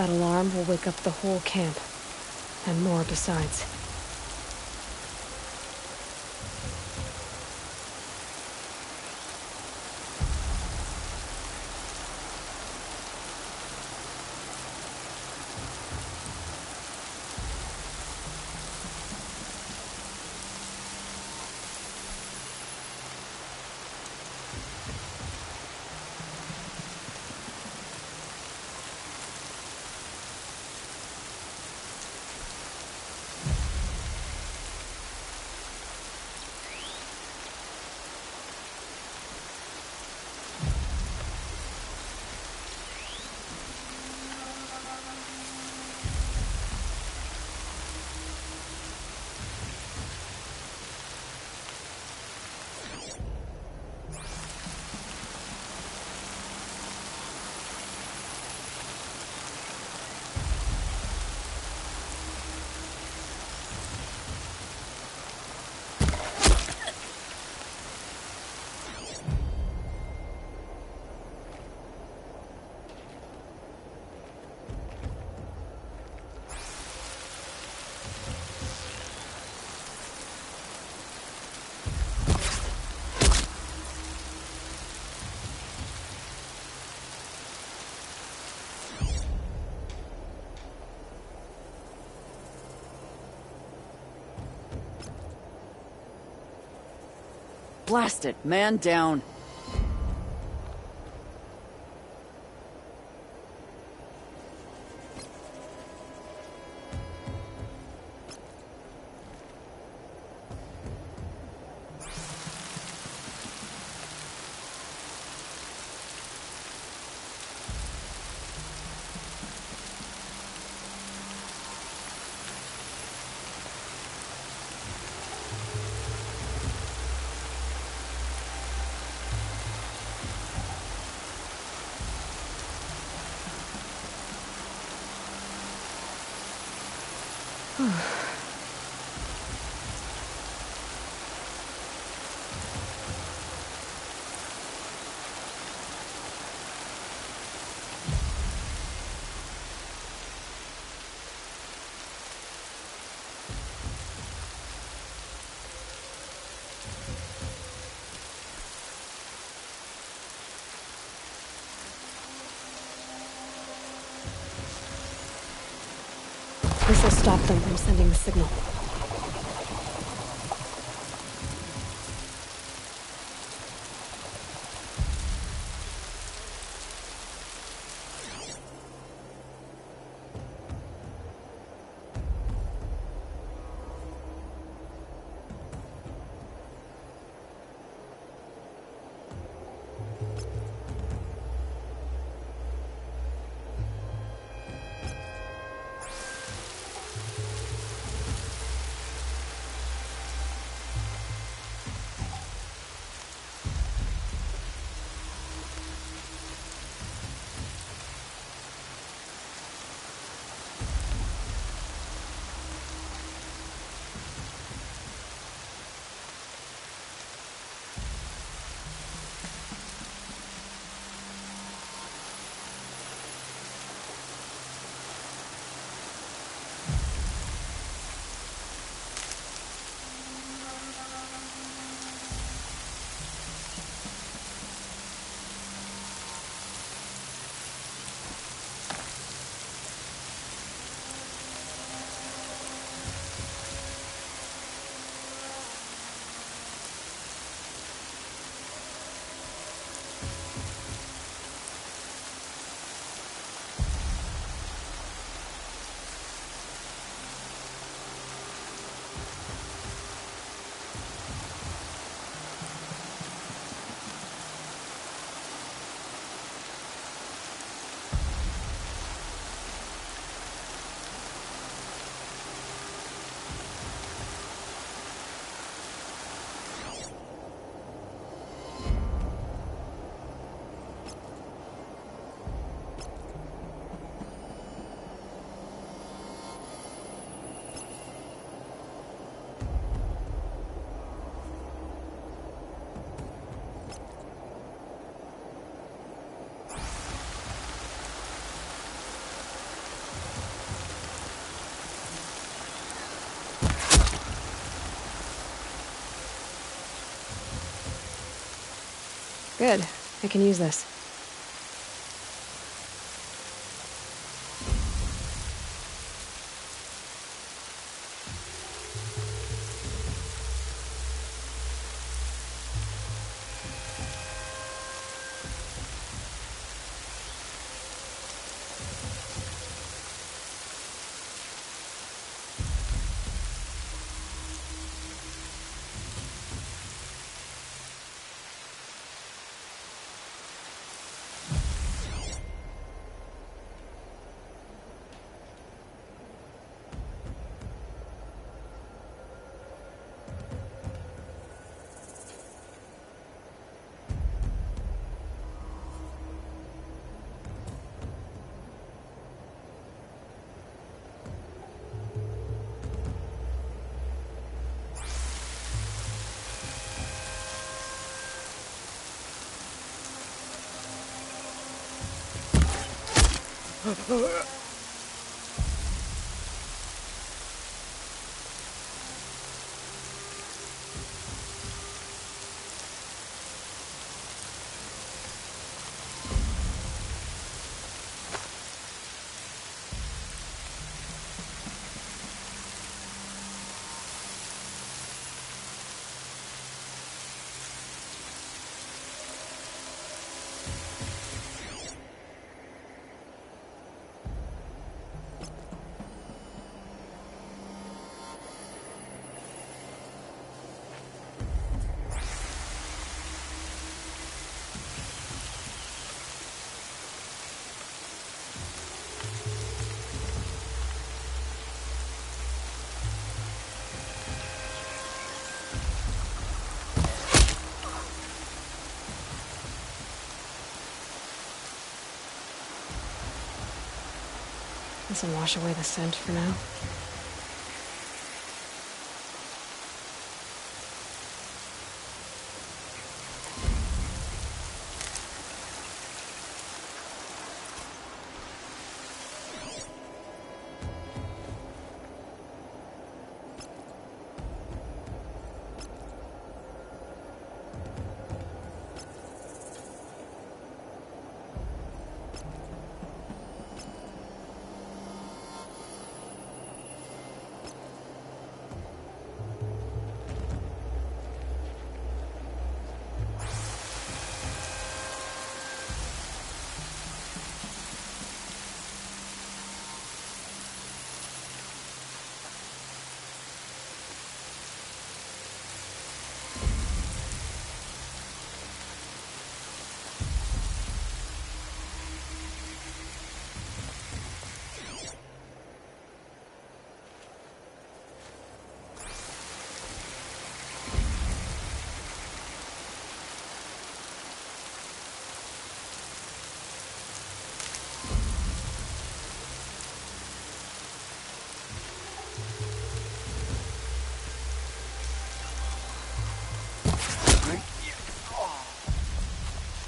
That alarm will wake up the whole camp. And more besides. Blast it, man down. This will stop them from sending the signal. Good. I can use this. This will wash away the scent for now.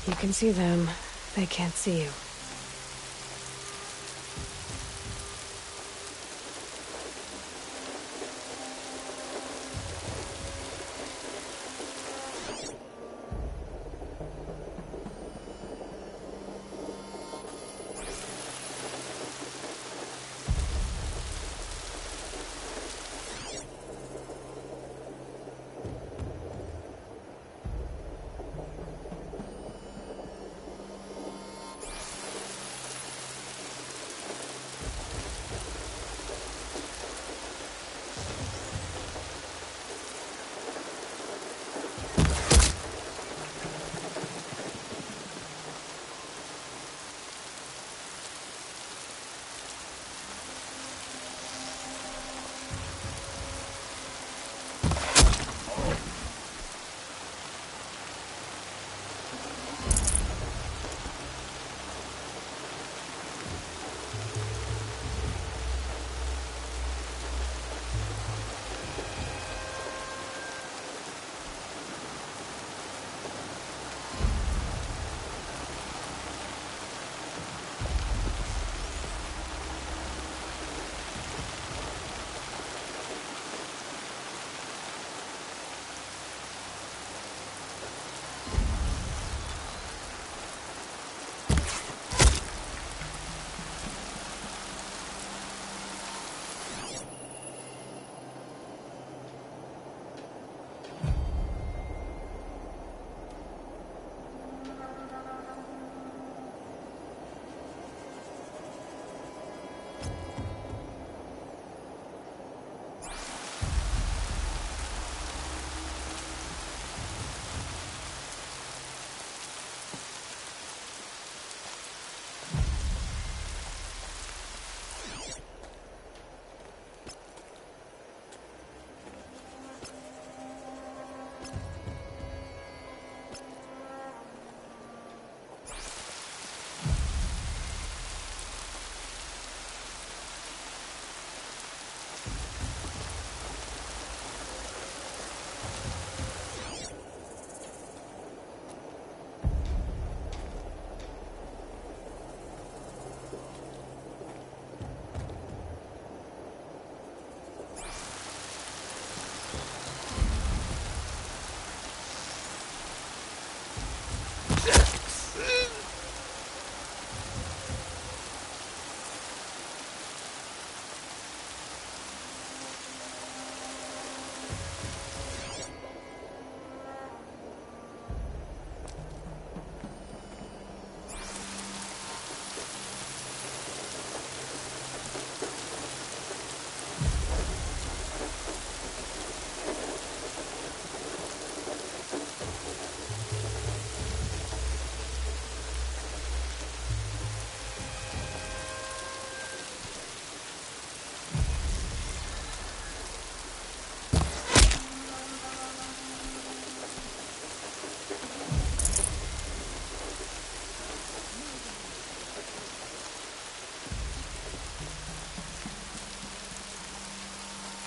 You can see them. They can't see you.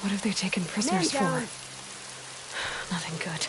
What have they taken prisoners for? down. Nothing good.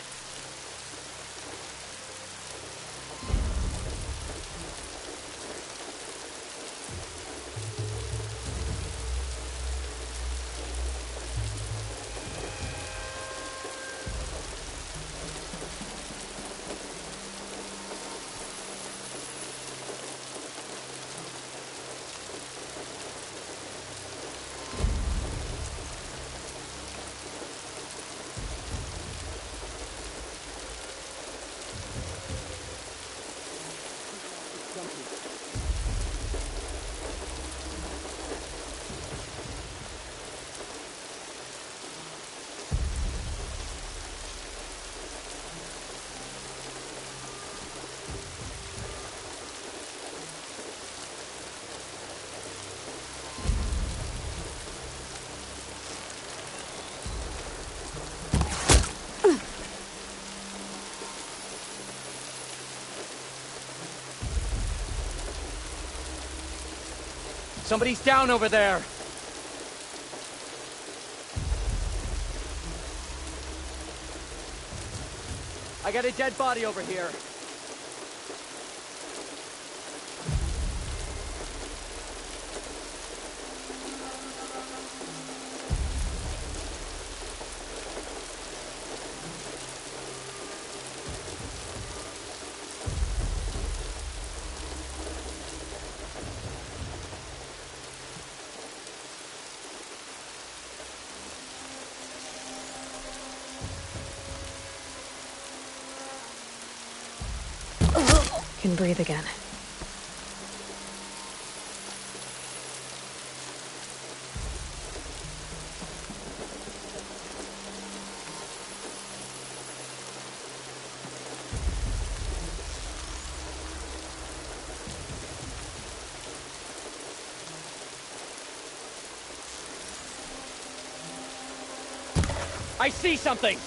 Somebody's down over there! I got a dead body over here. Can breathe again. I see something!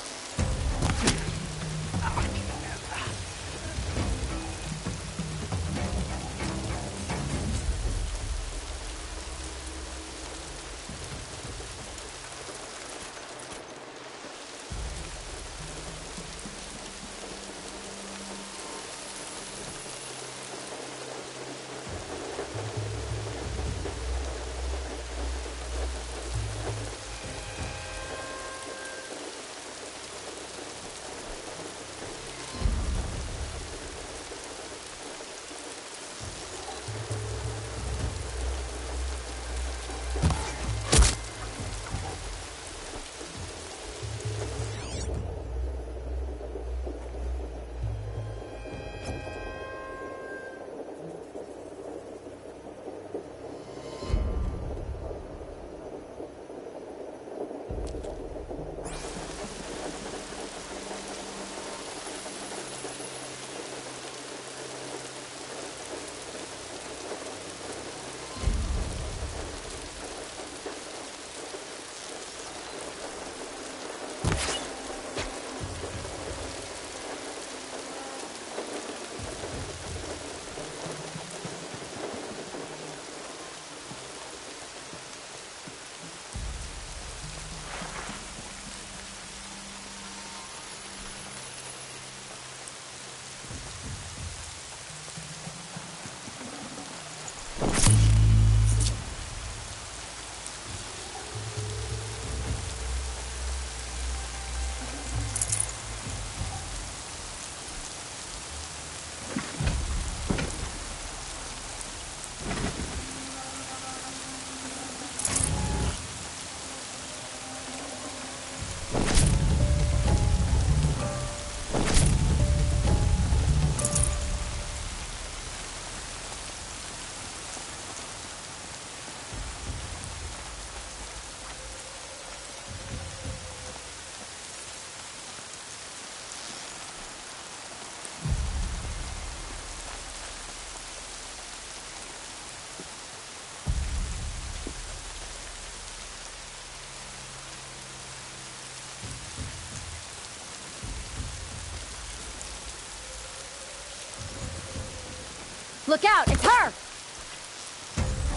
Look out! It's her!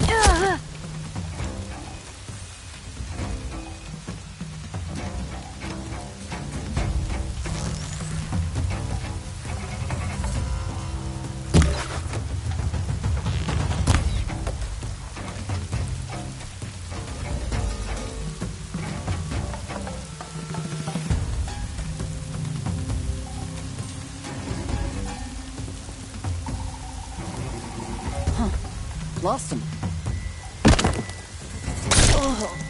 Ugh. Lost him. Oh.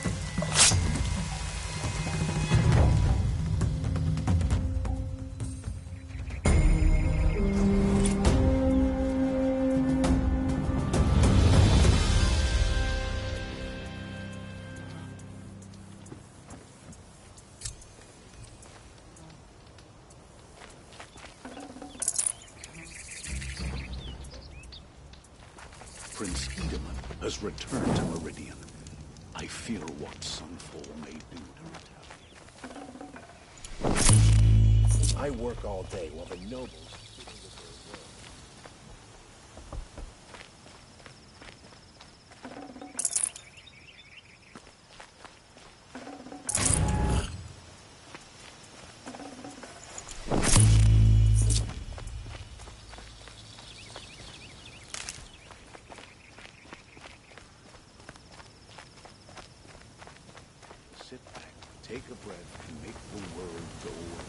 Prince Edelman has returned to Meridian. I fear what Sunfall may do to retaliate. I work all day while the nobles... Sit back, take a breath, and make the world go away.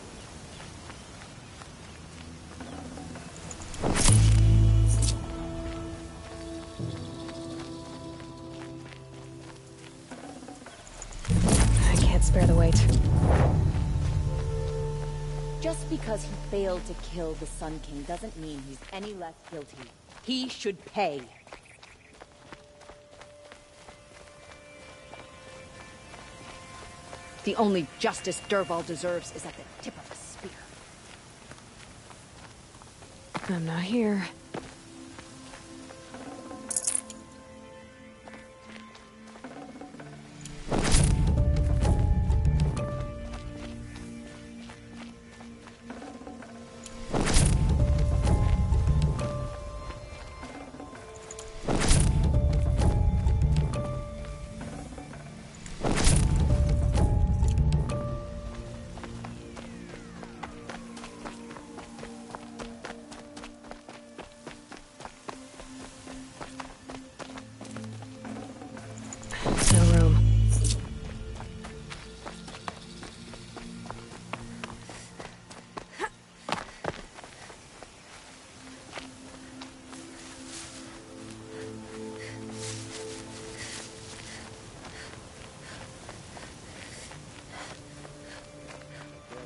I can't spare the weight. Just because he failed to kill the Sun King doesn't mean he's any less guilty. He should pay. The only justice Dervahl deserves is at the tip of a spear. I'm not here. No room.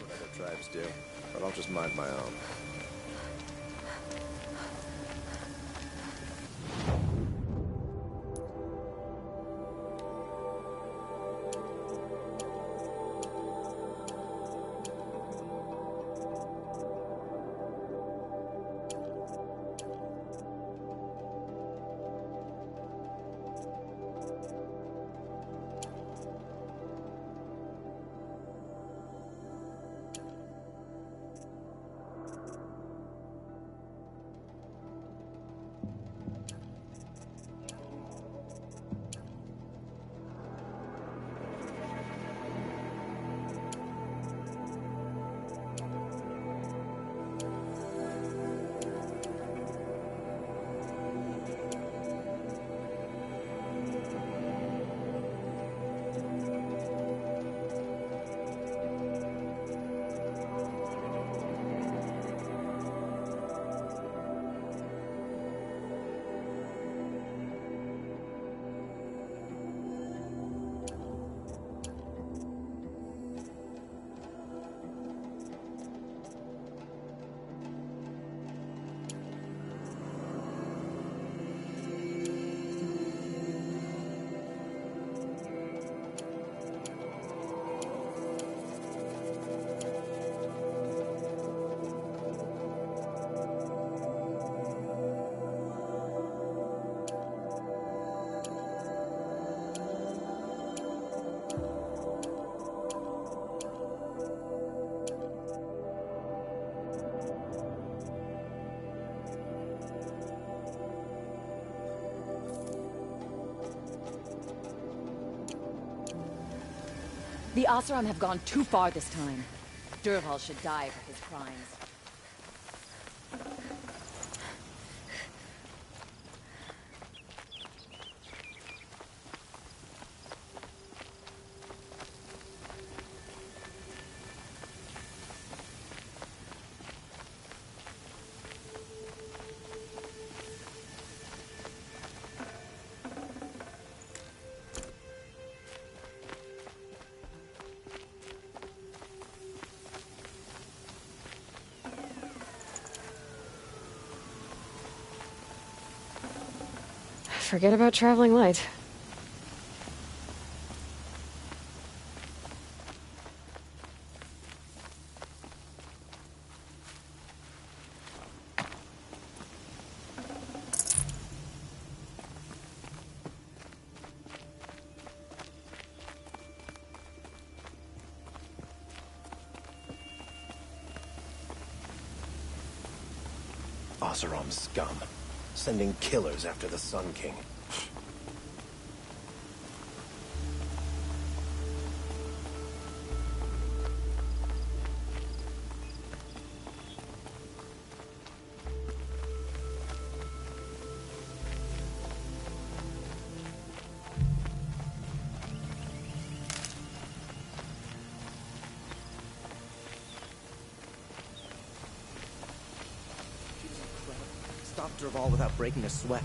what other tribes do, but I'll just mind my own. The Oseram have gone too far this time. Dervahl should die for his crimes. forget about traveling light. Oseram scum. Sending killers after the Sun King. Stopped her all without breaking a sweat.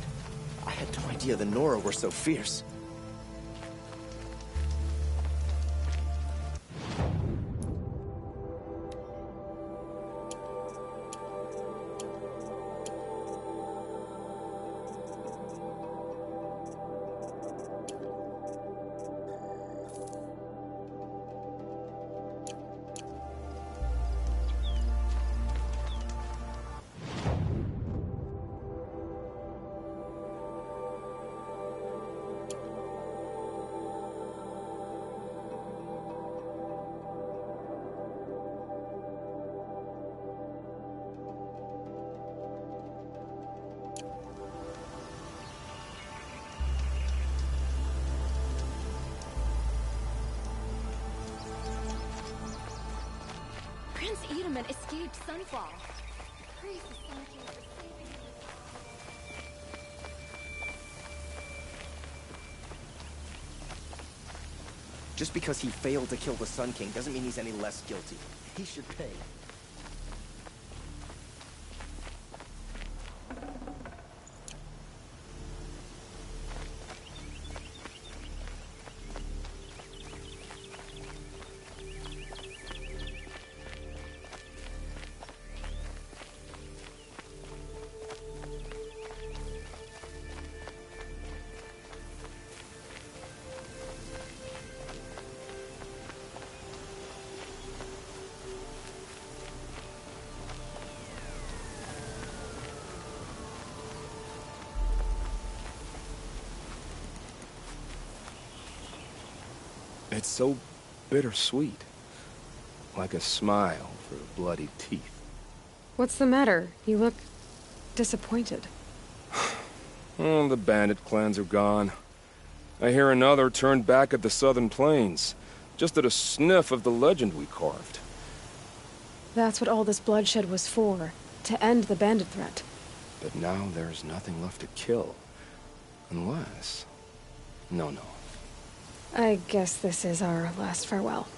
I had no idea the Nora were so fierce. Prince Edaman escaped Sunfall. Praise the Sun King for saving him. Just because he failed to kill the Sun King doesn't mean he's any less guilty. He should pay. It's so bittersweet. Like a smile for bloody teeth. What's the matter? You look disappointed. Oh, the bandit clans are gone. I hear another turned back at the southern plains, just at a sniff of the legend we carved. That's what all this bloodshed was for, to end the bandit threat. But now there's nothing left to kill. Unless... No. I guess this is our last farewell.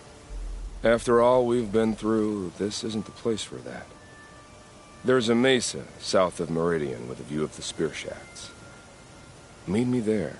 After all we've been through, this isn't the place for that. There's a mesa south of Meridian with a view of the spear shafts. Meet me there.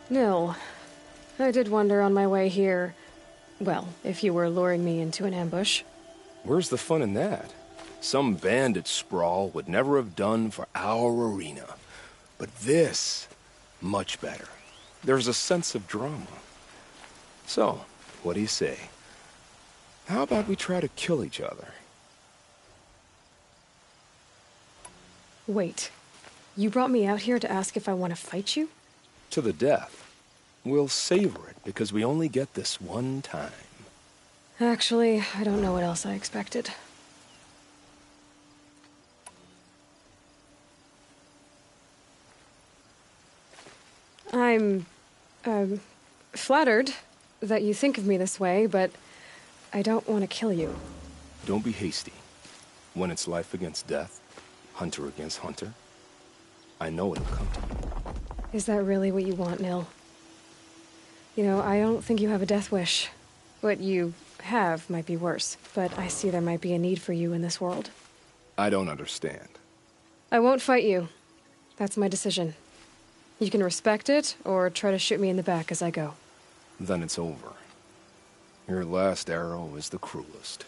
Nil. I did wonder on my way here. Well, if you were luring me into an ambush. Where's the fun in that? Some bandit sprawl would never have done for our arena. But this, much better. There's a sense of drama. So, what do you say? How about we try to kill each other? Wait. You brought me out here to ask if I want to fight you? To the death. We'll savor it, because we only get this one time. Actually, I don't know what else I expected. I'm, flattered that you think of me this way, but I don't want to kill you. Don't be hasty. When it's life against death, hunter against hunter, I know it'll come to you. Is that really what you want, Nil? You know, I don't think you have a death wish. What you have might be worse, but I see there might be a need for you in this world. I don't understand. I won't fight you. That's my decision. You can respect it, or try to shoot me in the back as I go. Then it's over. Your last arrow is the cruelest.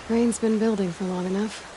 Rain's been building for long enough.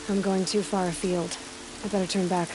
I'm going too far afield. I better turn back.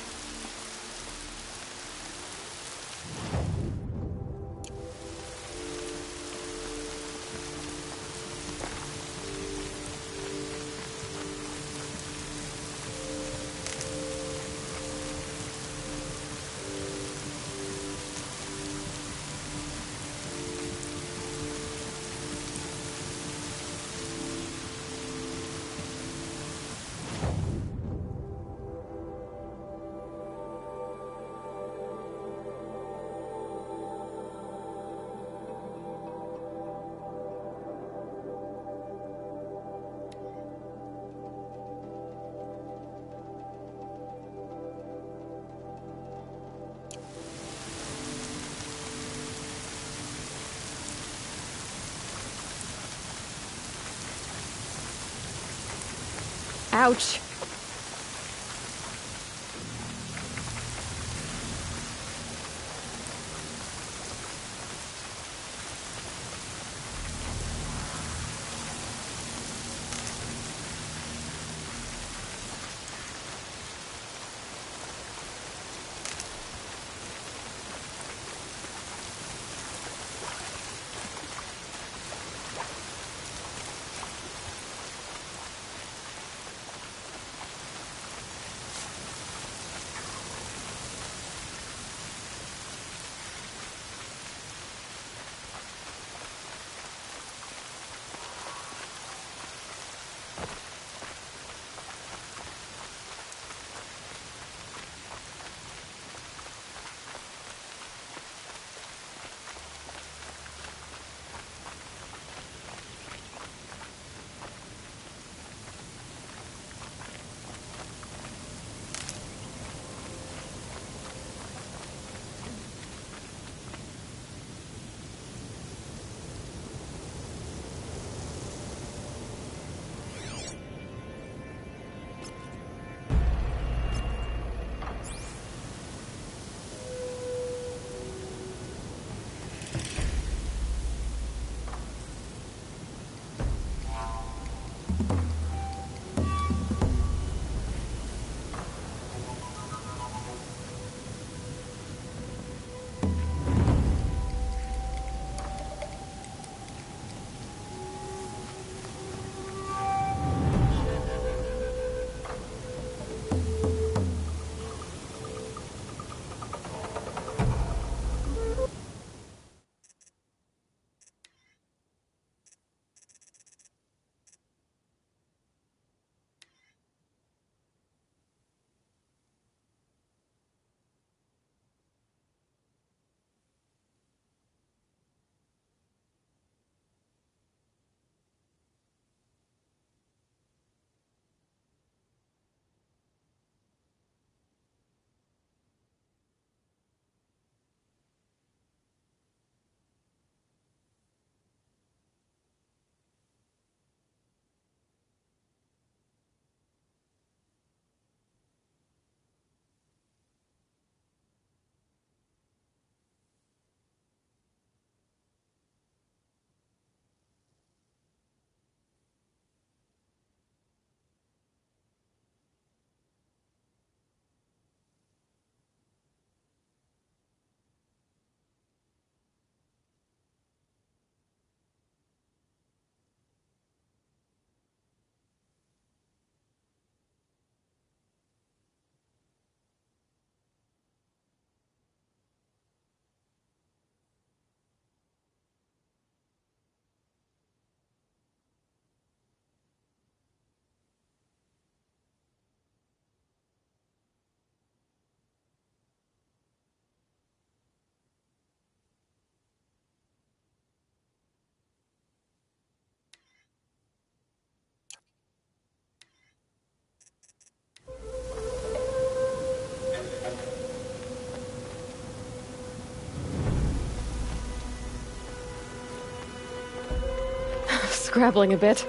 Ouch! scrabbling a bit.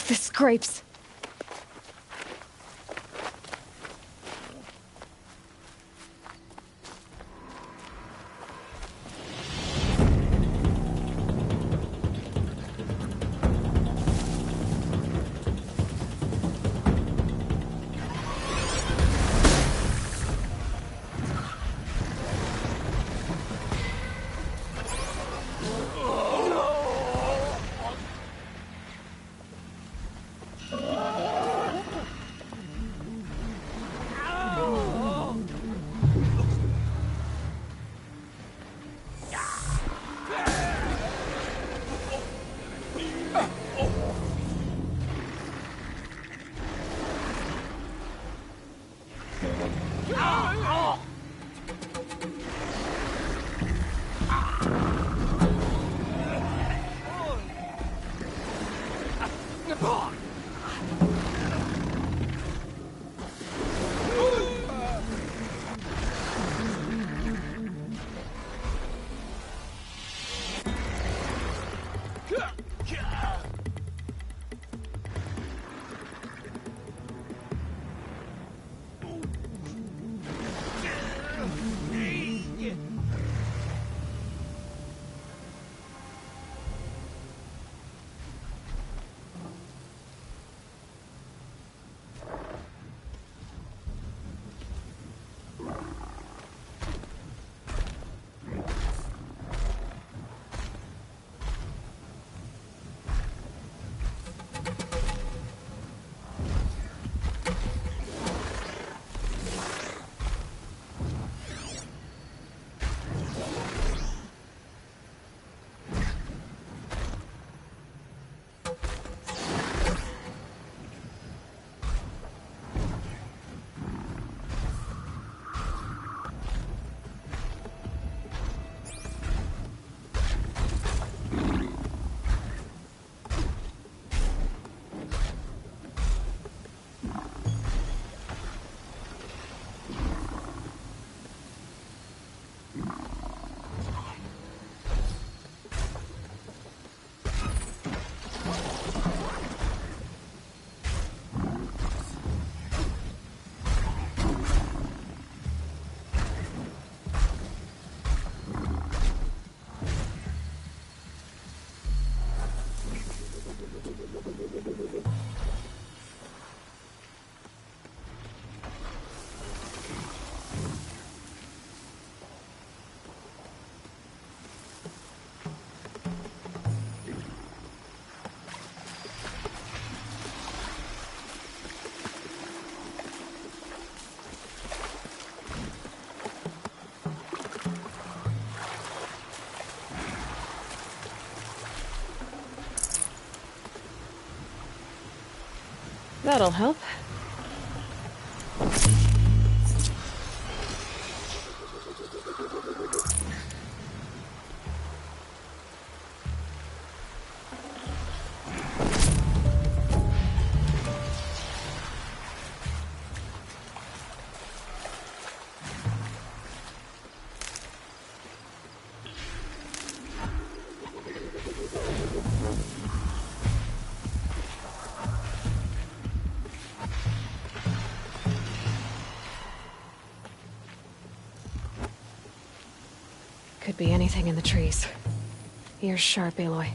The scrapes. That'll help. Could be anything in the trees. Ears sharp, Aloy.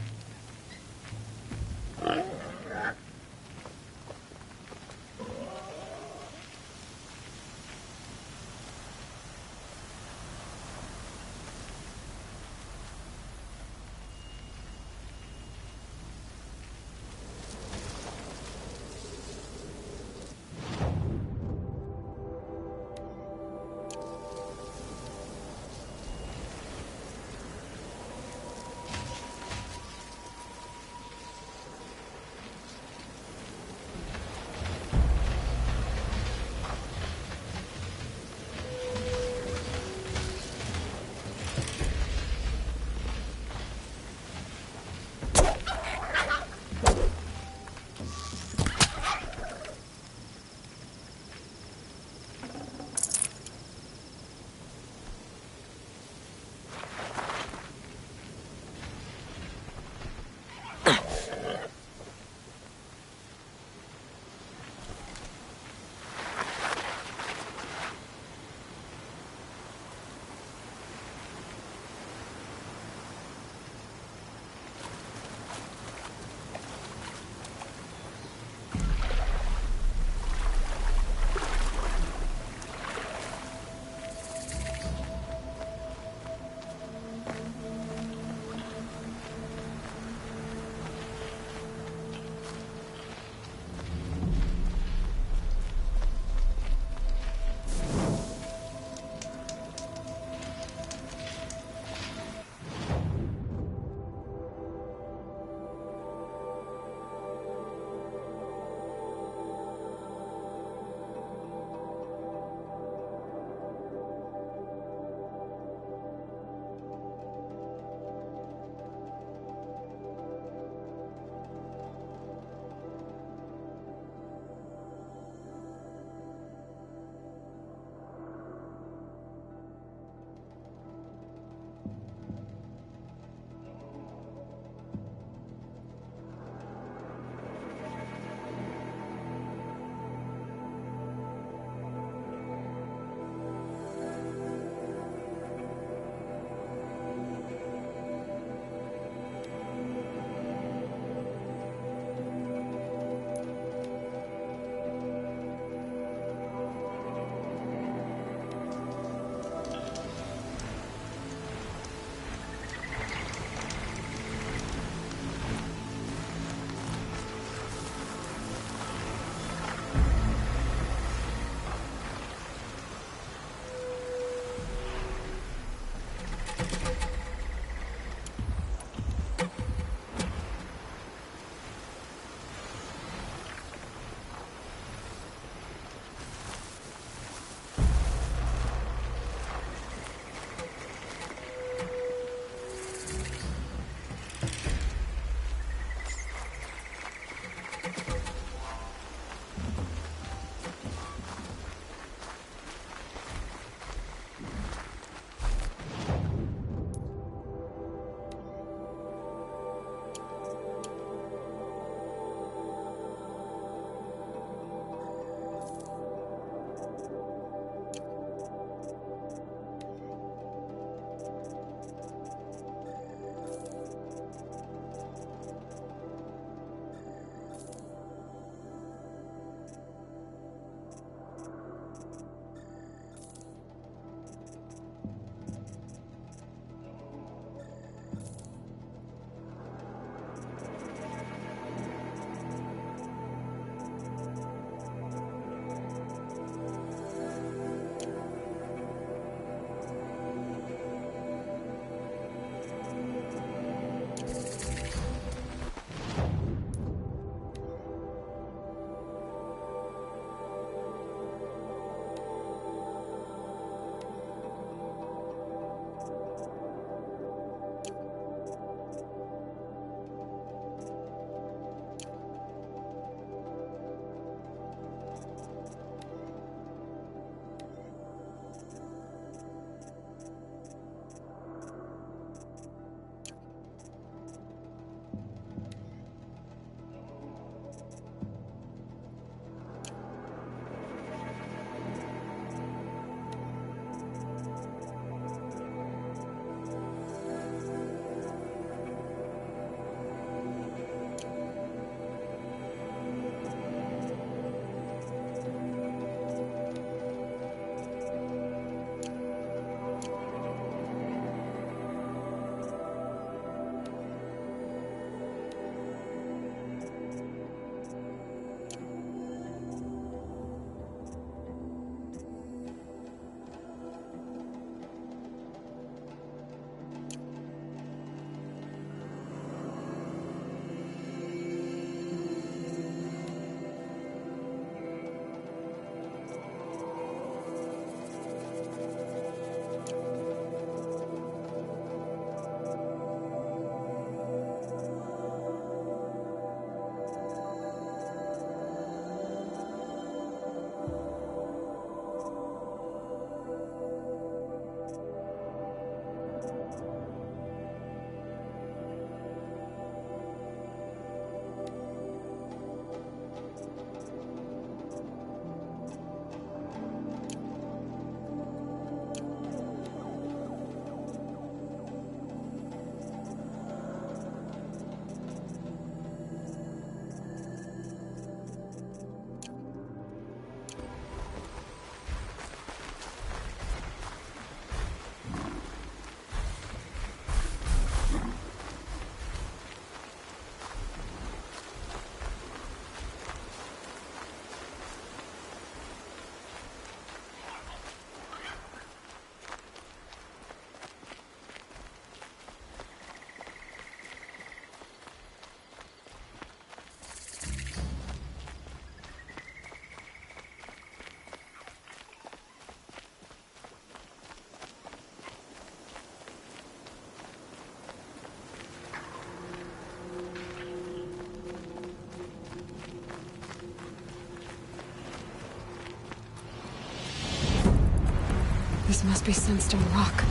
must be Sunstone Rock.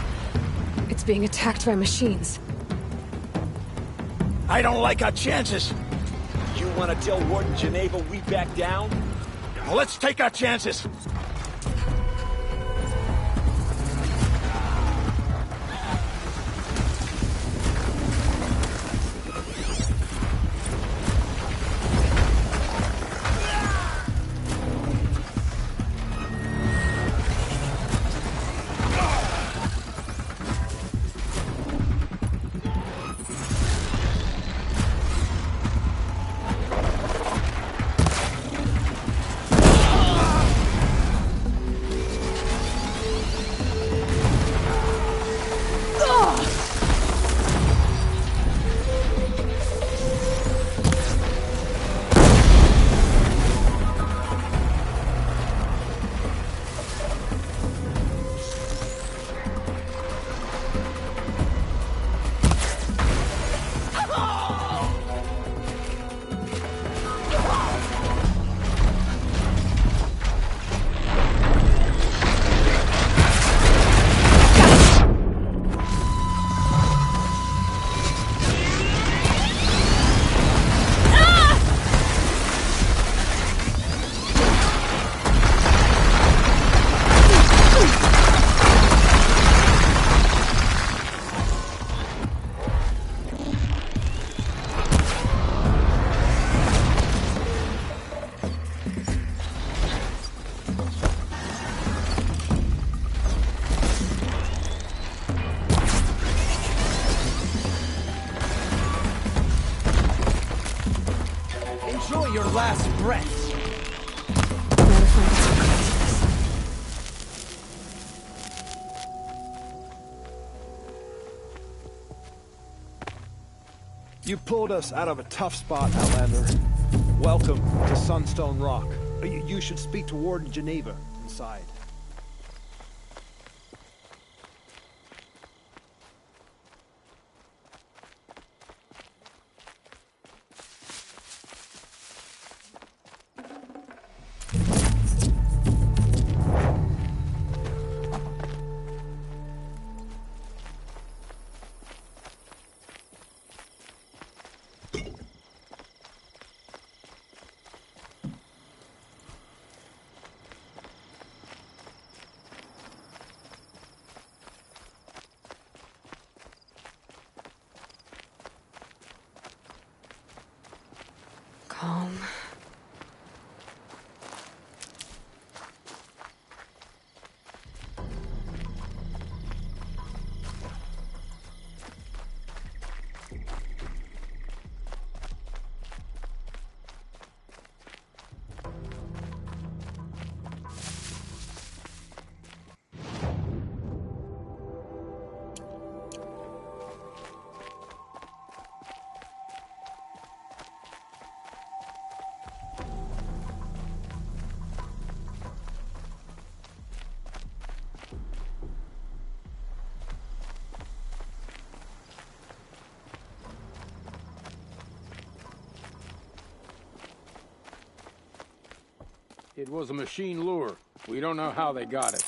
It's being attacked by machines. I don't like our chances. You want to tell Warden Geneva we back down? Well, let's take our chances. Enjoy your last breath. You pulled us out of a tough spot, Outlander. Welcome to Sunstone Rock. You should speak to Warden Geneva inside. Calm. It was a machine lure. We don't know how they got it.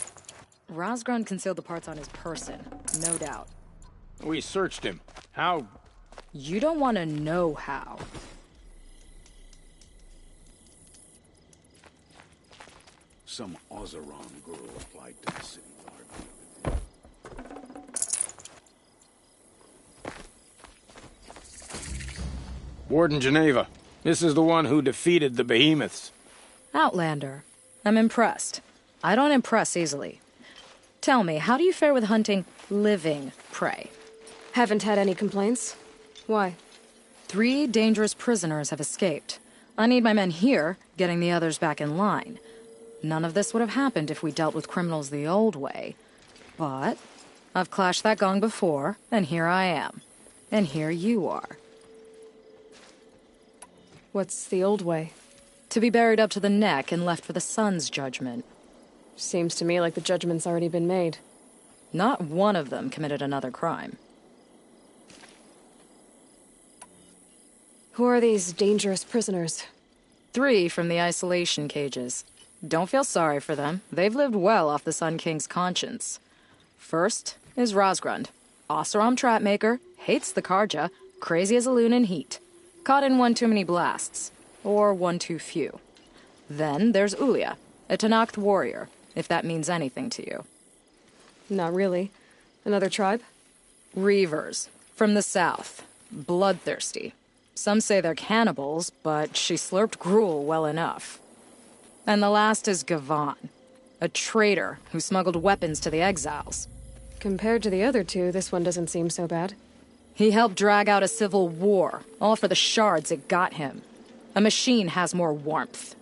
Rosgrund concealed the parts on his person, no doubt. We searched him. How? You don't want to know how. Some Oseram girl applied to the city guard. Warden Geneva. This is the one who defeated the behemoths. Outlander. I'm impressed. I don't impress easily. Tell me, how do you fare with hunting living prey? Haven't had any complaints. Why? 3 dangerous prisoners have escaped. I need my men here, getting the others back in line. None of this would have happened if we dealt with criminals the old way. But I've clashed that gong before, and here I am. And here you are. What's the old way? To be buried up to the neck and left for the sun's judgment. Seems to me like the judgment's already been made. Not one of them committed another crime. Who are these dangerous prisoners? 3 from the isolation cages. Don't feel sorry for them. They've lived well off the Sun King's conscience. First is Rosgrund. Oseram trapmaker, hates the Karja, crazy as a loon in heat. Caught in one too many blasts. Or one too few. Then there's Ulia, a Tenakth warrior, if that means anything to you. Not really. Another tribe? Reavers, from the south. Bloodthirsty. Some say they're cannibals, but she slurped gruel well enough. And the last is Gavan, a traitor who smuggled weapons to the exiles. Compared to the other two, this one doesn't seem so bad. He helped drag out a civil war, all for the shards it got him. A machine has more warmth.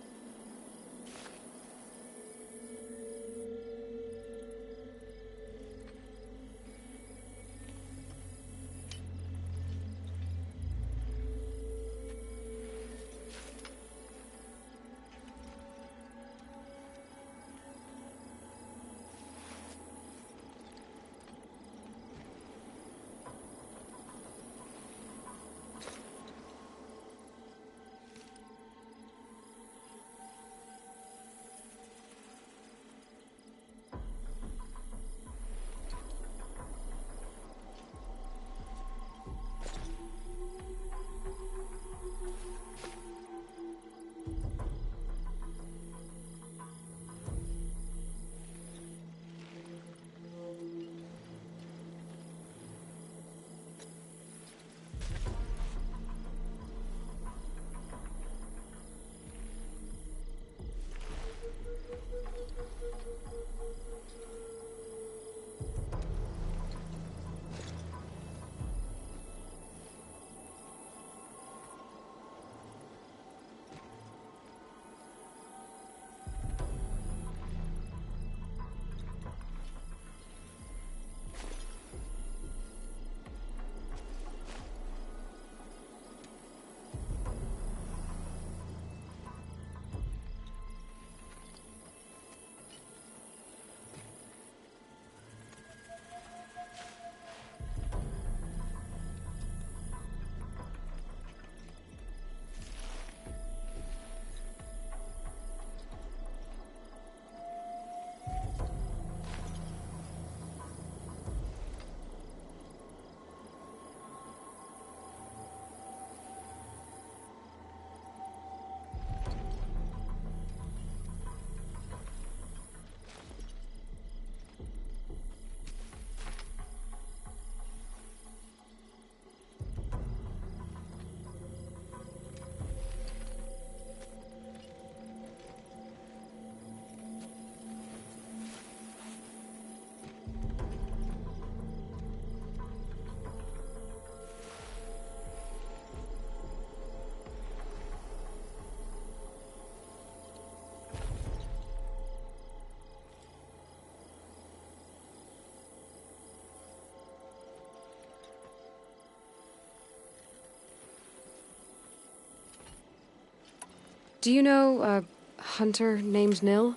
Do you know a hunter named Nil?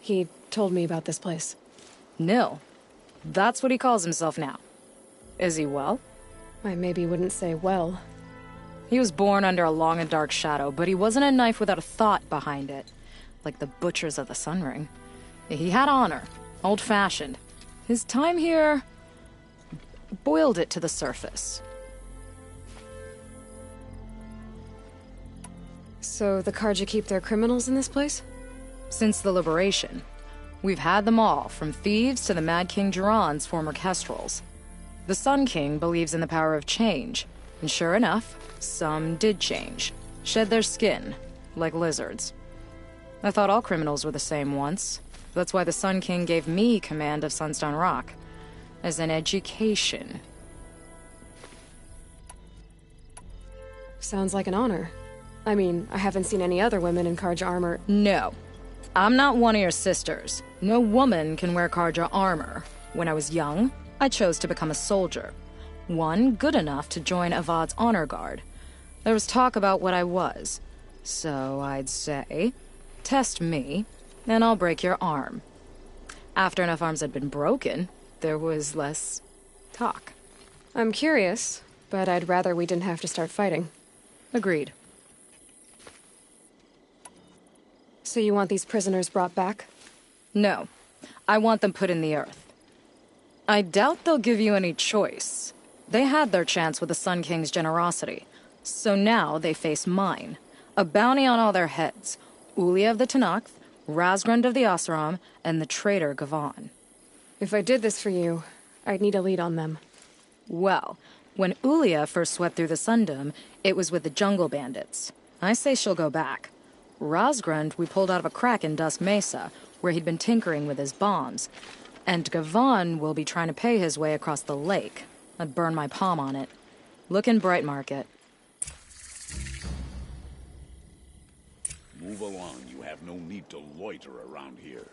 He told me about this place. Nil? That's what he calls himself now. Is he well? I maybe wouldn't say well. He was born under a long and dark shadow, but he wasn't a knife without a thought behind it. Like the butchers of the Sunring. He had honor. Old-fashioned. His time here boiled it to the surface. So the Karja keep their criminals in this place? Since the liberation. We've had them all, from thieves to the Mad King Duran's former kestrels. The Sun King believes in the power of change, and sure enough, some did change. Shed their skin, like lizards. I thought all criminals were the same once. That's why the Sun King gave me command of Sunstone Rock. As an education. Sounds like an honor. I mean, I haven't seen any other women in Karja armor. No. I'm not one of your sisters. No woman can wear Karja armor. When I was young, I chose to become a soldier. One good enough to join Avad's honor guard. There was talk about what I was. So I'd say, test me, and I'll break your arm. After enough arms had been broken, there was less talk. I'm curious, but I'd rather we didn't have to start fighting. Agreed. So you want these prisoners brought back? No. I want them put in the earth. I doubt they'll give you any choice. They had their chance with the Sun King's generosity. So now they face mine. A bounty on all their heads. Ulia of the Tanakh, Razgrund of the Oseram, and the traitor Gavan. If I did this for you, I'd need a lead on them. Well, when Ulia first swept through the Sundom, it was with the jungle bandits. I say she'll go back. Razgrund we pulled out of a crack in Dusk Mesa, where he'd been tinkering with his bombs. And Gavan will be trying to pay his way across the lake. I'd burn my palm on it. Look in Bright Market. Move along. You have no need to loiter around here.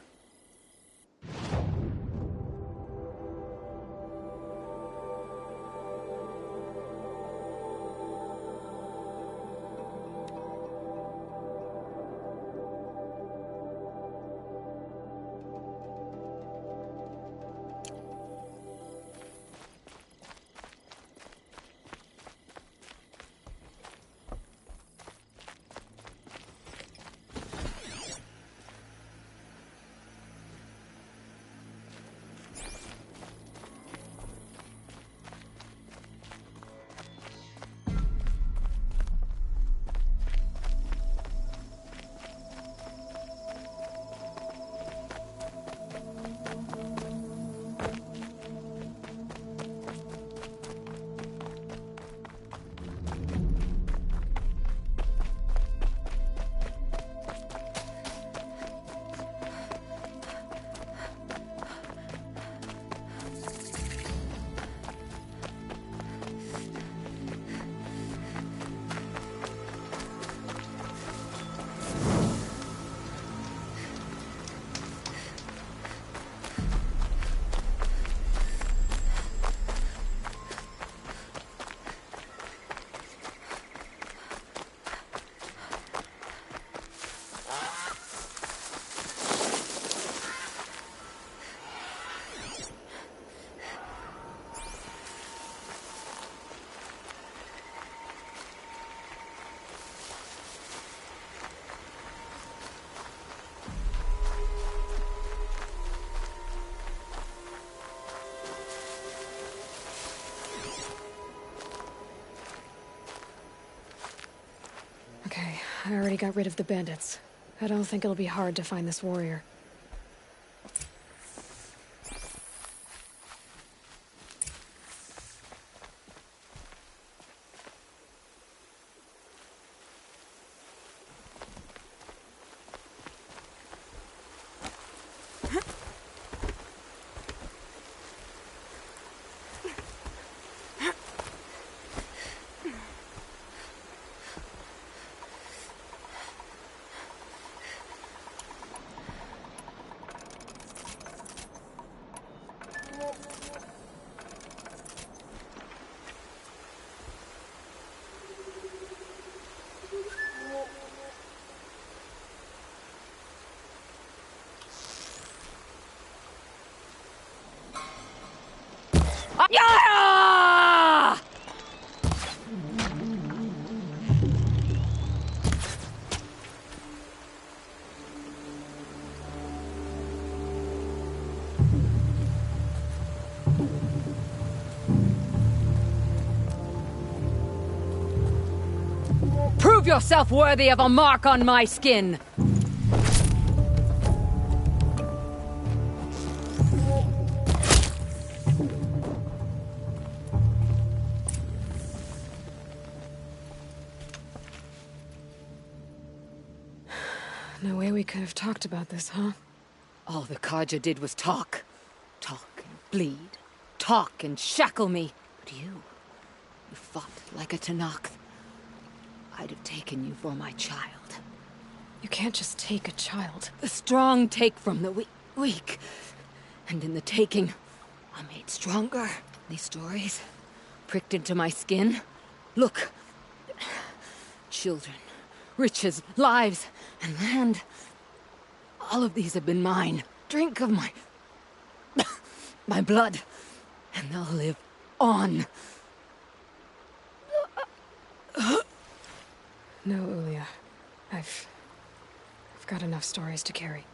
Okay, I already got rid of the bandits. I don't think it'll be hard to find this warrior. Yeah! Prove yourself worthy of a mark on my skin! No way we could have talked about this, huh? All the Kaja did was talk. Talk and bleed. Talk and shackle me. But you fought like a Tanakh. I'd have taken you for my child. You can't just take a child. The strong take from the weak. And in the taking, I'm made stronger. These stories pricked into my skin. Look. Children, riches, lives, and land. All of these have been mine. Drink of my blood, and they'll live on. No, Ulia. I've got enough stories to carry.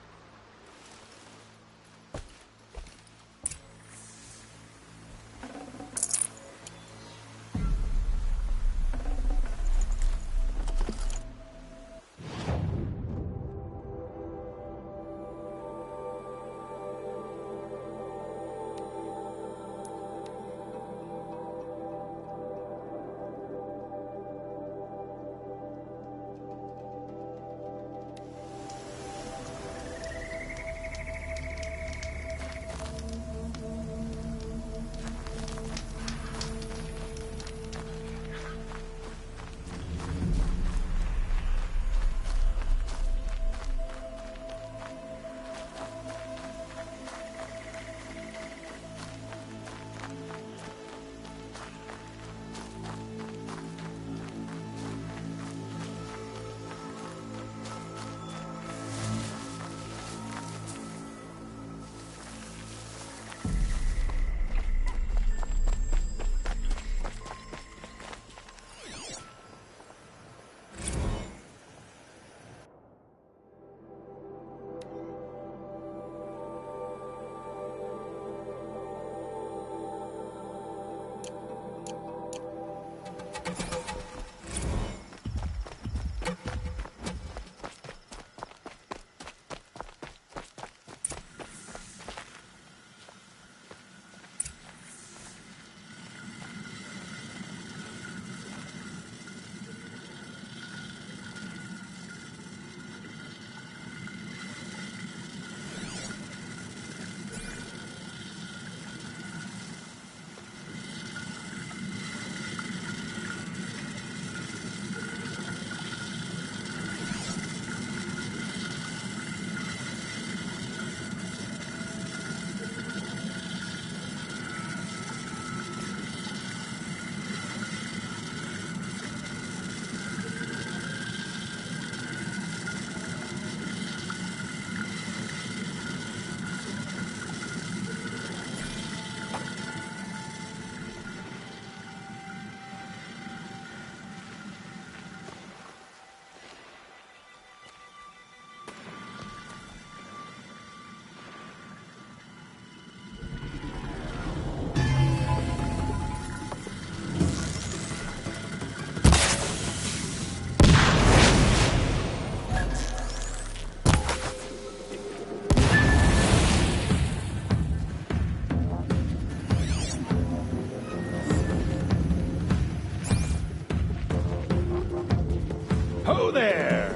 Ho there!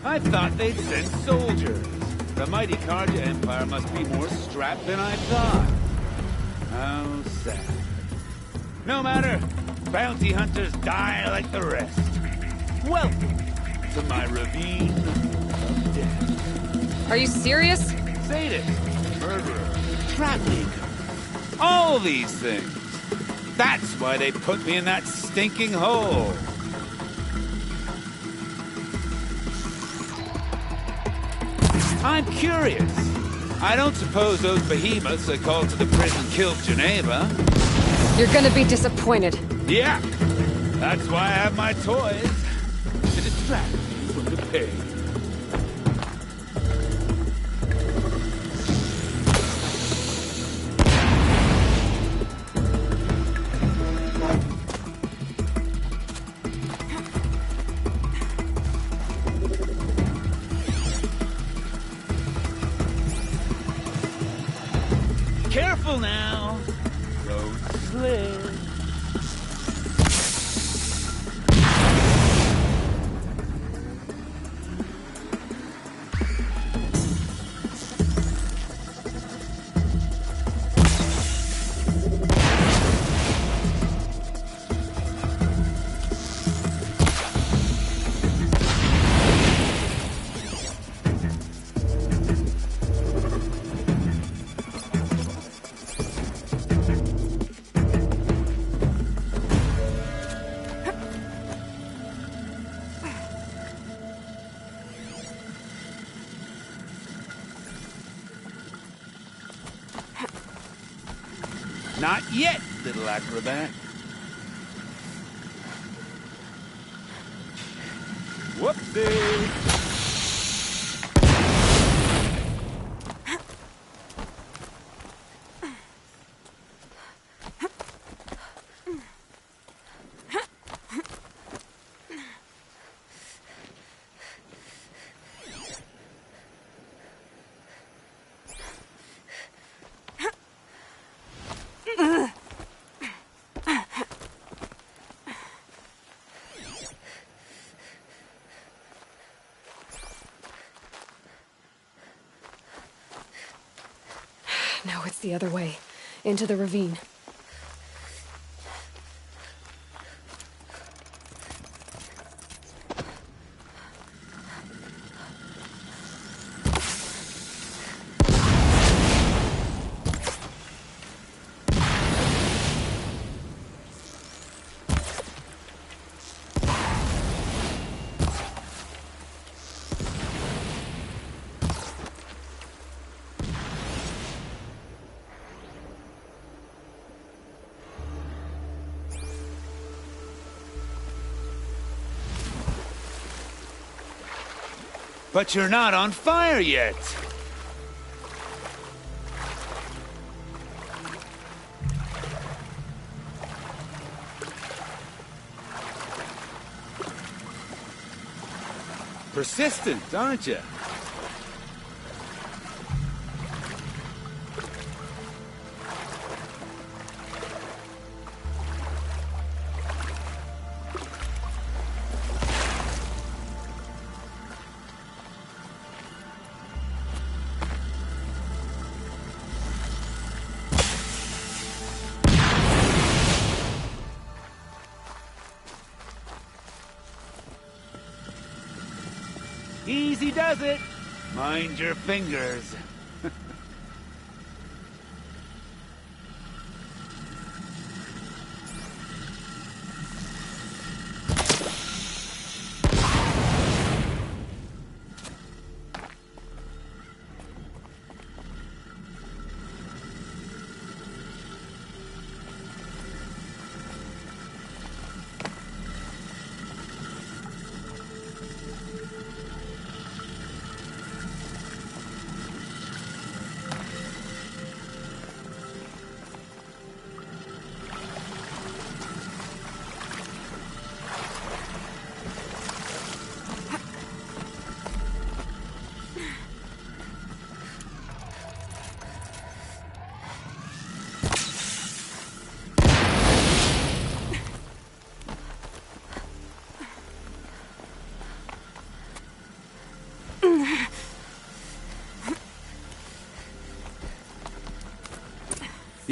I thought they'd send soldiers. The mighty Karja Empire must be more strapped than I thought. How sad. No matter. Bounty hunters die like the rest. Welcome to my ravine of death. Are you serious? Sadist, murderer, trapmaker. All these things. That's why they put me in that stinking hole. I'm curious. I don't suppose those behemoths that called to the prison killed Geneva. You're gonna be disappointed. Yeah. That's why I have my toys. To distract you from the pain. Careful now. Road slid. Not yet, little acrobat. Whoopsie! No, it's the other way. Into the ravine. But you're not on fire yet. Persistent, aren't you? Easy does it. Mind your fingers.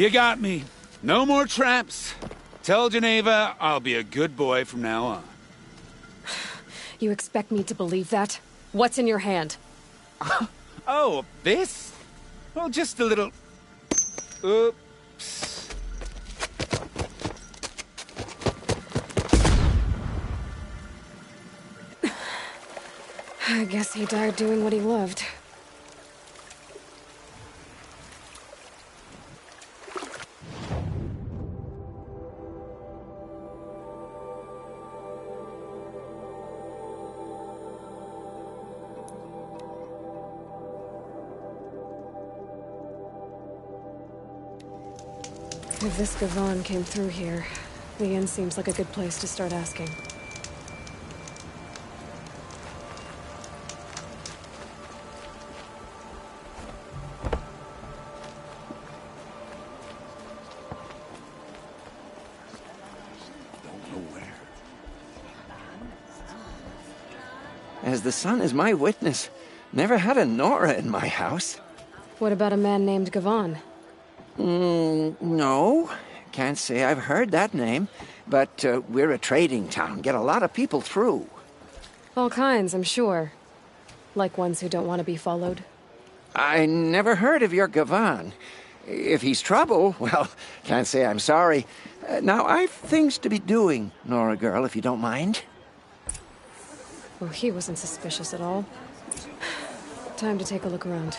You got me. No more traps. Tell Geneva I'll be a good boy from now on. You expect me to believe that? What's in your hand? Oh, this? Well, just a little... Oops. I guess he died doing what he loved. If this Gavon came through here, the inn seems like a good place to start asking. As the sun is my witness, never had a Nora in my house. What about a man named Gavon? No. Can't say I've heard that name. But we're a trading town. Get a lot of people through. All kinds, I'm sure. Like ones who don't want to be followed. I never heard of your Gavon. If he's trouble, well, can't say I'm sorry. Now, I've things to be doing, Nora girl, if you don't mind. Oh, he wasn't suspicious at all. Time to take a look around.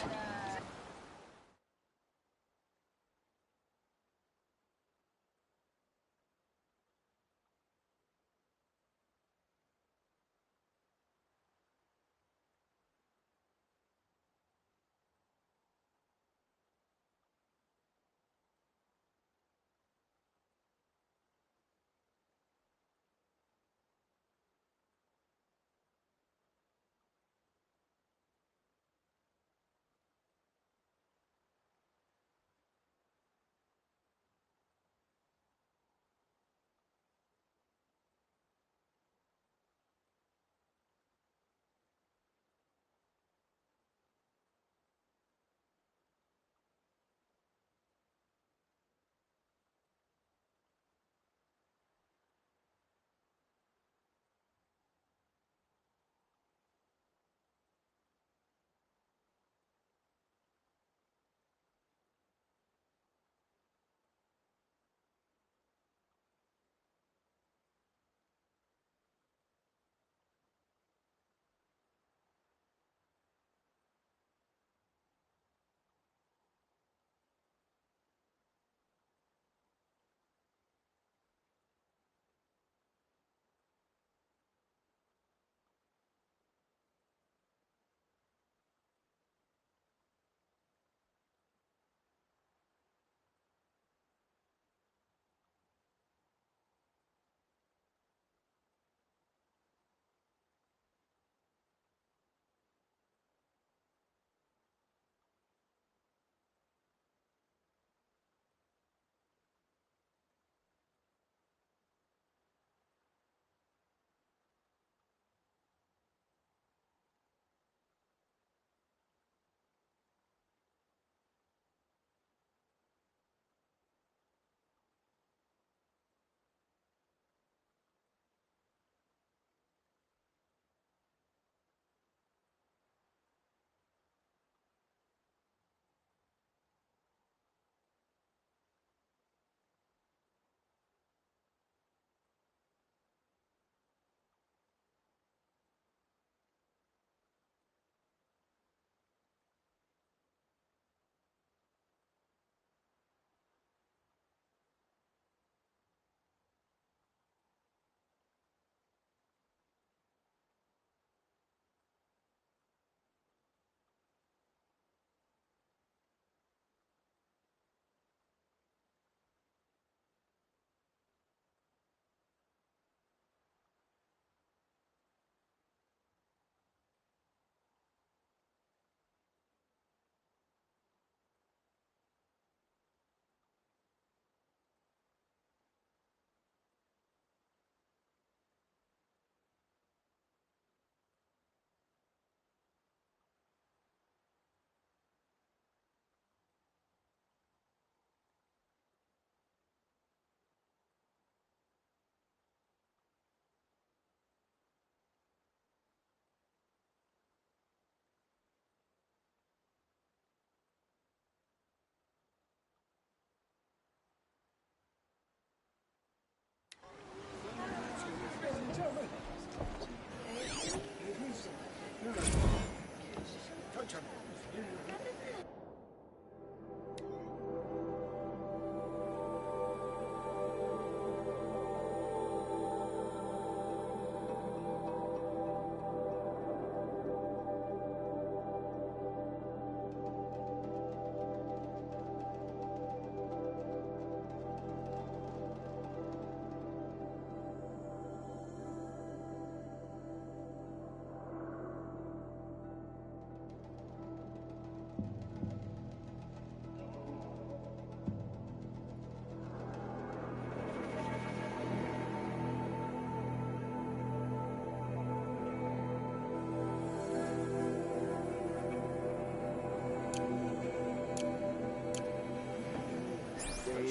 Days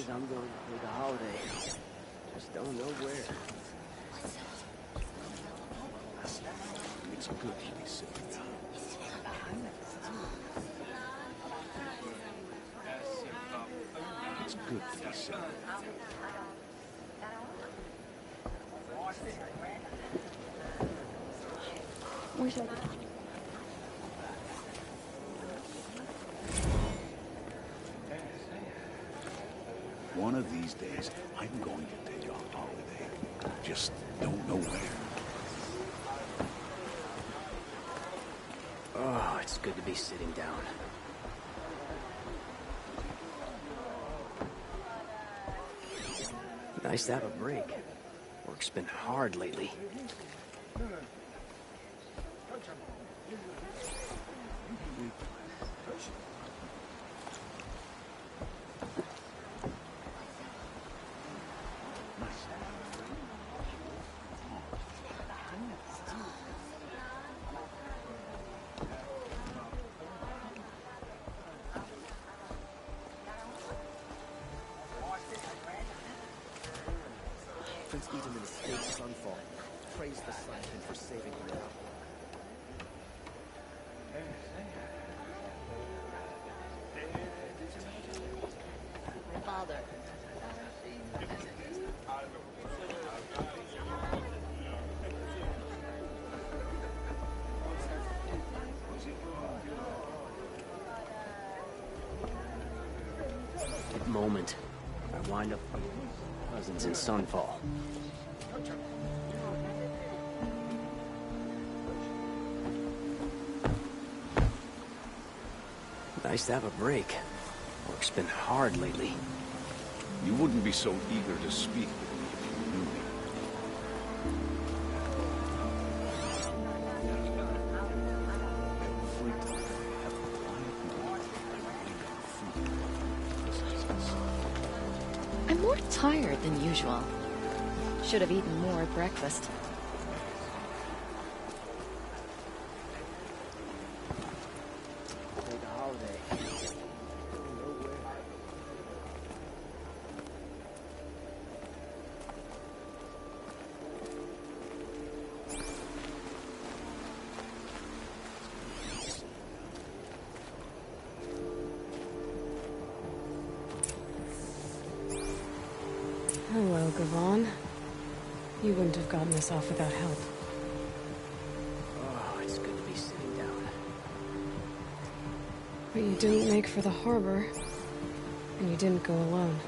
I'm going to take a holiday. Just don't know where. It's good to be sitting down. It's good to be sitting down. Where's it? One of these days, I'm going to take a holiday. Just don't know where. Oh, it's good to be sitting down. Nice to have a break. Work's been hard lately. Prince Edelman escaped Sunfall. Praise the Sun King for saving him. Father. Moment. I wind up cousins in Sunfall. Nice to have a break. Work's been hard lately. You wouldn't be so eager to speak with me if you knew me. Every time I have a quiet moment, I wait on food. I'm more tired than usual. Should have eaten more at breakfast. Take a holiday. Hello, Gavon. You wouldn't have gotten this off without help. Oh, it's good to be sitting down. But you didn't make for the harbor, and you didn't go alone.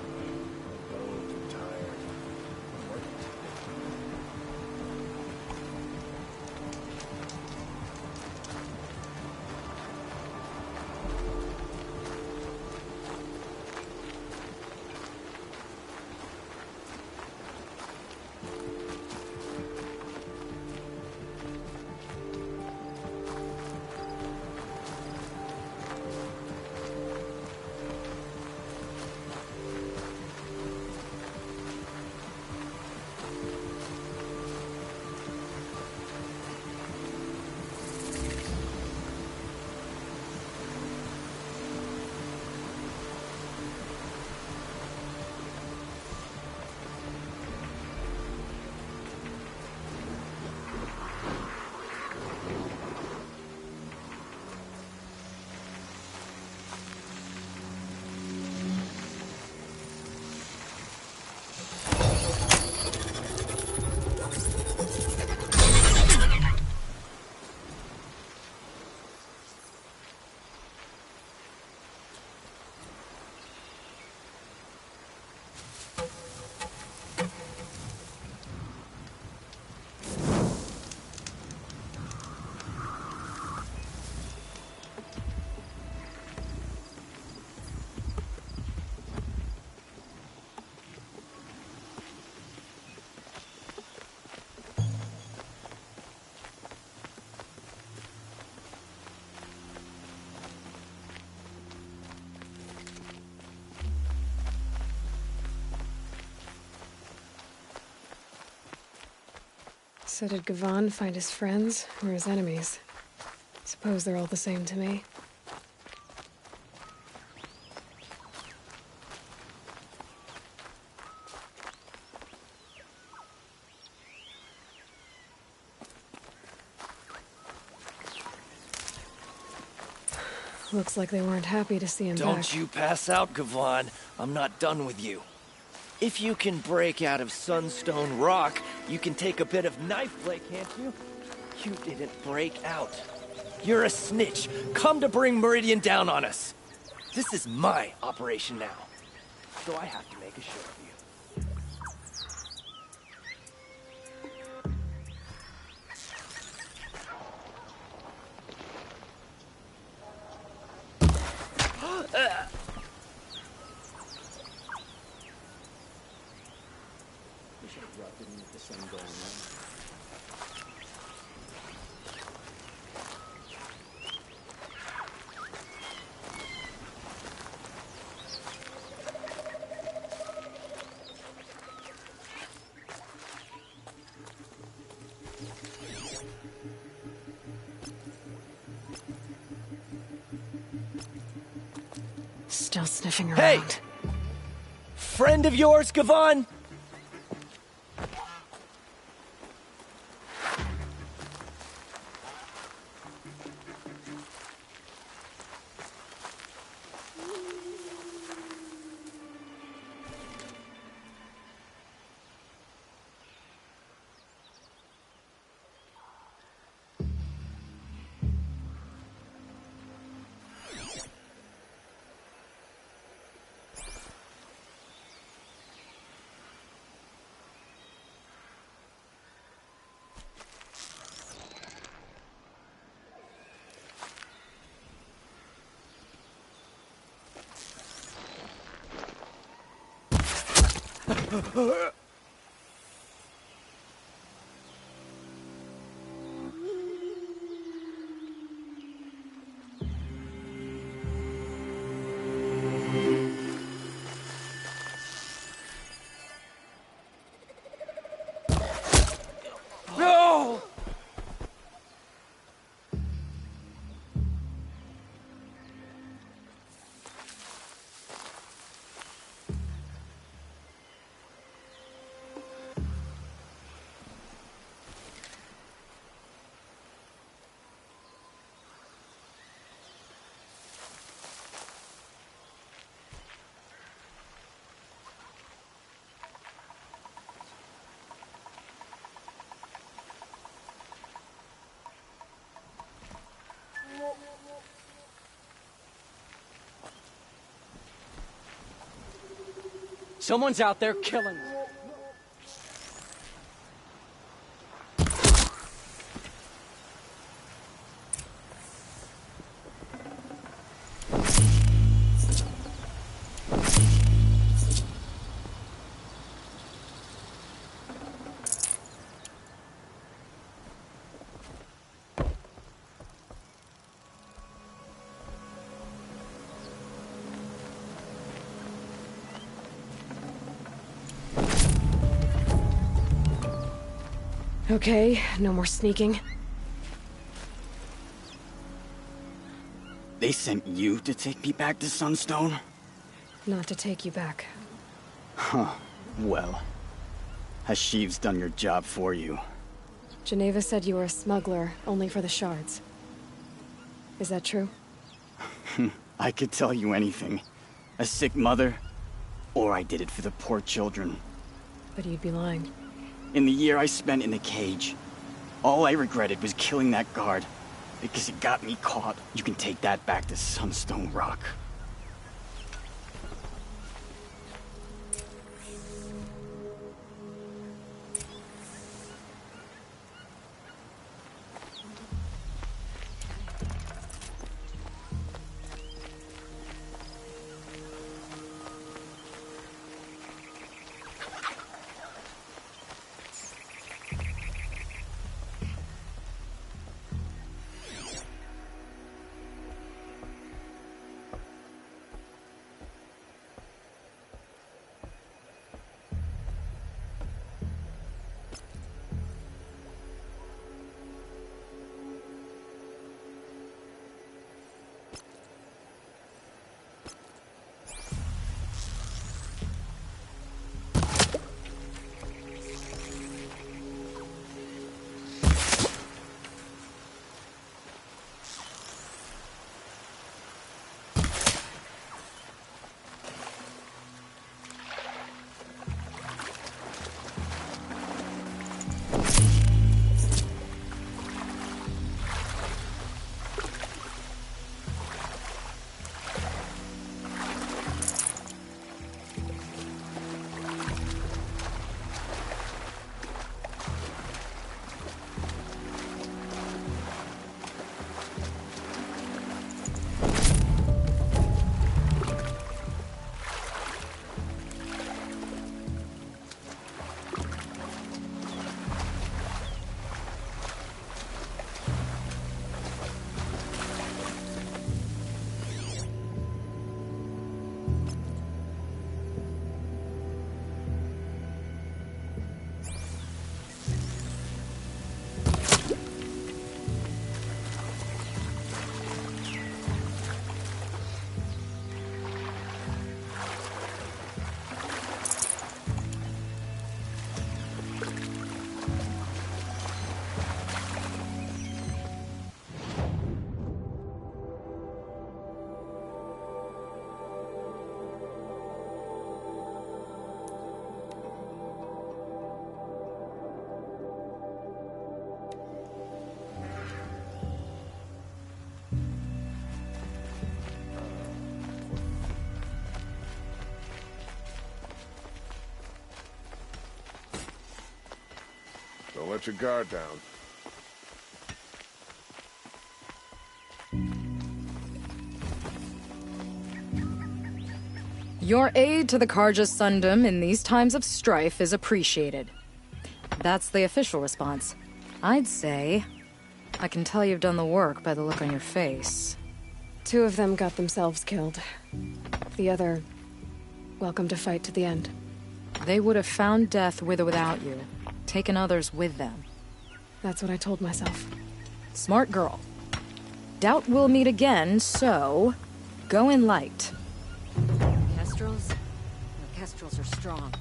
So did Gavon find his friends or his enemies? Suppose they're all the same to me. Looks like they weren't happy to see him back. Don't you pass out, Gavon. I'm not done with you. If you can break out of Sunstone Rock, you can take a bit of knife play, can't you? You didn't break out. You're a snitch. Come to bring Meridian down on us. This is my operation now. So I have to make a show of you. Still sniffing around. Hey! Friend of yours, Gavon? No! Someone's out there killing us. Okay, no more sneaking. They sent you to take me back to Sunstone? Not to take you back. Huh. Well, has Sheeves done your job for you? Geneva said you were a smuggler, only for the shards. Is that true? I could tell you anything. A sick mother, or I did it for the poor children. But you'd be lying. In the year I spent in the cage, all I regretted was killing that guard, because it got me caught. You can take that back to Sunstone Rock. let your guard down. Your aid to the Carja Sundom in these times of strife is appreciated. That's the official response. I'd say I can tell you've done the work by the look on your face. 2 of them got themselves killed. The other, welcome to fight to the end. They would have found death with or without you, taken others with them. That's what I told myself. Smart girl. Doubt we'll meet again, so go in light. Kestrels? The Kestrels are strong,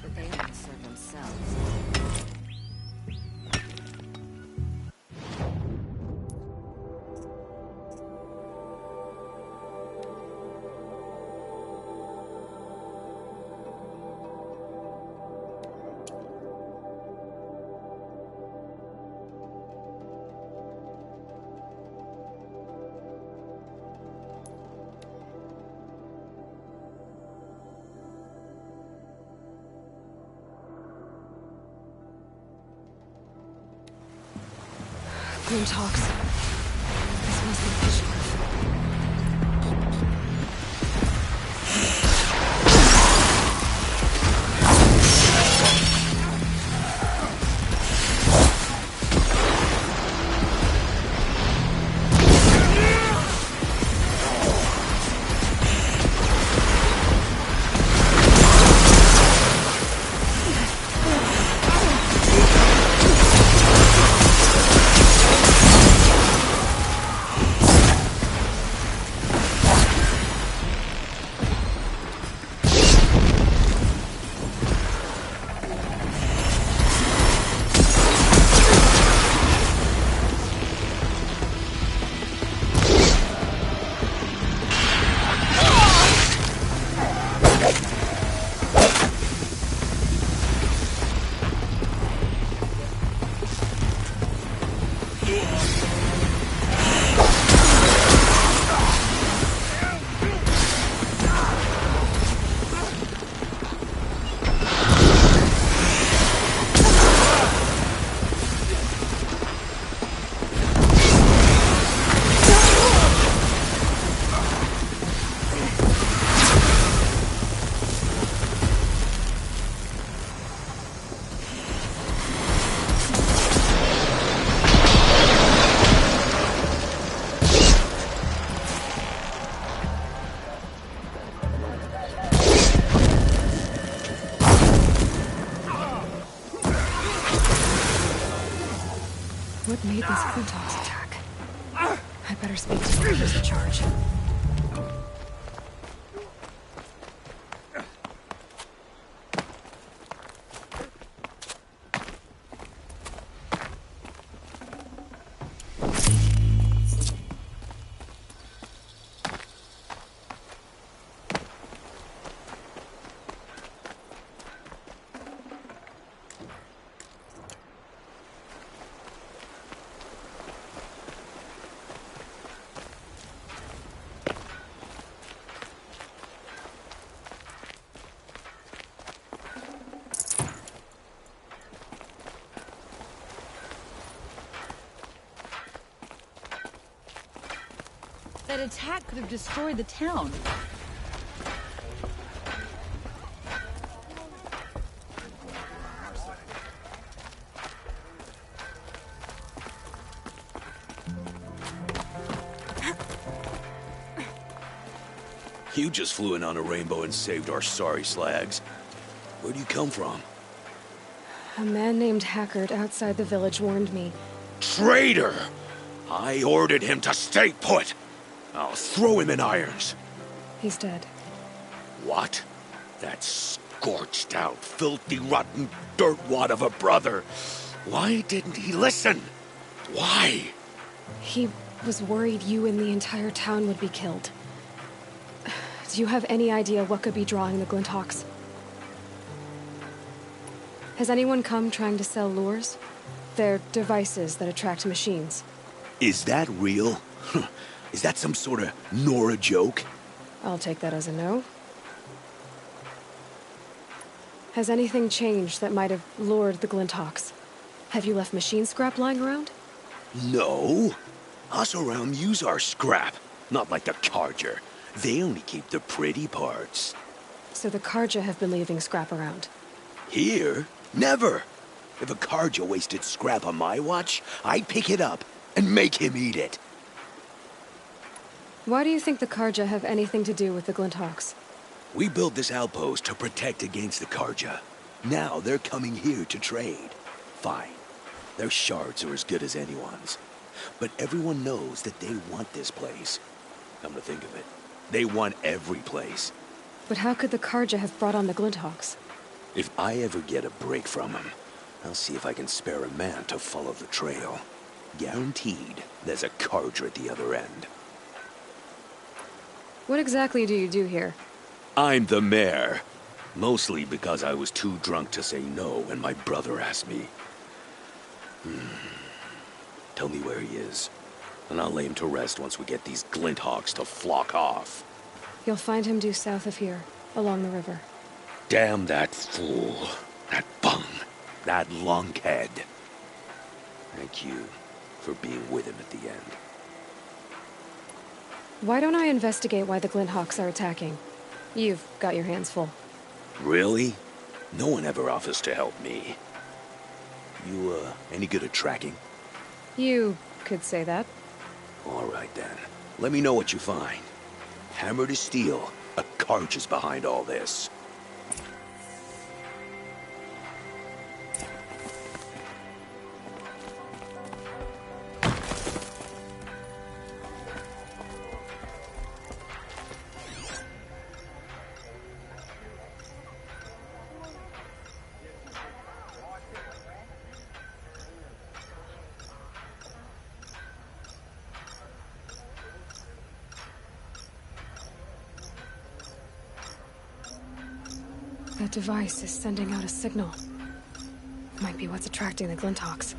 but they only serve themselves. Grim talks. This must be Fishcliff. What made this Quintox attack? I better speak to whoever's in charge. That attack could have destroyed the town. You just flew in on a rainbow and saved our sorry slags. Where'd you come from? A man named Hackard outside the village warned me. Traitor! I ordered him to stay put! I'll throw him in irons. He's dead. What? That scorched out, filthy, rotten dirtwad of a brother. Why didn't he listen? Why? He was worried you and the entire town would be killed. Do you have any idea what could be drawing the Glinthawks? Has anyone come trying to sell lures? They're devices that attract machines. Is that real? Is that some sort of Nora joke? I'll take that as a no. Has anything changed that might have lured the Glinthawks? Have you left machine scrap lying around? No. Us around use our scrap. Not like the Carja. They only keep the pretty parts. So the Carja have been leaving scrap around. Here? Never. If a Carja wasted scrap on my watch, I'd pick it up and make him eat it. Why do you think the Carja have anything to do with the Glinthawks? We built this outpost to protect against the Carja. Now they're coming here to trade. Fine. Their shards are as good as anyone's. But everyone knows that they want this place. Come to think of it, they want every place. But how could the Carja have brought on the Glinthawks? If I ever get a break from them, I'll see if I can spare a man to follow the trail. Guaranteed, there's a Carja at the other end. What exactly do you do here? I'm the mayor. Mostly because I was too drunk to say no when my brother asked me. Tell me where he is, and I'll lay him to rest once we get these Glinthawks to flock off. You'll find him due south of here, along the river. Damn that fool. That bum. That lunkhead. Thank you for being with him at the end. Why don't I investigate why the Glinthawks are attacking? You've got your hands full. Really? No one ever offers to help me. You, any good at tracking? You could say that. All right, then. Let me know what you find. Hammer to steel, a Carja is behind all this. That device is sending out a signal. Might be what's attracting the Glinthawks.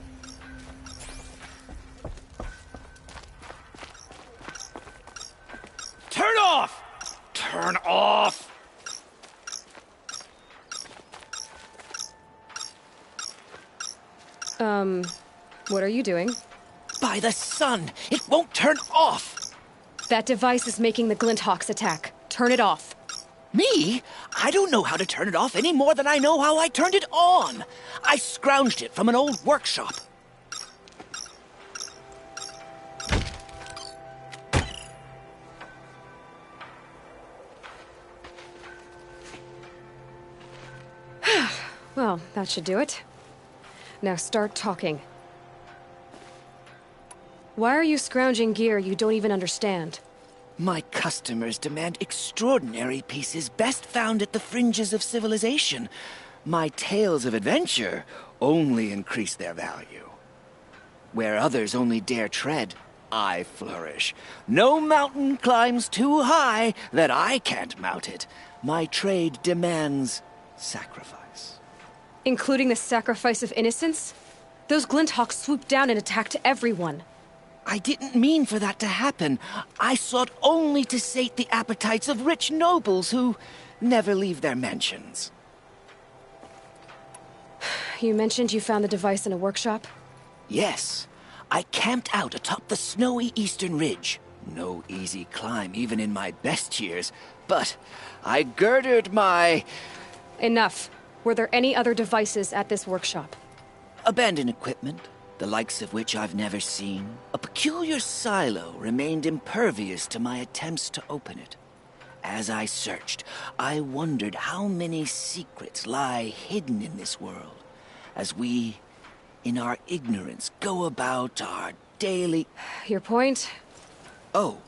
Turn off! Turn off! What are you doing? By the sun! It won't turn off! That device is making the Glinthawks attack. Turn it off. Me? I don't know how to turn it off any more than I know how I turned it on. I scrounged it from an old workshop. Well, that should do it. Now start talking. Why are you scrounging gear you don't even understand? My customers demand extraordinary pieces best found at the fringes of civilization. My tales of adventure only increase their value. Where others only dare tread, I flourish. No mountain climbs too high that I can't mount it. My trade demands sacrifice. Including the sacrifice of innocence? Those Glinthawks swooped down and attacked everyone. I didn't mean for that to happen. I sought only to sate the appetites of rich nobles who never leave their mansions. You mentioned you found the device in a workshop? Yes. I camped out atop the snowy eastern ridge. No easy climb, even in my best years. But I girded my... Enough. Were there any other devices at this workshop? Abandoned equipment, the likes of which I've never seen. A peculiar silo remained impervious to my attempts to open it. As I searched, I wondered how many secrets lie hidden in this world, as we, in our ignorance, go about our daily... Your point? Oh,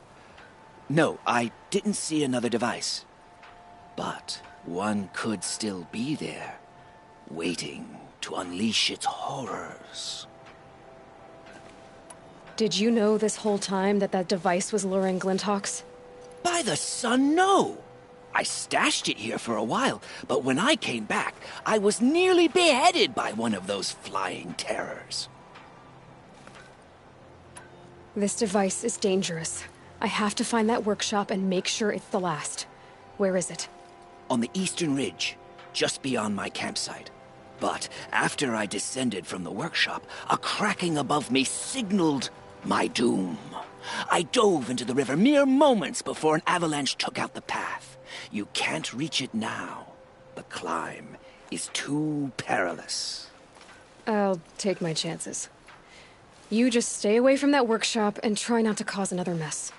no, I didn't see another device. But one could still be there, waiting to unleash its horrors. Did you know this whole time that that device was luring Glinthawks? By the sun, no! I stashed it here for a while, but when I came back, I was nearly beheaded by one of those flying terrors. This device is dangerous. I have to find that workshop and make sure it's the last. Where is it? On the eastern ridge, just beyond my campsite. But after I descended from the workshop, a cracking above me signaled my doom. I dove into the river mere moments before an avalanche took out the path. You can't reach it now. The climb is too perilous. I'll take my chances. You just stay away from that workshop and try not to cause another mess.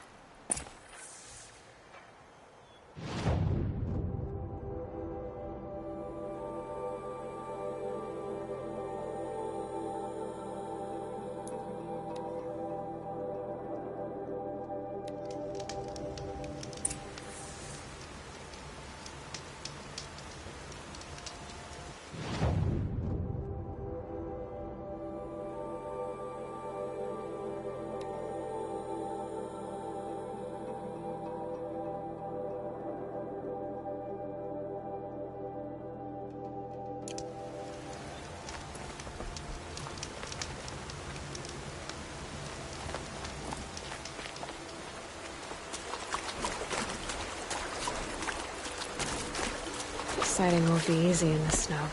Sighting won't be easy in the snow.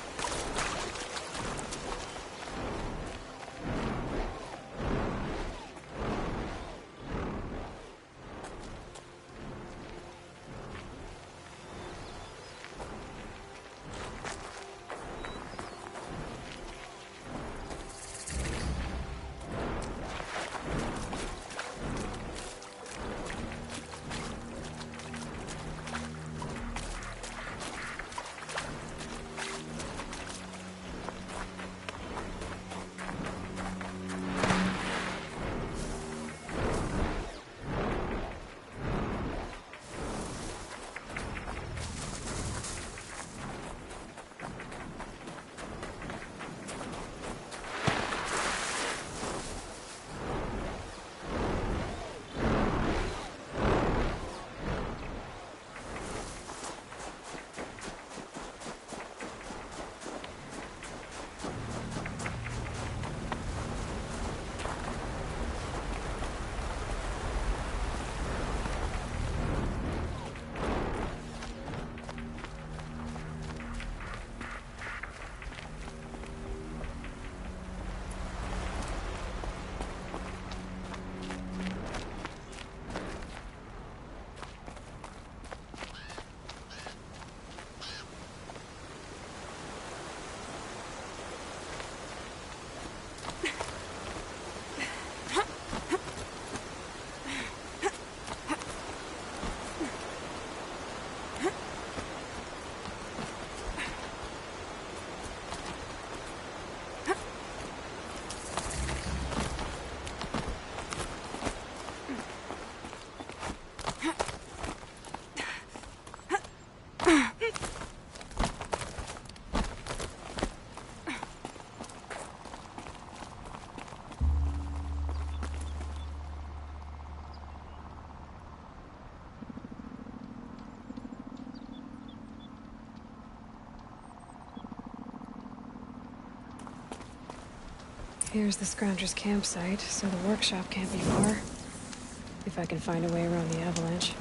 Here's the Scrounger's campsite, so the workshop can't be far. If I can find a way around the avalanche.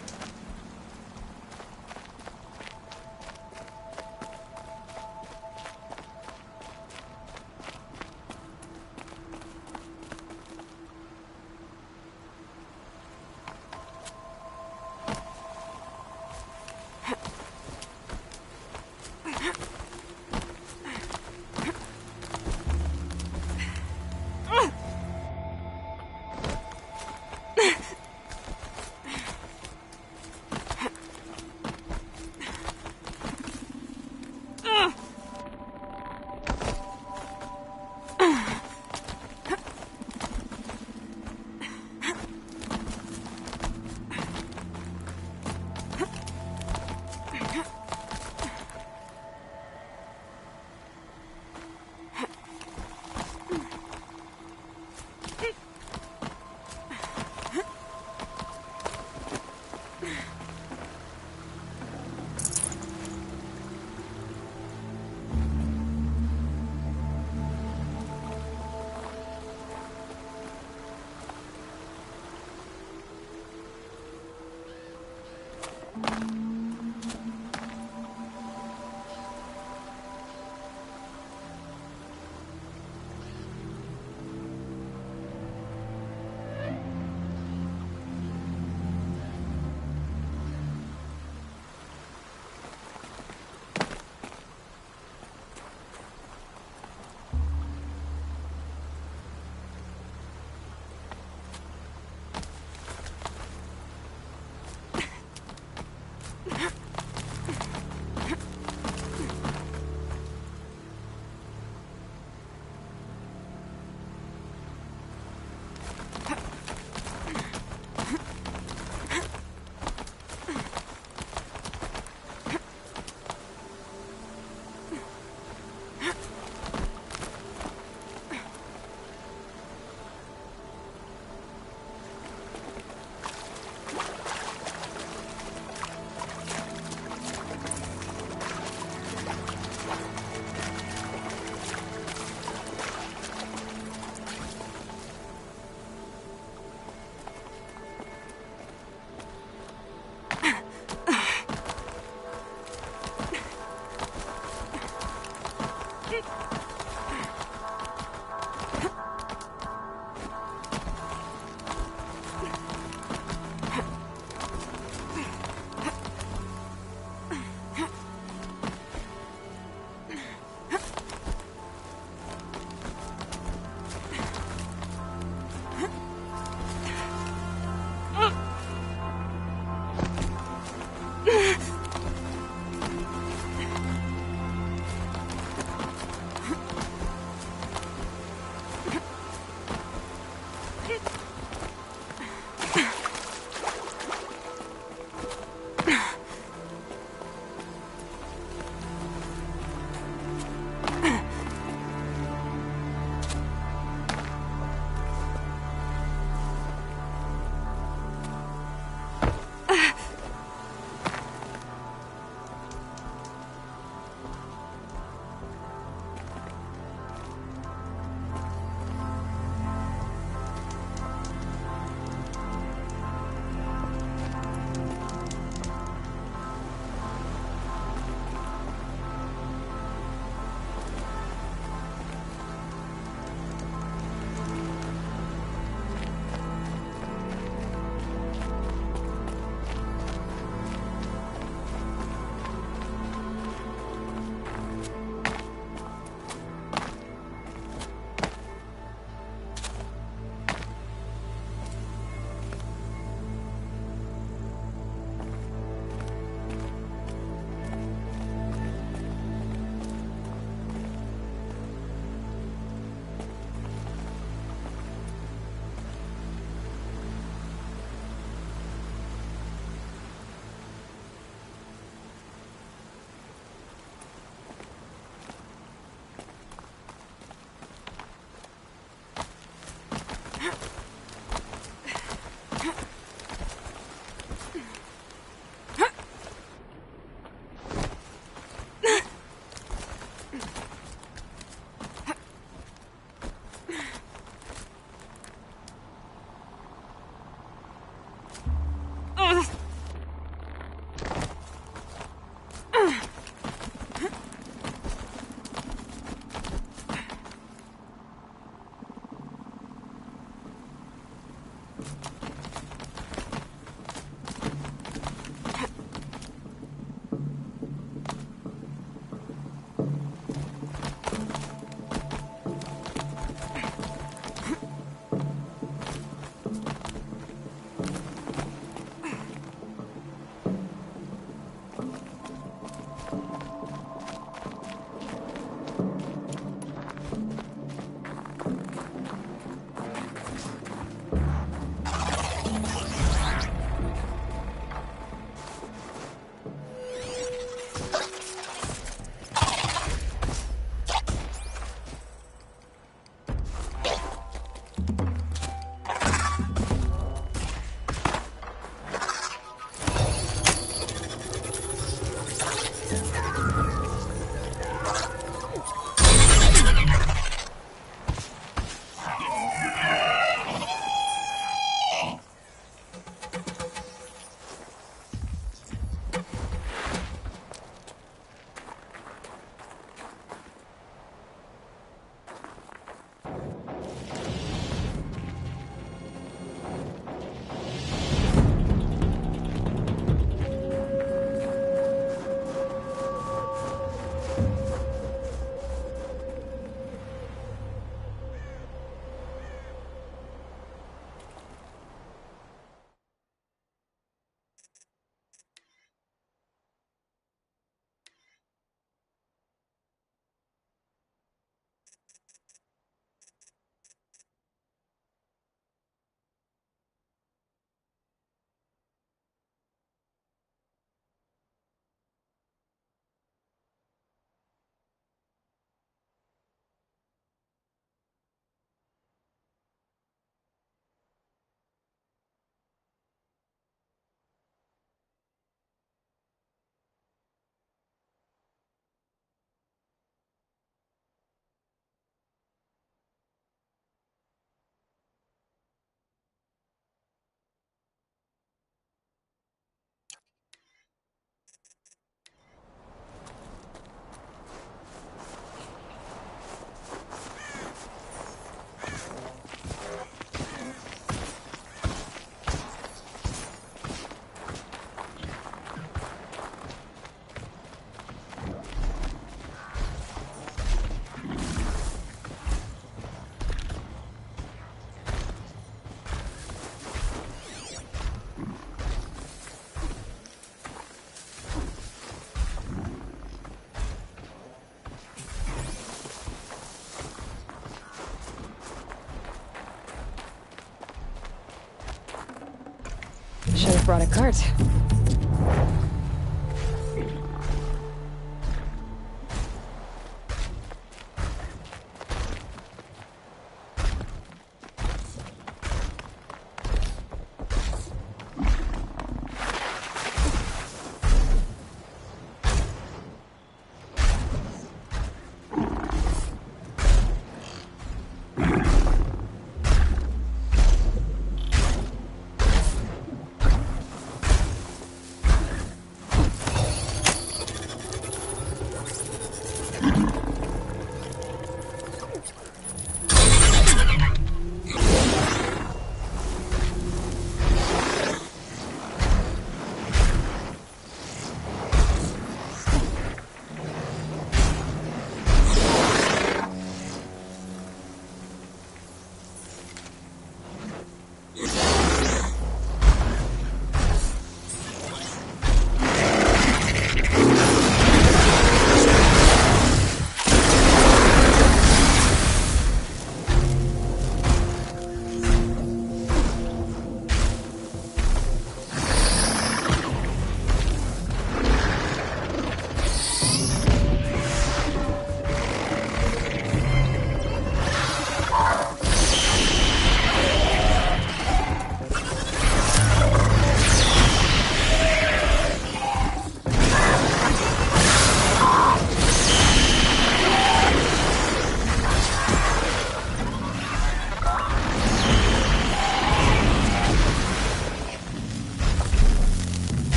Should have brought a cart.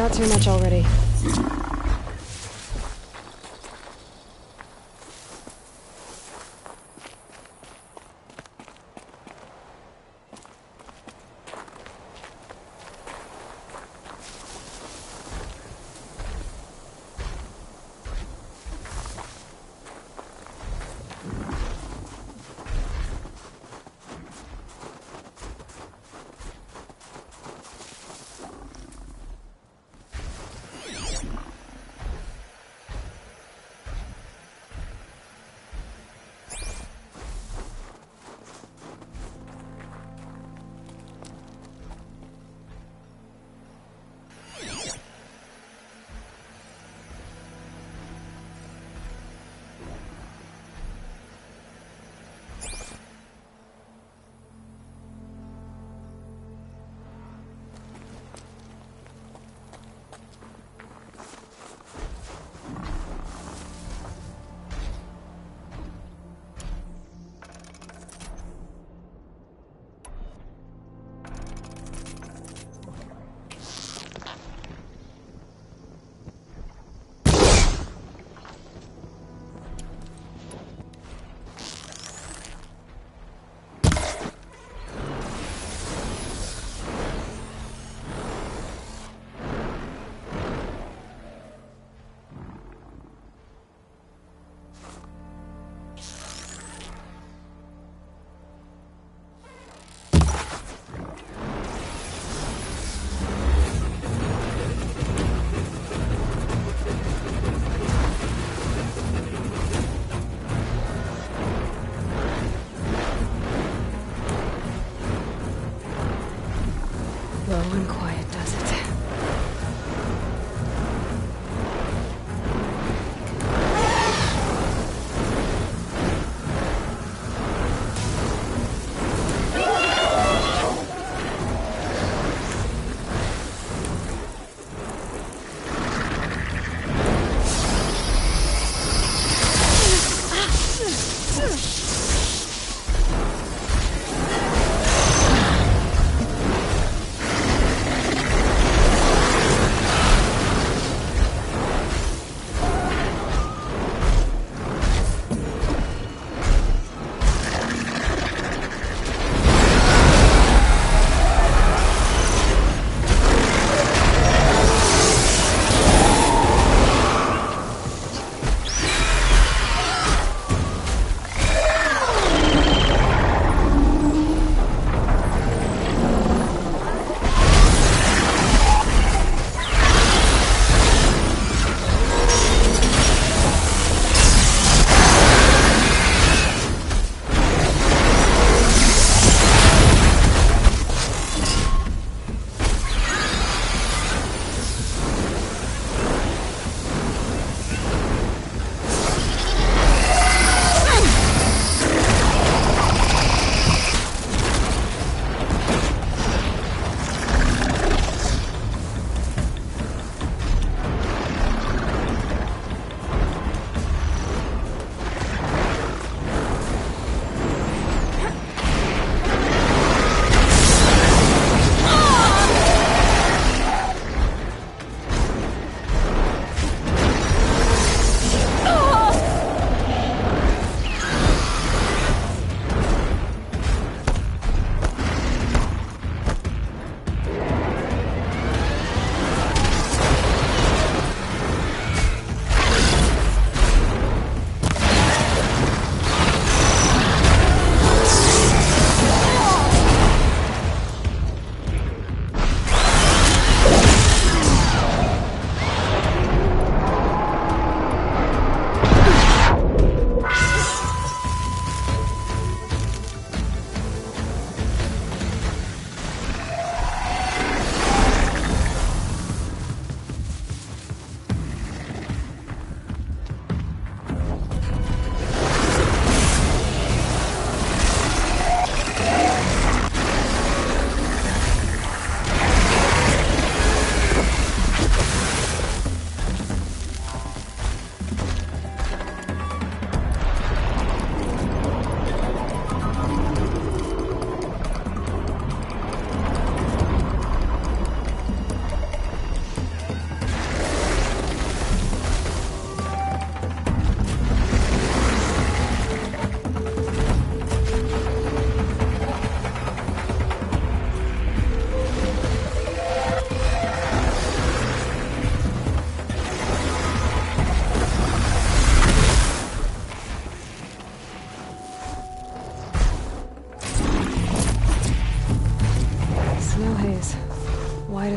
Not too much already.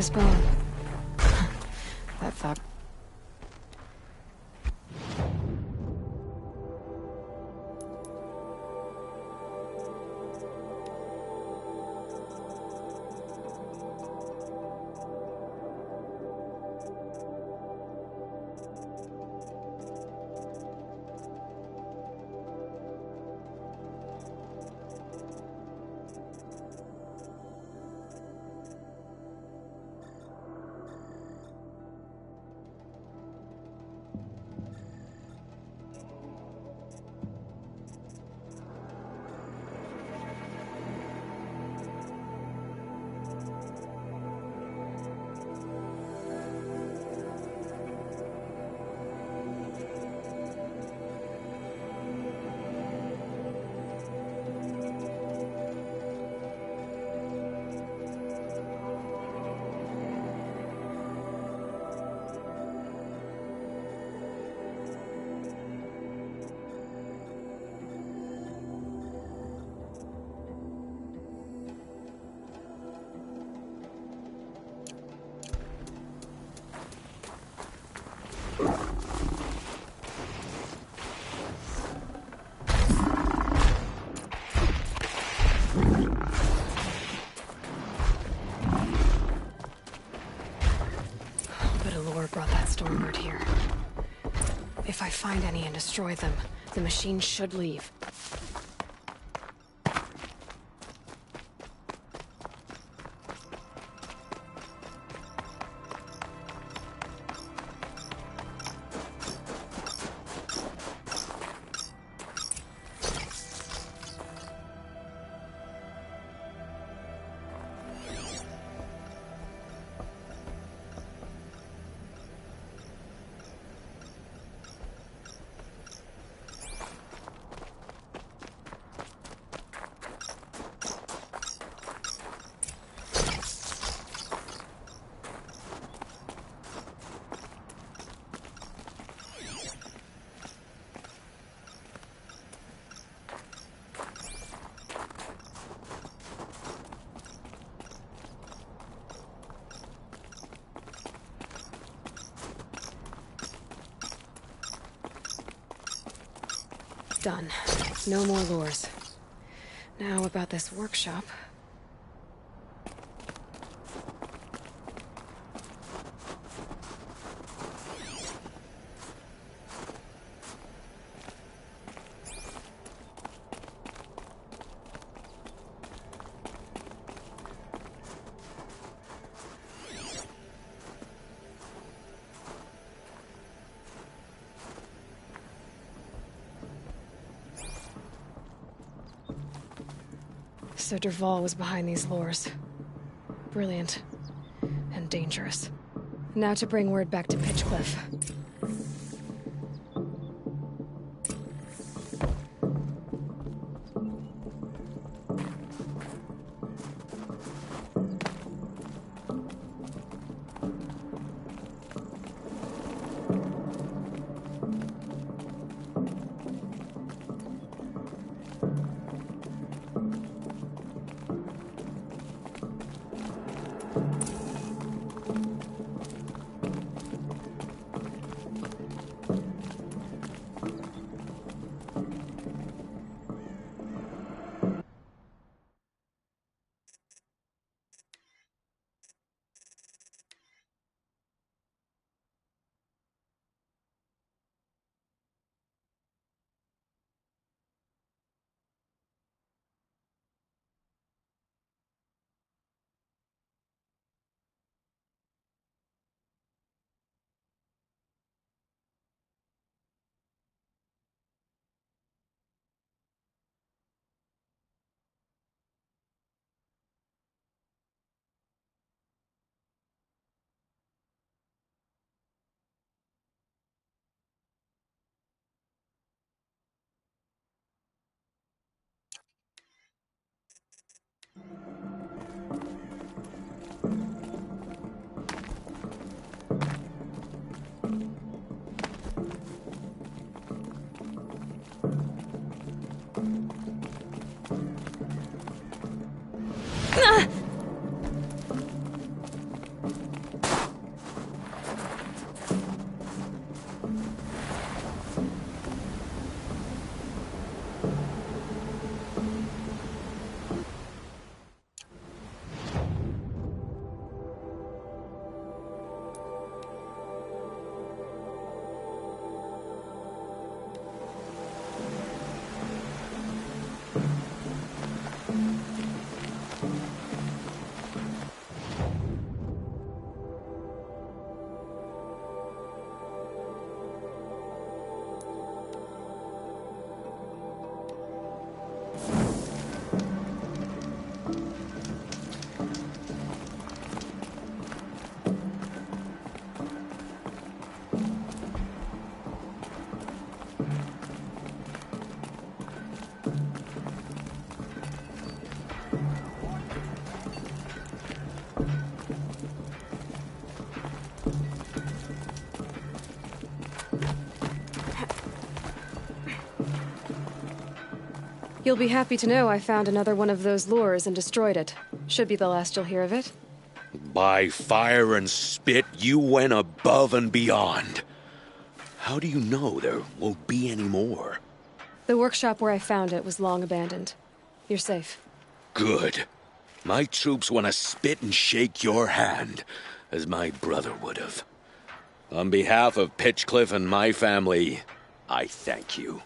bone. That thought. Brought that Stormbird here. If I find any and destroy them, the machine should leave. Done. No more lures. Now about this workshop. So Dervahl was behind these lures. Brilliant. And dangerous. Now to bring word back to Pitchcliff. You'll be happy to know I found another one of those lures and destroyed it. Should be the last you'll hear of it. By fire and spit, you went above and beyond. How do you know there won't be any more? The workshop where I found it was long abandoned. You're safe. Good. My troops want to spit and shake your hand, as my brother would have. On behalf of Pitchcliff and my family, I thank you.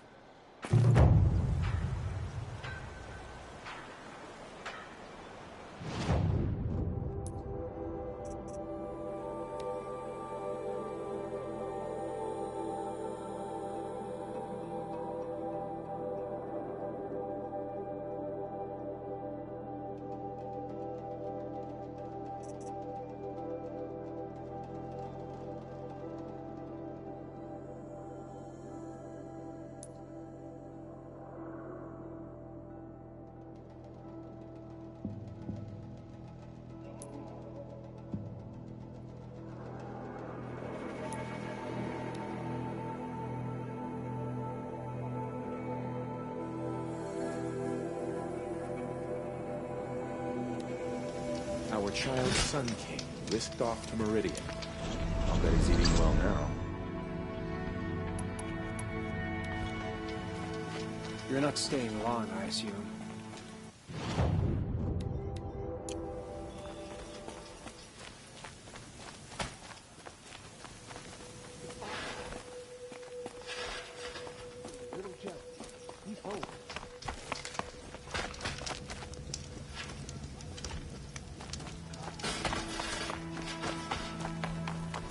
Our child Sun King whisked off to Meridian. I'll bet he's eating well now. You're not staying long, I assume.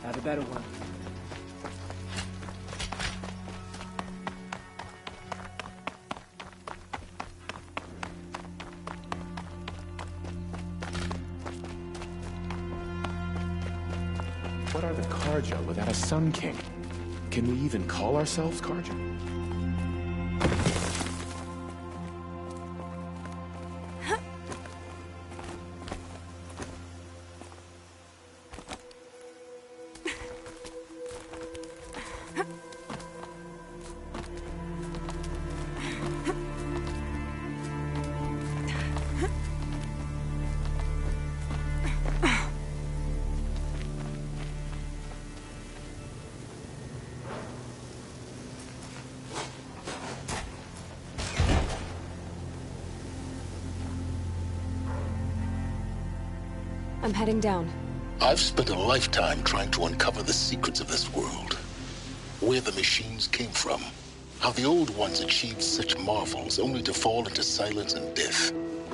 Have a better one. What are the Karja without a Sun King? Can we even call ourselves Karja? I'm heading down. I've spent a lifetime trying to uncover the secrets of this world. Where the machines came from. How the old ones achieved such marvels only to fall into silence and death.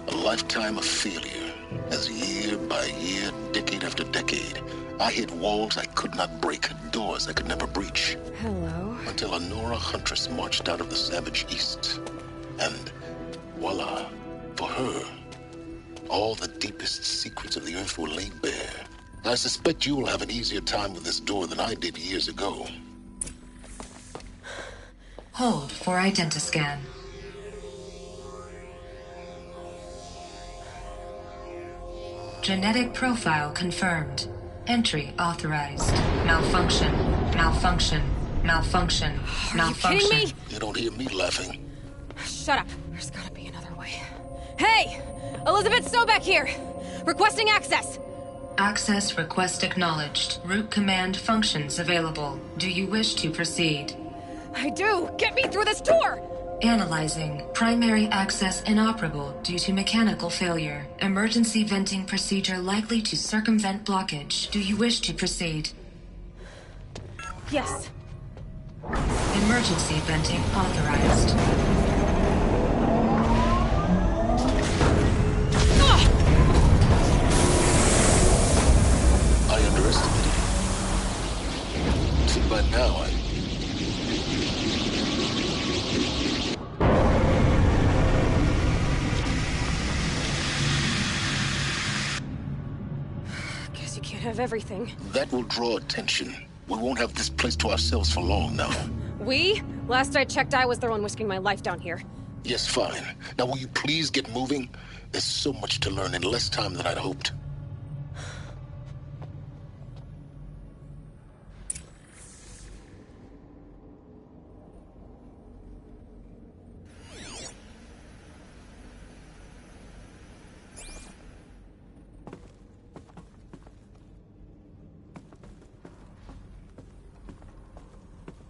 A lifetime of failure. As year by year, decade after decade, I hit walls I could not break, doors I could never breach. Hello. Until a Nora huntress marched out of the savage east. And voila, for her, all the deepest secrets of the earth were laid bare. I suspect you will have an easier time with this door than I did years ago. Hold for identiscan. Genetic profile confirmed. Entry authorized. Malfunction. Malfunction. Malfunction. Malfunction. Are you kidding me? You don't hear me laughing. Shut up. There's gotta be another way. Hey! Elizabeth Sobek here! Requesting access! Access request acknowledged. Root command functions available. Do you wish to proceed? I do! Get me through this door! Analyzing. Primary access inoperable due to mechanical failure. Emergency venting procedure likely to circumvent blockage. Do you wish to proceed? Yes. Emergency venting authorized. I underestimated you. See, by now Guess you can't have everything. that will draw attention. We won't have this place to ourselves for long now. We? Last I checked, I was the one risking my life down here. Yes, fine. Now will you please get moving? There's so much to learn in less time than I'd hoped.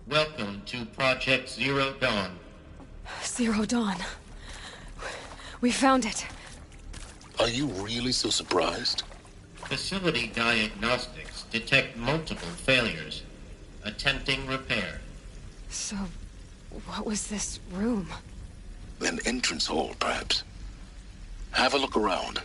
Welcome to Project Zero Dawn. Zero Dawn. We found it. Are you really so surprised? Facility diagnostics detect multiple failures. Attempting repair. So, what was this room? An entrance hall, perhaps. Have a look around.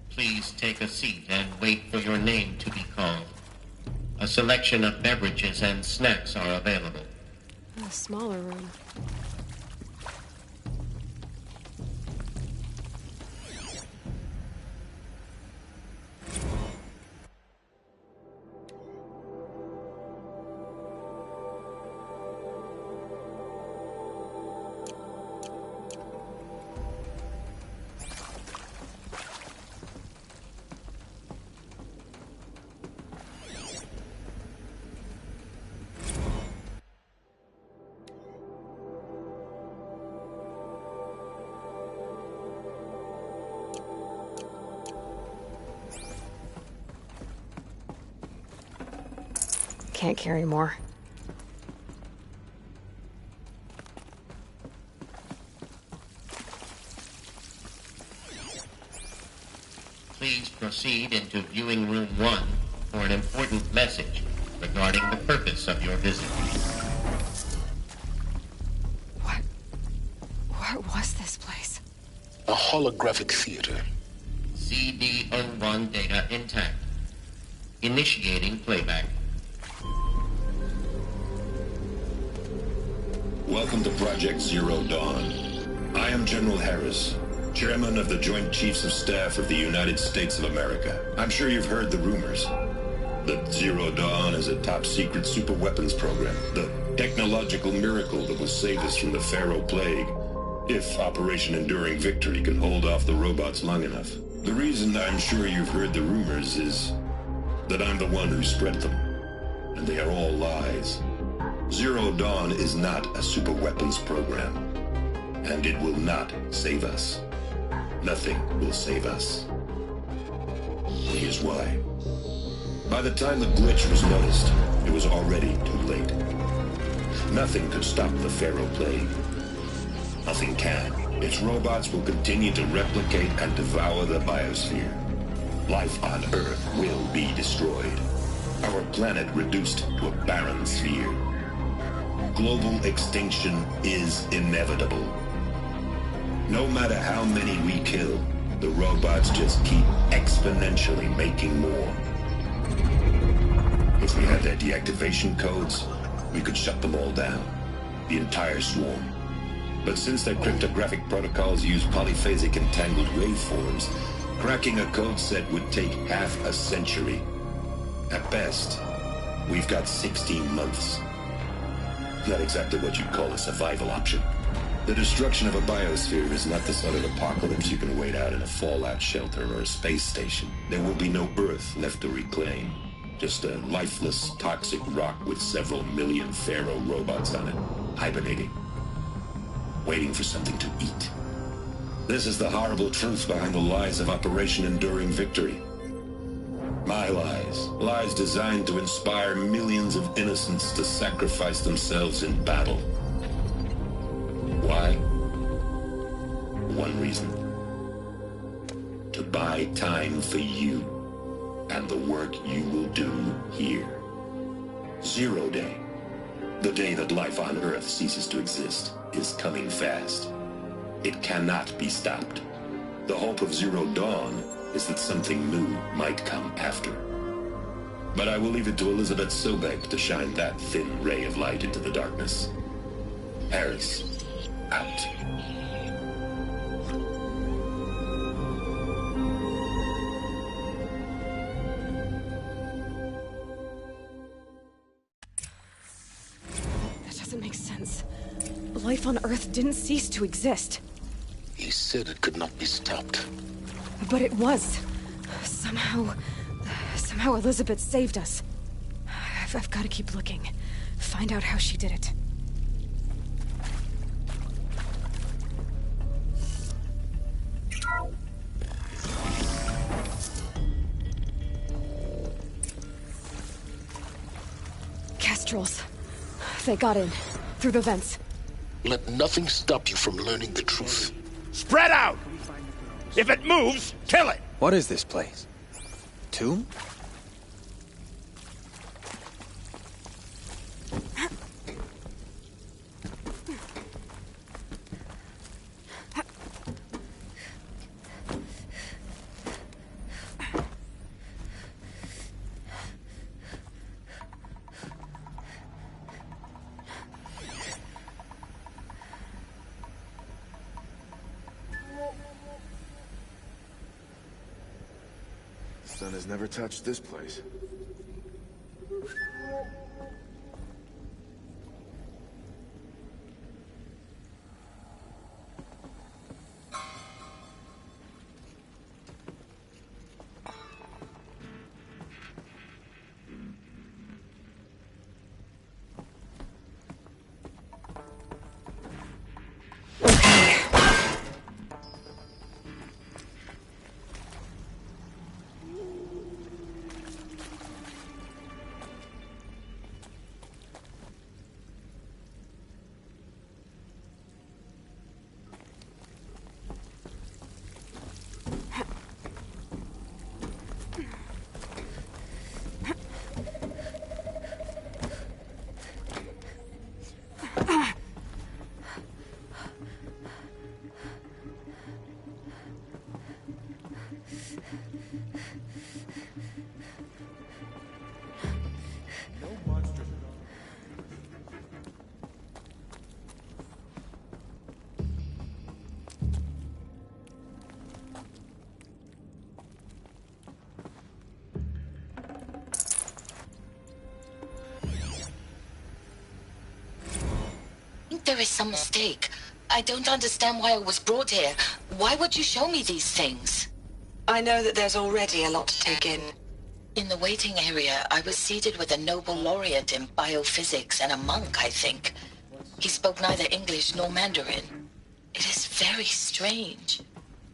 Please take a seat and wait for your name to be called. A selection of beverages and snacks are available. A smaller room. Can't carry more. Please proceed into viewing room 1 for an important message regarding the purpose of your visit. What was this place? A holographic theater. CD01 data intact. Initiating playback. Welcome to Project Zero Dawn. I am General Harris, Chairman of the Joint Chiefs of Staff of the United States of America. I'm sure you've heard the rumors that Zero Dawn is a top-secret superweapons program, the technological miracle that will save us from the Pharaoh Plague, if Operation Enduring Victory can hold off the robots long enough. The reason I'm sure you've heard the rumors is that I'm the one who spread them, and they are all lies. Zero Dawn is not a superweapons program, and it will not save us. Nothing will save us. Here's why. By the time the glitch was noticed, it was already too late. Nothing could stop the Pharaoh Plague. Nothing can. Its robots will continue to replicate and devour the biosphere. Life on Earth will be destroyed. Our planet reduced to a barren sphere. Global extinction is inevitable. No matter how many we kill, the robots just keep exponentially making more. If we had their deactivation codes, we could shut them all down. The entire swarm. But since their cryptographic protocols use polyphasic entangled waveforms, cracking a code set would take half a century. At best, we've got 16 months. Not exactly what you'd call a survival option. The destruction of a biosphere is not the sort of apocalypse you can wait out in a fallout shelter or a space station. There will be no Earth left to reclaim. Just a lifeless, toxic rock with several million Pharaoh robots on it, hibernating, waiting for something to eat. This is the horrible truth behind the lies of Operation Enduring Victory. My lies. Lies designed to inspire millions of innocents to sacrifice themselves in battle. Why? One reason. To buy time for you and the work you will do here. 0 Day. The day that life on Earth ceases to exist is coming fast. It cannot be stopped. The hope of Zero Dawn is that something new might come after. But I will leave it to Elizabeth Sobek to shine that thin ray of light into the darkness. Harris, out. That doesn't make sense. Life on Earth didn't cease to exist. He said it could not be stopped. But it was. Somehow Elizabeth saved us. I've got to keep looking. Find out how she did it. Kestrels. They got in. Through the vents. Let nothing stop you from learning the truth. Spread out! If it moves, kill it! What is this place? Tomb? The sun has never touched this place. There is some mistake. I don't understand why I was brought here. Why would you show me these things? I know that there's already a lot to take in. In the waiting area, I was seated with a Nobel laureate in biophysics and a monk, I think. He spoke neither English nor Mandarin. It is very strange.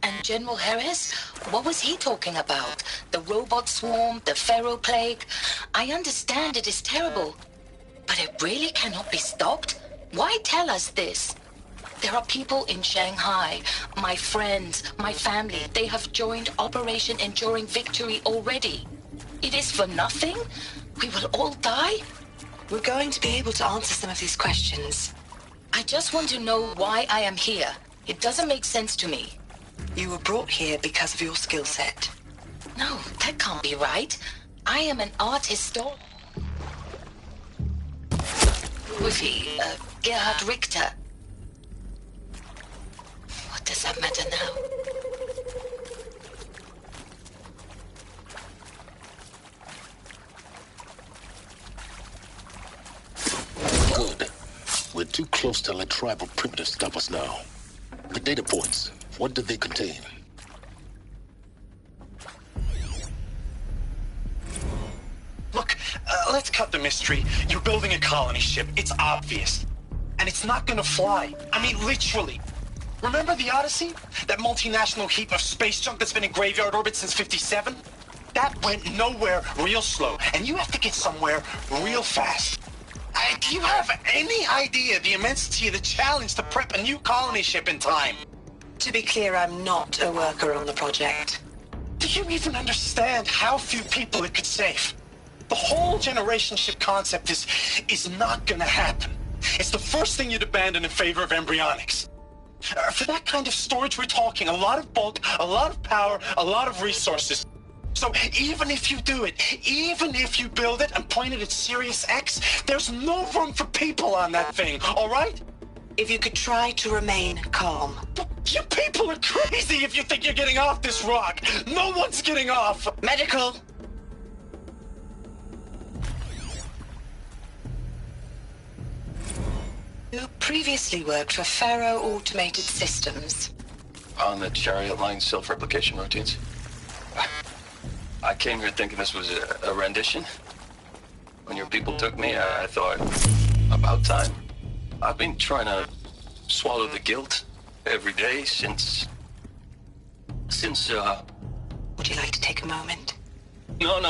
And General Harris? What was he talking about? The robot swarm, the Pharaoh plague? I understand it is terrible, but it really cannot be stopped? Why tell us this? There are people in Shanghai, my friends, my family. They have joined Operation Enduring Victory already. It is for nothing? We will all die? We're going to be able to answer some of these questions. I just want to know why I am here. It doesn't make sense to me. You were brought here because of your skill set. No, that can't be right. I am an art historian. Was he, Gerhard Richter? What does that matter now? Good. We're too close to let tribal primitives stop us now. The data points, what do they contain? Look, let's cut the mystery. You're building a colony ship. It's obvious. And it's not gonna fly. I mean, literally. Remember the Odyssey? That multinational heap of space junk that's been in graveyard orbit since '57? that went nowhere real slow, and you have to get somewhere real fast. Do you have any idea the immensity of the challenge to prep a new colony ship in time? To be clear, I'm not a worker on the project. Do you even understand how few people it could save? The whole generation ship concept is not gonna happen. It's the first thing you'd abandon in favor of embryonics. For that kind of storage, we're talking a lot of bulk, a lot of power, a lot of resources. So even if you do it, even if you build it and point it at Sirius X, there's no room for people on that thing, all right? If you could try to remain calm. You people are crazy if you think you're getting off this rock. No one's getting off. Medical. You previously worked for Faro Automated Systems. On the Chariot Line self-replication routines? I came here thinking this was a rendition. When your people took me, I thought, about time. I've been trying to swallow the guilt every day since... Would you like to take a moment? No.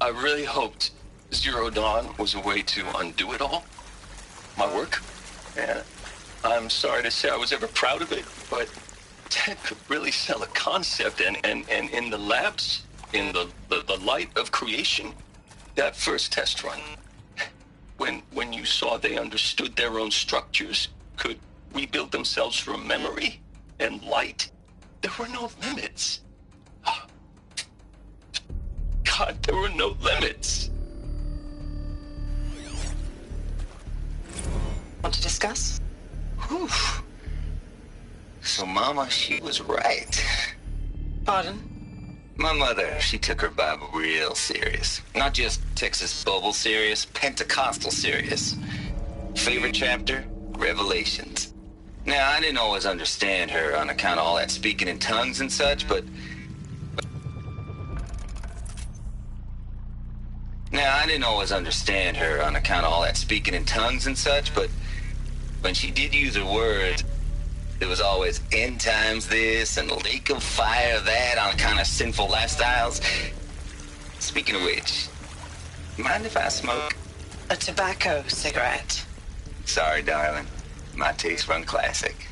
I really hoped Zero Dawn was a way to undo it all. My work. And I'm sorry to say I was ever proud of it, but Ted could really sell a concept, and in the labs, in the light of creation, that first test run, when you saw they understood their own structures, could rebuild themselves from memory and light, there were no limits. God, there were no limits. Want to discuss? Whew. So Mama, she was right. Pardon? My mother, she took her Bible real serious. Not just Texas Bible serious, Pentecostal serious. Favorite chapter? Revelations. Now, I didn't always understand her on account of all that speaking in tongues and such, but when she did use her words, there was always end times this and lake of fire that on kind of sinful lifestyles. Speaking of which, mind if I smoke? A tobacco cigarette. Sorry, darling. My taste run classic.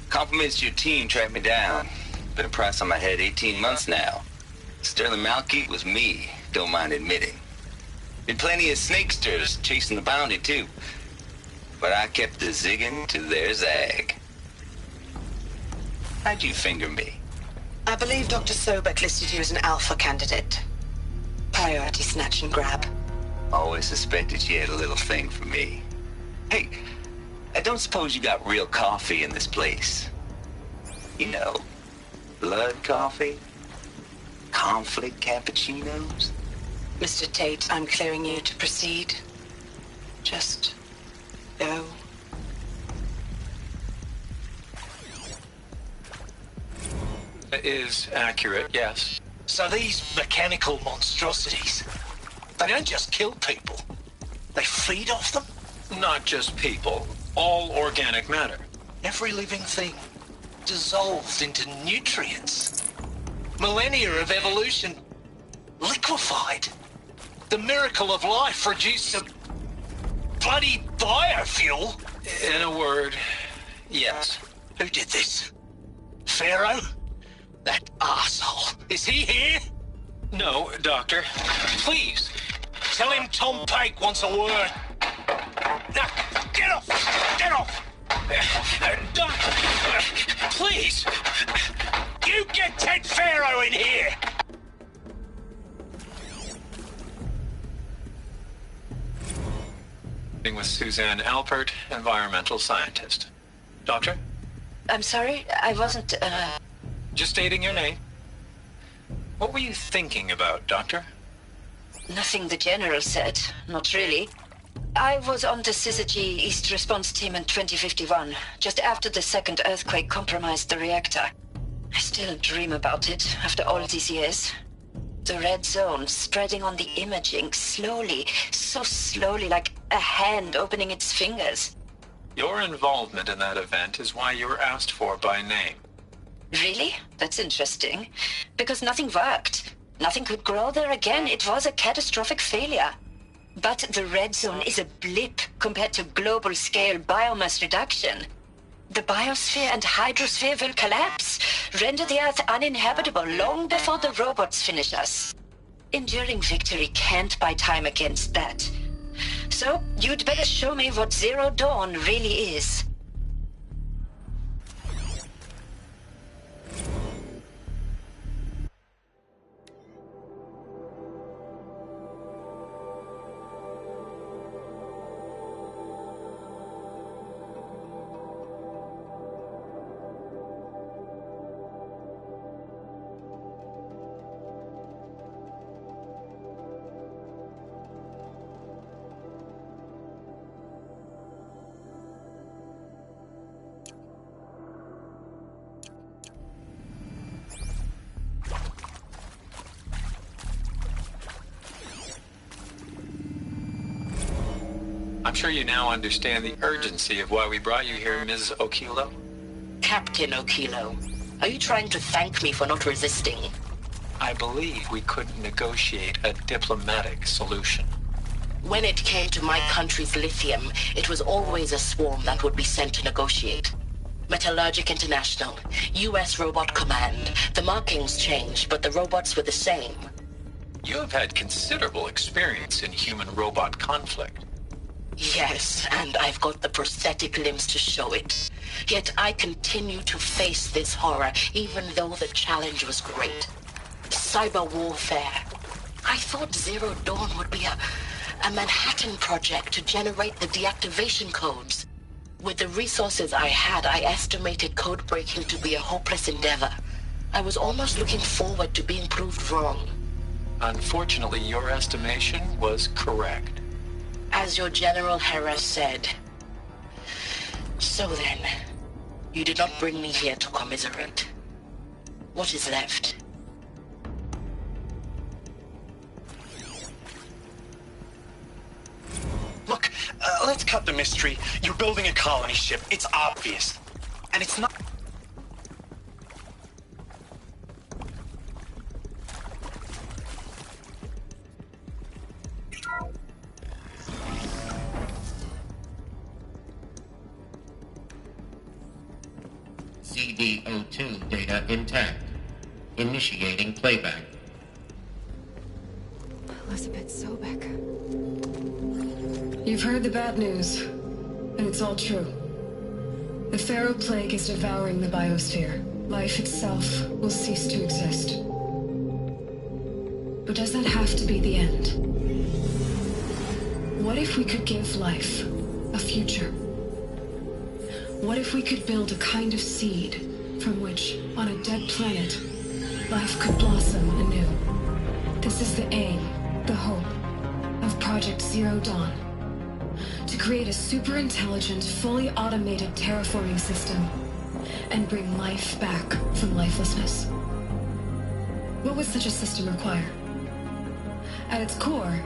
Compliments to your team tracked me down. Been a price on my head 18 months now. Sterling Malkeet was me, don't mind admitting. Been plenty of snakesters chasing the bounty, too. But I kept the zigging to their zag. How'd you finger me? I believe Dr. Sobek listed you as an alpha candidate. Priority snatch and grab. Always suspected she had a little thing for me. Hey, I don't suppose you got real coffee in this place. You know, blood coffee? Conflict cappuccinos? Mr. Tate, I'm clearing you to proceed. Just go. Is accurate, yes. So these mechanical monstrosities, they don't just kill people. They feed off them? Not just people. All organic matter. Every living thing dissolved into nutrients. Millennia of evolution liquefied. The miracle of life reduced to bloody biofuel. In a word, yes. Who did this? Pharaoh? That arsehole. Is he here? No, Doctor. Please, tell him Tom Pake wants a word. Now, get off! Get off! Doctor, please! You get Ted Pharaoh in here! With Suzanne Alpert, environmental scientist. Doctor? I'm sorry, I wasn't, Just stating your name. What were you thinking about, Doctor? Nothing the General said. Not really. I was on the Syzygy East Response Team in 2051, just after the second earthquake compromised the reactor. I still dream about it, after all these years. The red zone spreading on the imaging, slowly, so slowly, like a hand opening its fingers. Your involvement in that event is why you were asked for by name. Really? That's interesting. Because nothing worked. Nothing could grow there again. It was a catastrophic failure. But the red zone is a blip compared to global-scale biomass reduction. The biosphere and hydrosphere will collapse, render the Earth uninhabitable long before the robots finish us. Enduring victory can't buy time against that. So, you'd better show me what Zero Dawn really is. I'm sure you now understand the urgency of why we brought you here, Ms. Okilo. Captain Okilo, are you trying to thank me for not resisting? I believe we could negotiate a diplomatic solution. When it came to my country's lithium, it was always a swarm that would be sent to negotiate. Metallurgic International, U.S. Robot Command. The markings changed, but the robots were the same. You have had considerable experience in human-robot conflict. Yes, and I've got the prosthetic limbs to show it. Yet I continue to face this horror, even though the challenge was great. Cyber warfare. I thought Zero Dawn would be a Manhattan project to generate the deactivation codes. With the resources I had, I estimated code breaking to be a hopeless endeavor. I was almost looking forward to being proved wrong. Unfortunately, your estimation was correct. As your General Harris said. So then, you did not bring me here to commiserate. What is left? Look, let's cut the mystery. You're building a colony ship. It's obvious. And it's not... CD02 data intact. Initiating playback. Elizabeth Sobek. You've heard the bad news, and it's all true. The Pharaoh Plague is devouring the biosphere. Life itself will cease to exist. But does that have to be the end? What if we could give life a future? What if we could build a kind of seed from which, on a dead planet, life could blossom anew? This is the aim, the hope, of Project Zero Dawn. To create a super-intelligent, fully automated terraforming system and bring life back from lifelessness. What would such a system require? At its core,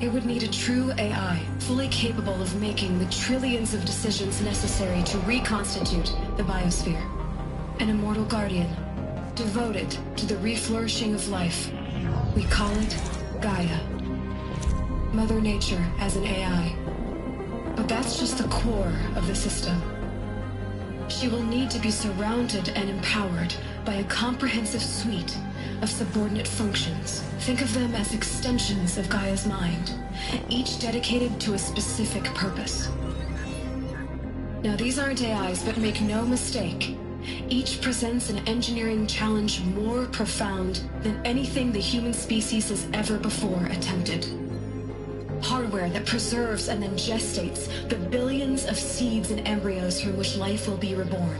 it would need a true AI, fully capable of making the trillions of decisions necessary to reconstitute the biosphere. An immortal guardian, devoted to the reflourishing of life. We call it Gaia. Mother Nature as an AI. But that's just the core of the system. She will need to be surrounded and empowered by a comprehensive suite of subordinate functions. Think of them as extensions of Gaia's mind, each dedicated to a specific purpose. Now, these aren't AIs, but make no mistake, each presents an engineering challenge more profound than anything the human species has ever before attempted. Hardware that preserves and then gestates the billions of seeds and embryos from which life will be reborn.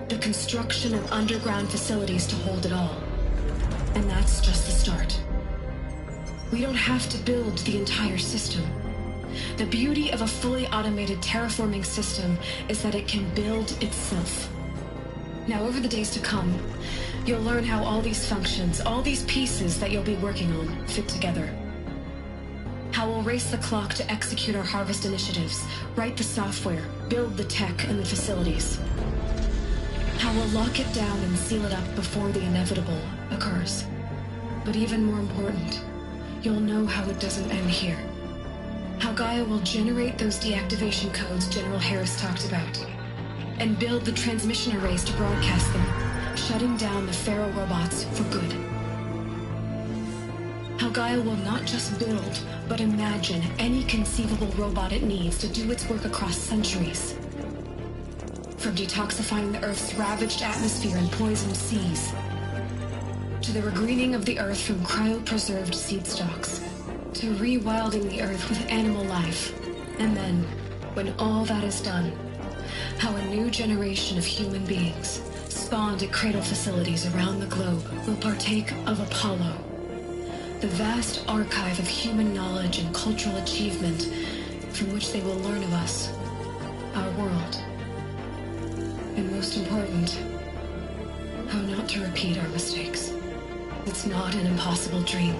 The construction of underground facilities to hold it all. And that's just the start. We don't have to build the entire system. The beauty of a fully automated terraforming system is that it can build itself. Now, over the days to come, you'll learn how all these functions, all these pieces that you'll be working on, fit together. How we'll race the clock to execute our harvest initiatives, write the software, build the tech and the facilities. How we'll lock it down and seal it up before the inevitable occurs. But even more important, you'll know how it doesn't end here. How Gaia will generate those deactivation codes General Harris talked about, and build the transmission arrays to broadcast them, shutting down the Pharaoh robots for good. How Gaia will not just build, but imagine any conceivable robot it needs to do its work across centuries. From detoxifying the Earth's ravaged atmosphere and poisoned seas, to the regreening of the Earth from cryopreserved seed stalks, to rewilding the Earth with animal life. And then, when all that is done, how a new generation of human beings, spawned at cradle facilities around the globe, will partake of Apollo, the vast archive of human knowledge and cultural achievement from which they will learn of us, our world. And most important, how not to repeat our mistakes. It's not an impossible dream.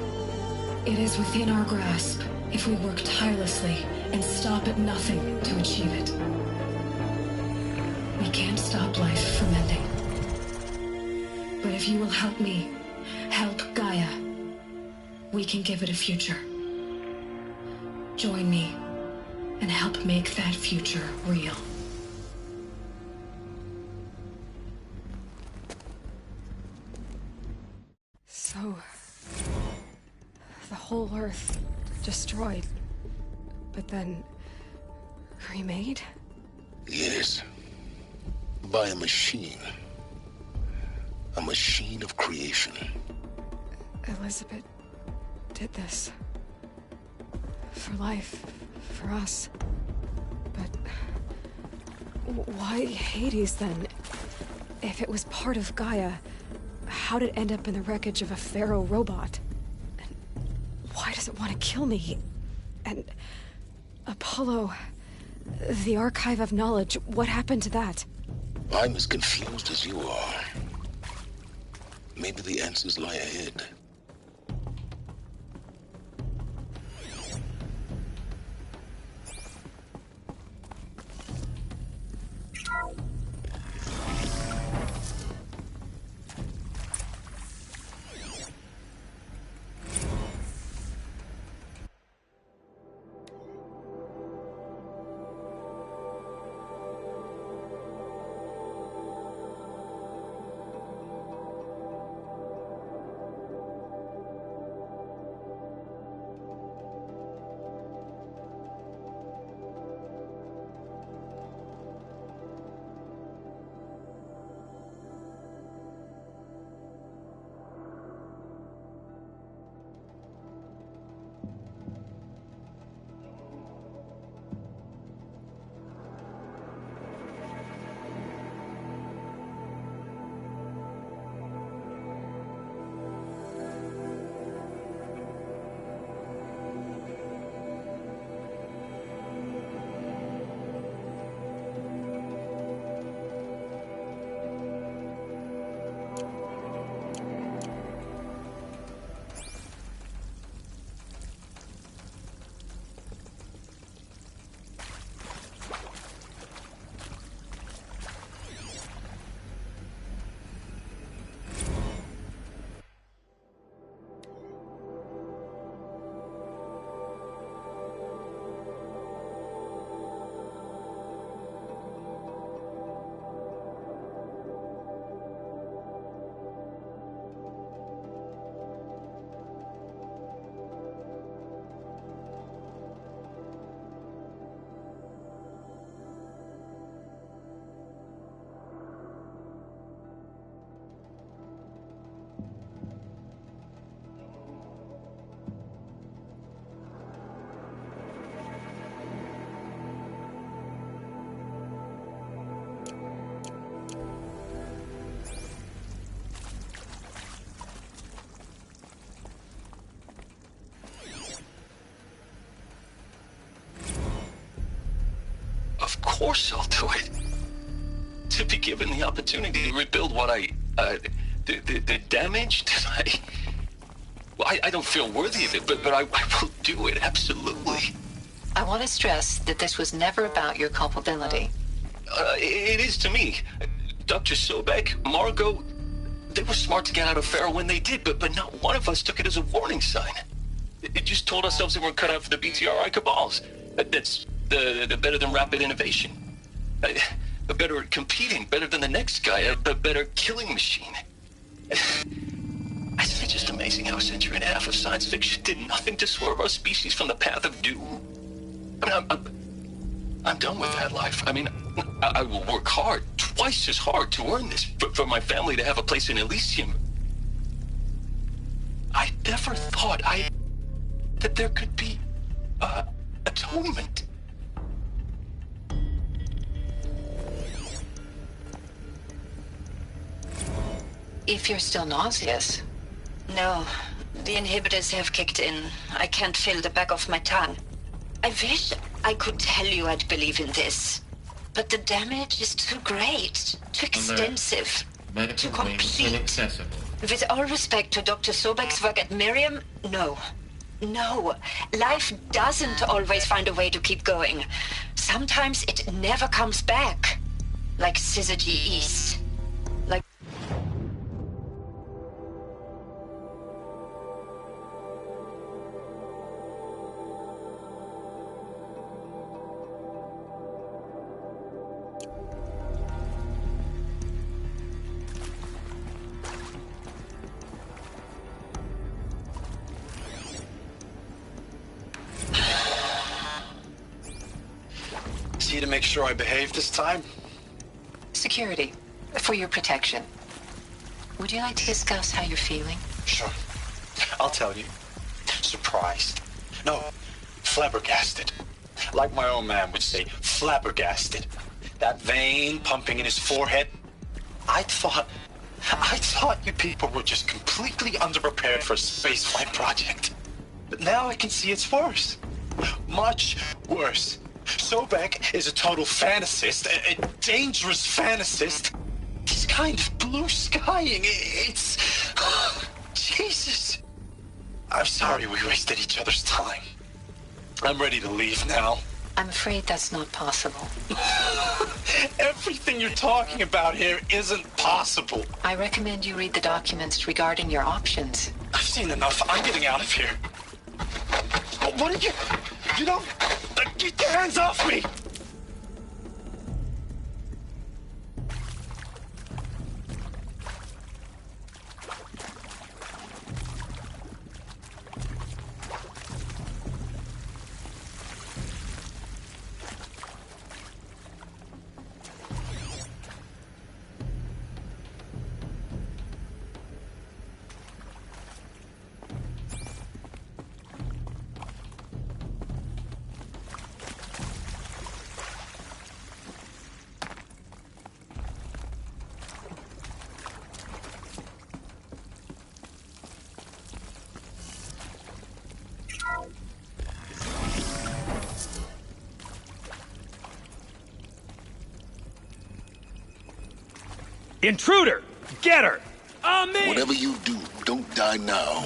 It is within our grasp if we work tirelessly and stop at nothing to achieve it. We can't stop life from ending. But if you will help me, help Gaia, we can give it a future. Join me and help make that future real. So, the whole Earth destroyed, but then remade? Yes. By a machine. A machine of creation. Elizabeth did this. For life, for us. But why Hades then? If it was part of Gaia, how'd it end up in the wreckage of a Pharaoh robot? And why does it want to kill me? And Apollo, the archive of knowledge, what happened to that? I'm as confused as you are. Maybe the answers lie ahead. Of course I'll do it. To be given the opportunity to rebuild what the damage that I don't feel worthy of it, but I will do it, absolutely. I want to stress that this was never about your culpability. It is to me. Dr. Sobek, Margot, they were smart to get out of Pharaoh when they did, but not one of us took it as a warning sign. It just told ourselves that we're cut out for the BTRI cabals. That's the better than rapid innovation. Better at competing, better than the next guy, a better killing machine. Isn't it just amazing how a century and a half of science fiction did nothing to swerve our species from the path of doom? I mean, I'm done with that life. I mean, I will work hard, twice as hard to earn this, for my family to have a place in Elysium. I never thought that there could be, atonement. If you're still nauseous. No, the inhibitors have kicked in. I can't feel the back of my tongue. I wish I could tell you I'd believe in this. But the damage is too great, too extensive, too complete. Inaccessible. With all respect to Dr. Sobek's work at Miriam, no. No, life doesn't always find a way to keep going. Sometimes it never comes back. Like Syzygy East. Like... See to make sure I behave this time? Security, for your protection. Would you like to discuss how you're feeling? Sure. I'll tell you. Surprised. No, flabbergasted. Like my old man would say, flabbergasted. That vein pumping in his forehead. I thought you people were just completely underprepared for a spaceflight project. But now I can see it's worse. Much worse. Sobek is a total fantasist, a dangerous fantasist. This kind of blue skying, it's... Jesus. I'm sorry we wasted each other's time. I'm ready to leave now. I'm afraid that's not possible. Everything you're talking about here isn't possible. I recommend you read the documents regarding your options. I've seen enough. I'm getting out of here. What did you... You don't... Get your hands off me! Intruder! Get her! On me! Whatever you do, don't die now.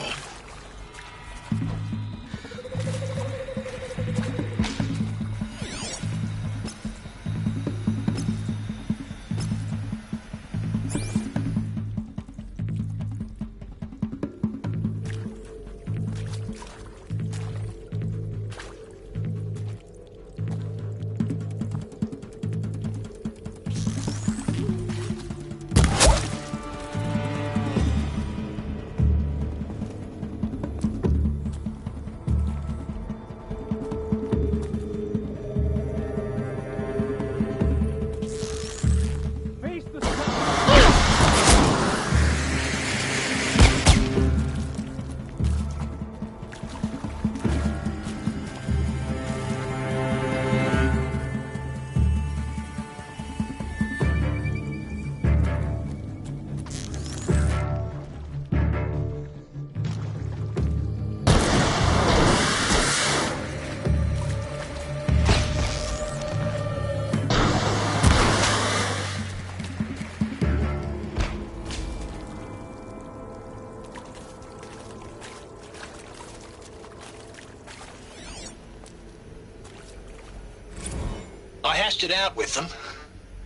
I hashed it out with them.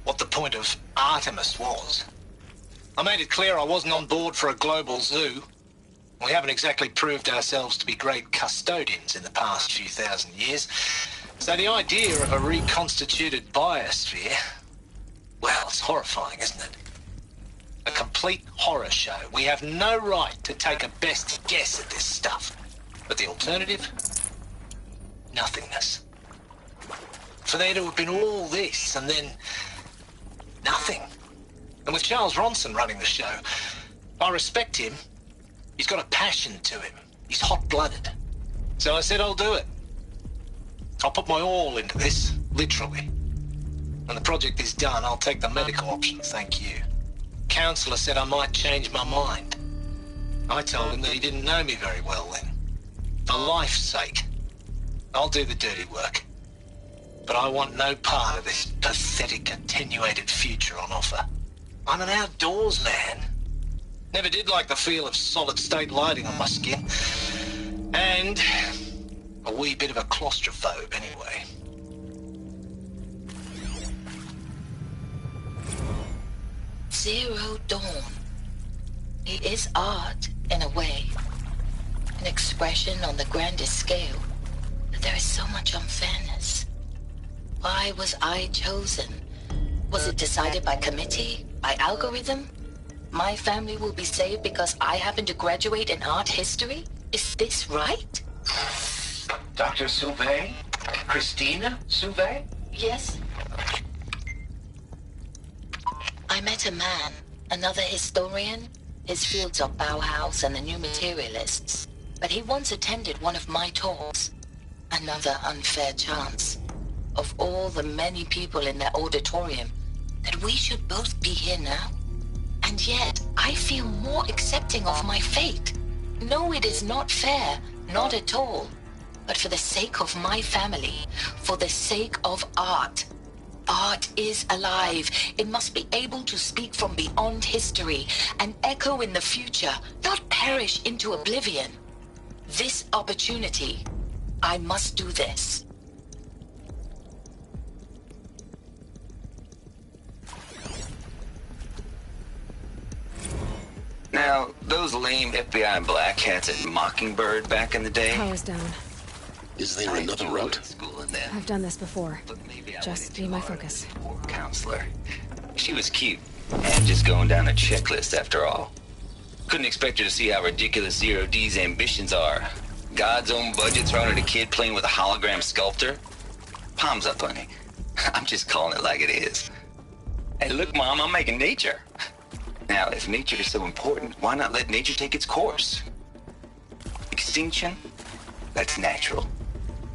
what the point of Artemis was. I made it clear I wasn't on board for a global zoo. We haven't exactly proved ourselves to be great custodians in the past few thousand years. So the idea of a reconstituted biosphere, well, it's horrifying, isn't it? A complete horror show. We have no right to take a best guess at this stuff. But the alternative? Nothingness. For there to have been all this and then nothing. And with Charles Ronson running the show, I respect him. He's got a passion to him. He's hot-blooded. So I said I'll do it. I'll put my all into this, literally. When the project is done, I'll take the medical option, thank you. Counselor said I might change my mind. I told him that he didn't know me very well then. For life's sake, I'll do the dirty work. But I want no part of this pathetic, attenuated future on offer. I'm an outdoors man. Never did like the feel of solid-state lighting on my skin. And a wee bit of a claustrophobe, anyway. Zero Dawn. It is art, in a way. An expression on the grandest scale. But there is so much unfairness. Why was I chosen? Was it decided by committee? By algorithm? My family will be saved because I happen to graduate in art history? Is this right? Dr. Sauvé? Christina Sauvé? Yes. I met a man, another historian. His fields are Bauhaus and the New Materialists. But he once attended one of my talks. Another unfair chance. Of all the many people in that auditorium, that we should both be here now. And yet, I feel more accepting of my fate. No, it is not fair, not at all. But for the sake of my family, for the sake of art. Art is alive. It must be able to speak from beyond history and echo in the future, not perish into oblivion. This opportunity, I must do this. Now, those lame FBI black hats at Mockingbird back in the day... Power's down. Is there another route? I've done this before. Just be my focus. Poor counselor. She was cute, and just going down a checklist after all. Couldn't expect her to see how ridiculous Zero D's ambitions are. God's own budget thrown at a kid playing with a hologram sculptor? Palms up, honey. I'm just calling it like it is. Hey, look, Mom, I'm making nature. Now, if nature is so important, why not let nature take its course? Extinction? That's natural.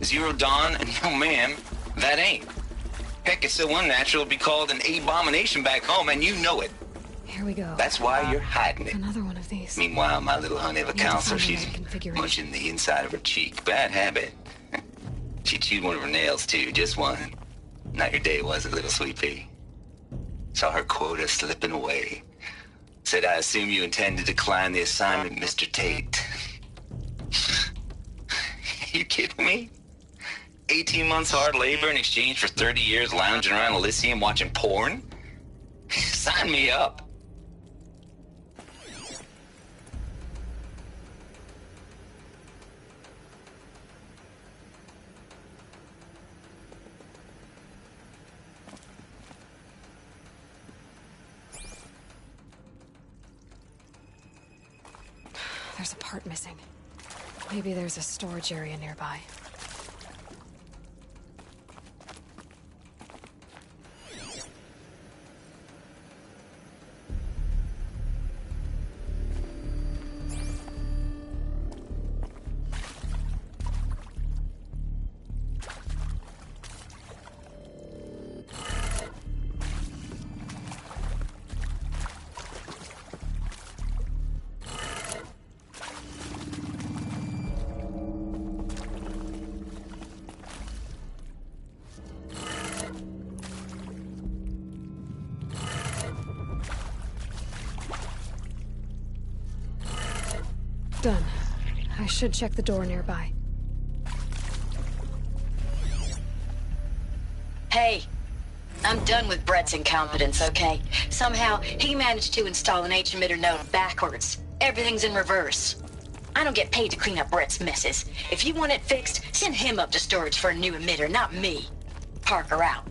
Zero Dawn? No, ma'am, that ain't. Heck, it's so unnatural it'd be called an abomination back home, and you know it. Here we go. That's why you're hiding it. Another one of these. Meanwhile, my little honey of a Need to counselor, find the she's right configuration. munching the inside of her cheek. Bad habit. She chewed one of her nails, too, just one. Not your day, was it, little sweet pea? Saw her quota slipping away. Said, I assume you intend to decline the assignment, Mr. Tate. You kidding me? 18 months hard labor in exchange for 30 years lounging around Elysium watching porn? Sign me up. There's a part missing. Maybe there's a storage area nearby. Done. I should check the door nearby. Hey, I'm done with Brett's incompetence, okay? Somehow, he managed to install an H-emitter node backwards. Everything's in reverse. I don't get paid to clean up Brett's messes. If you want it fixed, send him up to storage for a new emitter, not me. Parker out.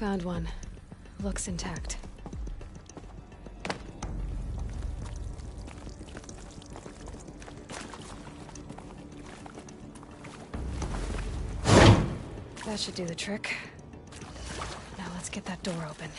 Found one. Looks intact. That should do the trick. Now let's get that door open.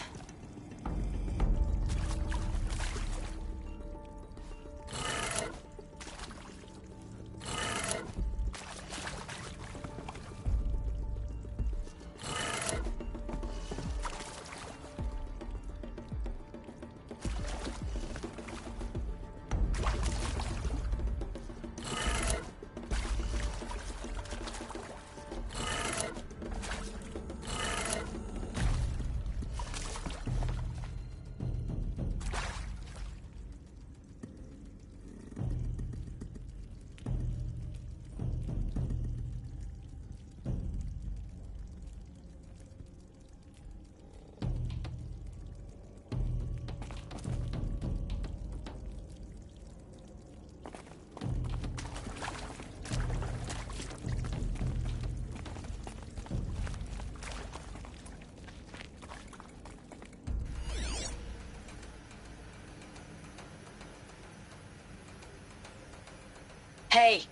Hey,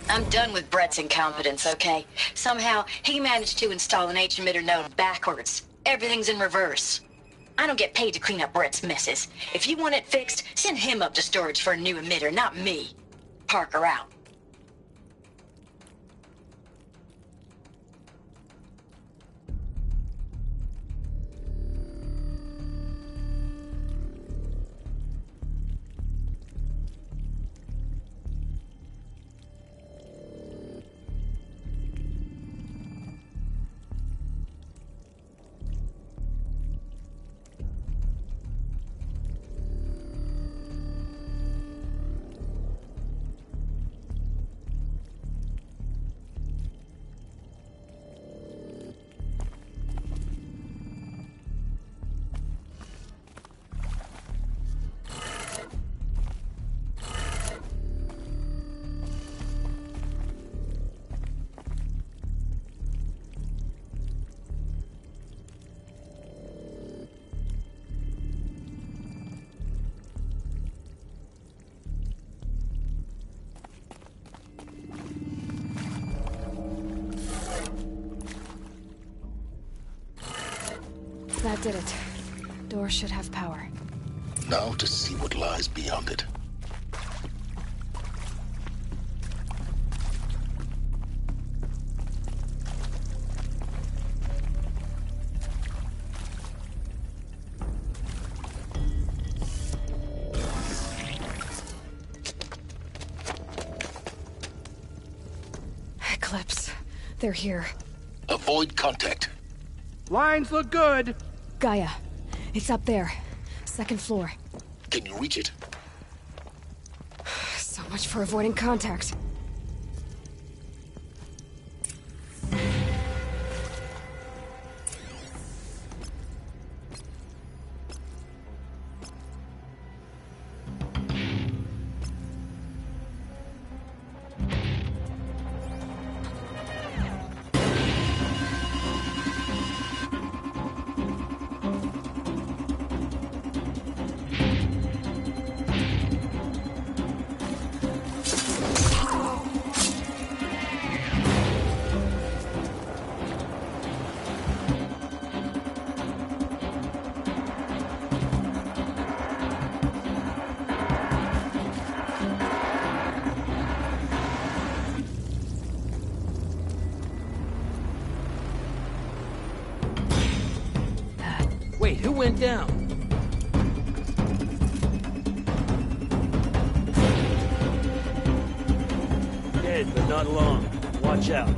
I'm done with Brett's incompetence, okay? Somehow, he managed to install an H-emitter node backwards. Everything's in reverse. I don't get paid to clean up Brett's messes. If you want it fixed, send him up to storage for a new emitter, not me. Parker out. That did it. Door should have power. Now to see what lies beyond it. Eclipse. They're here. Avoid contact. Lines look good. Gaia. It's up there. Second floor. Can you reach it? So much for avoiding contact. who went down? Dead, but not long. Watch out.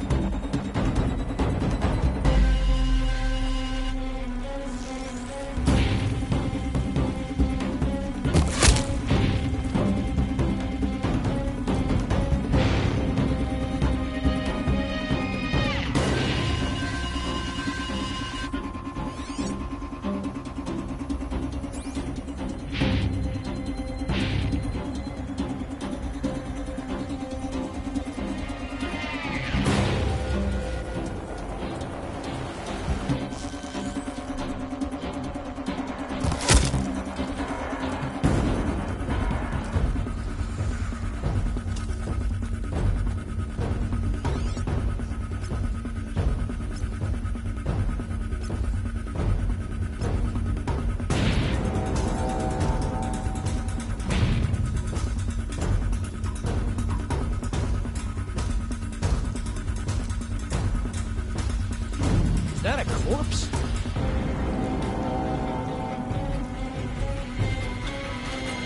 Is that a corpse?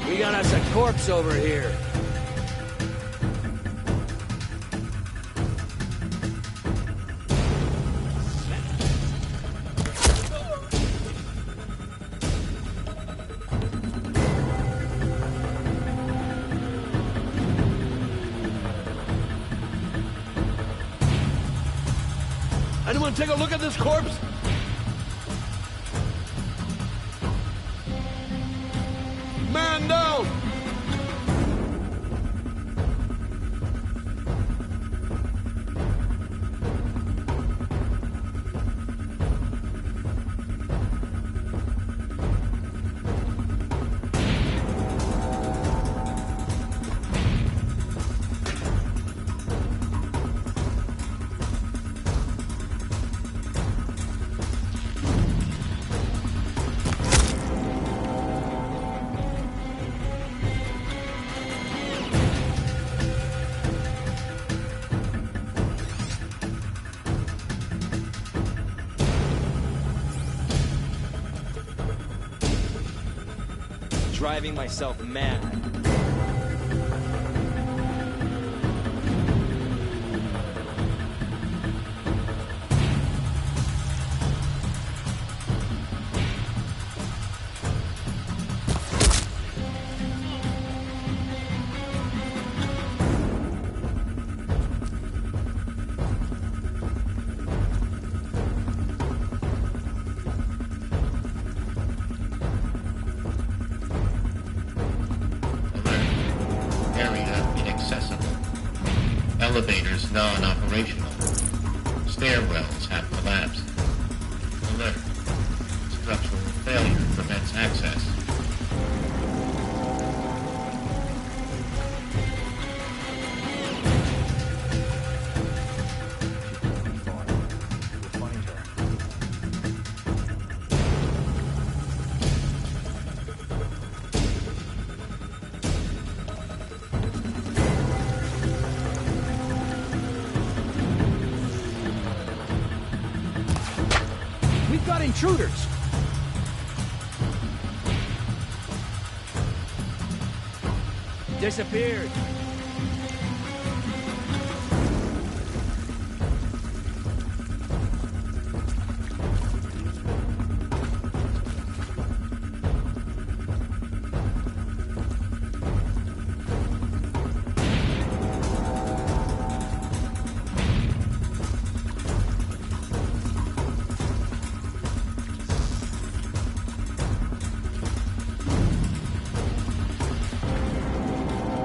We got us a corpse over here. Anyone take a look at this corpse? Man down! Driving myself mad. Elevators non-operational. Stairwells have collapsed. Alert. Structural failure prevents access. We've got intruders! Disappeared.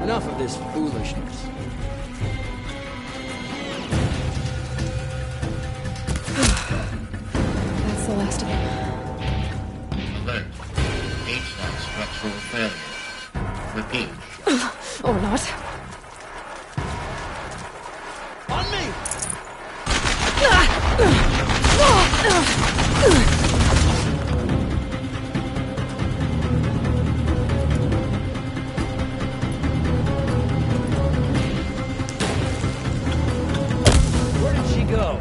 Enough of this foolishness. That's the last of it. Alert. HVAC structural failure. Repeat. Or not. On me! Where did she go?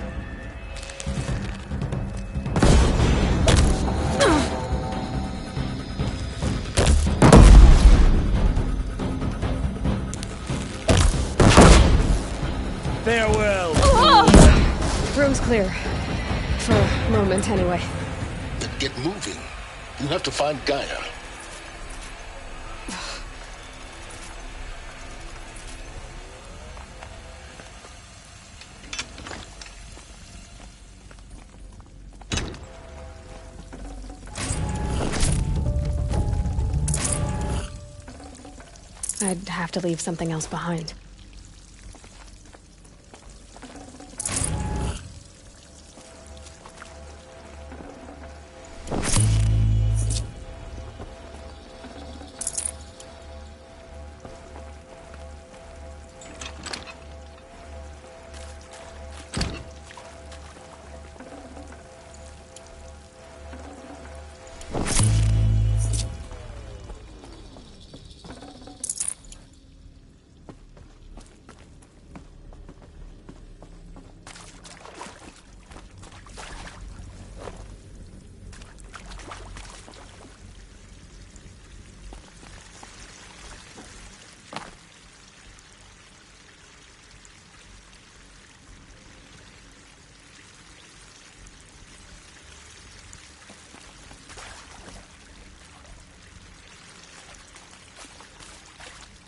room's clear. For a moment, anyway. Then get moving. You have to find Gaia. I'd have to leave something else behind.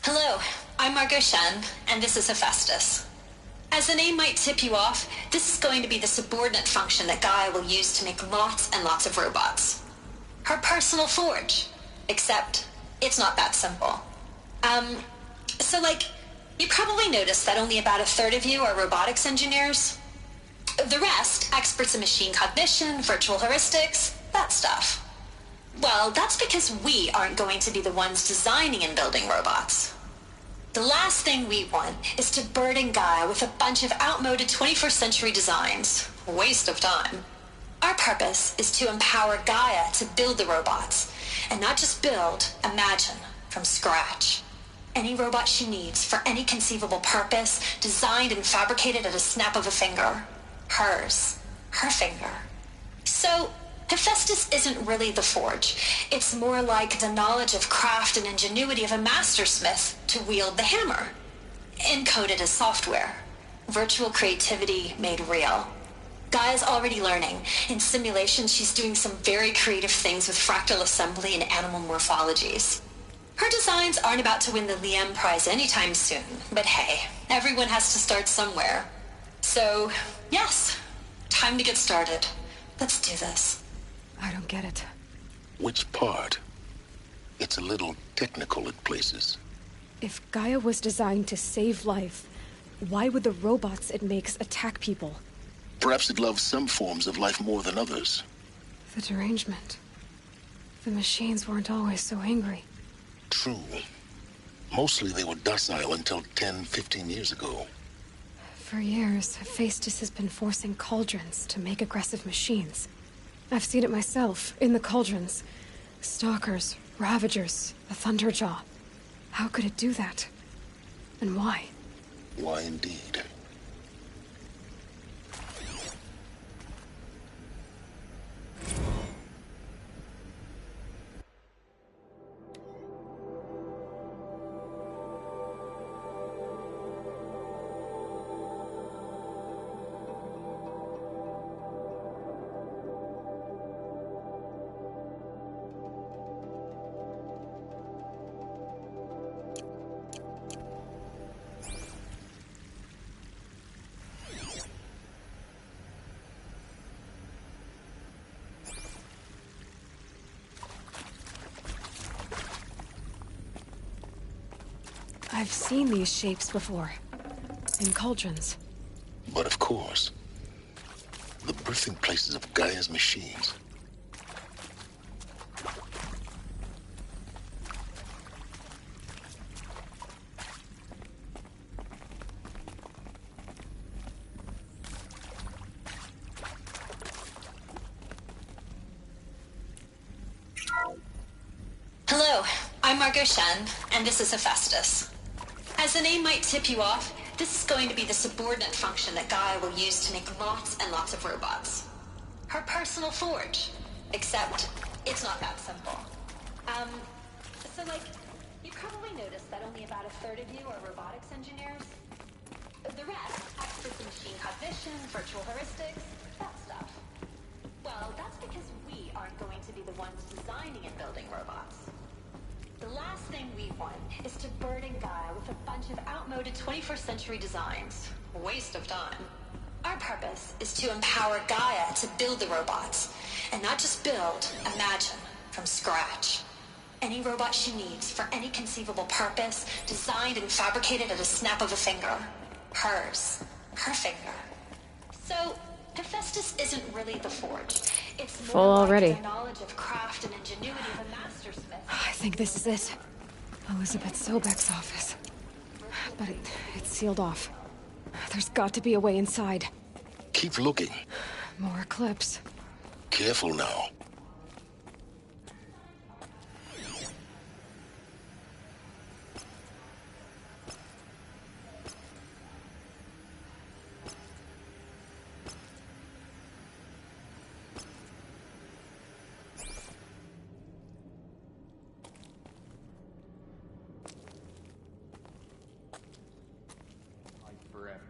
Hello, I'm Margot Shen, and this is Hephaestus. As the name might tip you off, this is going to be the subordinate function that Gaia will use to make lots and lots of robots. Her personal forge. Except, it's not that simple. You probably noticed that only about a third of you are robotics engineers. The rest, experts in machine cognition, virtual heuristics, that stuff. Well, that's because we aren't going to be the ones designing and building robots. The last thing we want is to burden Gaia with a bunch of outmoded 21st century designs. Waste of time. Our purpose is to empower Gaia to build the robots, and not just build, imagine, from scratch. Any robot she needs for any conceivable purpose, designed and fabricated at a snap of a finger. Hers. Her finger. So, Hephaestus isn't really the forge. It's more like the knowledge of craft and ingenuity of a mastersmith to wield the hammer. Encoded as software. Virtual creativity made real. Gaia's already learning. In simulations, she's doing some very creative things with fractal assembly and animal morphologies. Her designs aren't about to win the Liam Prize anytime soon, but hey, everyone has to start somewhere. So, yes, time to get started. Let's do this. I don't get it. Which part? It's a little technical in places. If Gaia was designed to save life, why would the robots it makes attack people? Perhaps it loves some forms of life more than others. The derangement. The machines weren't always so angry. True. Mostly they were docile until 10, 15 years ago. For years, Hephaestus has been forcing cauldrons to make aggressive machines. I've seen it myself, in the cauldrons. Stalkers, Ravagers, a Thunderjaw. How could it do that? And why? Why indeed? I've seen these shapes before. In cauldrons. But of course, the birthing places of Gaia's machines. Hello, I'm Margot Shen, and this is Hephaestus. As the name might tip you off, this is going to be the subordinate function that Gaia will use to make lots and lots of robots. Her personal forge. Except, it's not that simple. You probably noticed that only about a third of you are robotics engineers. The rest, with machine cognition, virtual heuristics, that stuff. Well, that's because we aren't going to be the ones designing and building robots. The last thing we want is to burden Gaia with a bunch of outmoded 21st century designs. Waste of time. Our purpose is to empower Gaia to build the robots, and not just build, imagine, from scratch. Any robot she needs for any conceivable purpose, designed and fabricated at a snap of a finger. Hers. Her finger. So, Hephaestus isn't really the forge. It's Full more like already. the knowledge of craft and ingenuity of a mastersmith. I think this is it. Elizabeth Sobek's office. But it's sealed off. There's got to be a way inside. Keep looking. More clips. Careful now. Forever.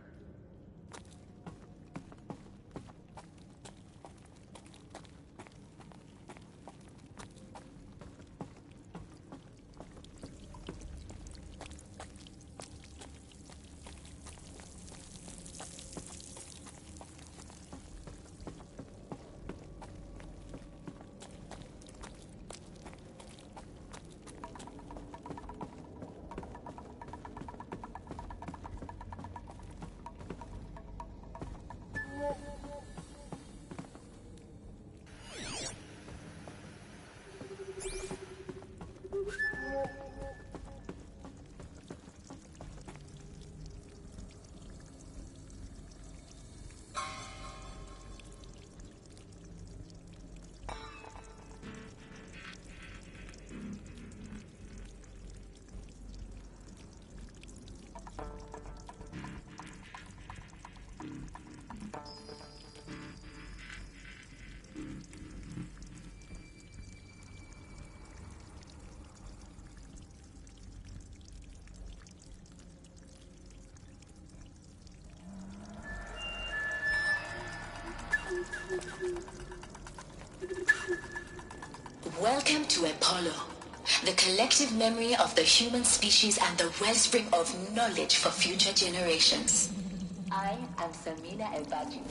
Welcome to Apollo, the collective memory of the human species and the wellspring of knowledge for future generations. I am Samina Elbaji.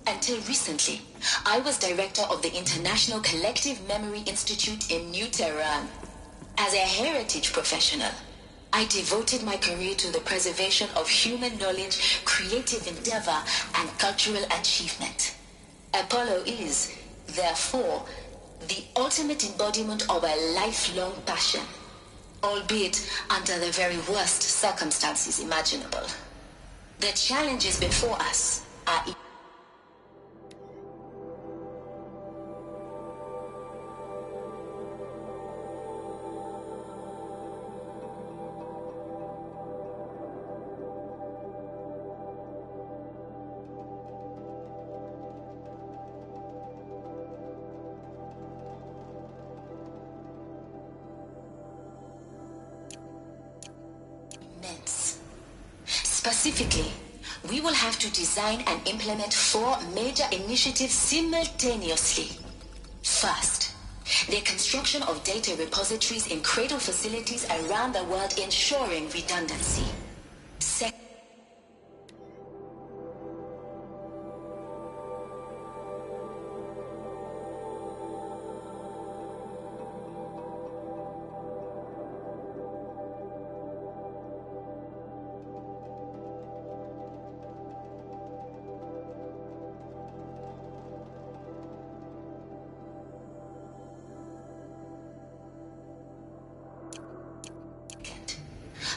Until recently, I was director of the International Collective Memory Institute in New Tehran. As a heritage professional, I devoted my career to the preservation of human knowledge, creative endeavor, and cultural achievement. Apollo is, therefore, the ultimate embodiment of a lifelong passion, albeit under the very worst circumstances imaginable. The challenges before us are immense. Specifically, we will have to design and implement 4 major initiatives simultaneously. First, the construction of data repositories in cradle facilities around the world, ensuring redundancy. Second,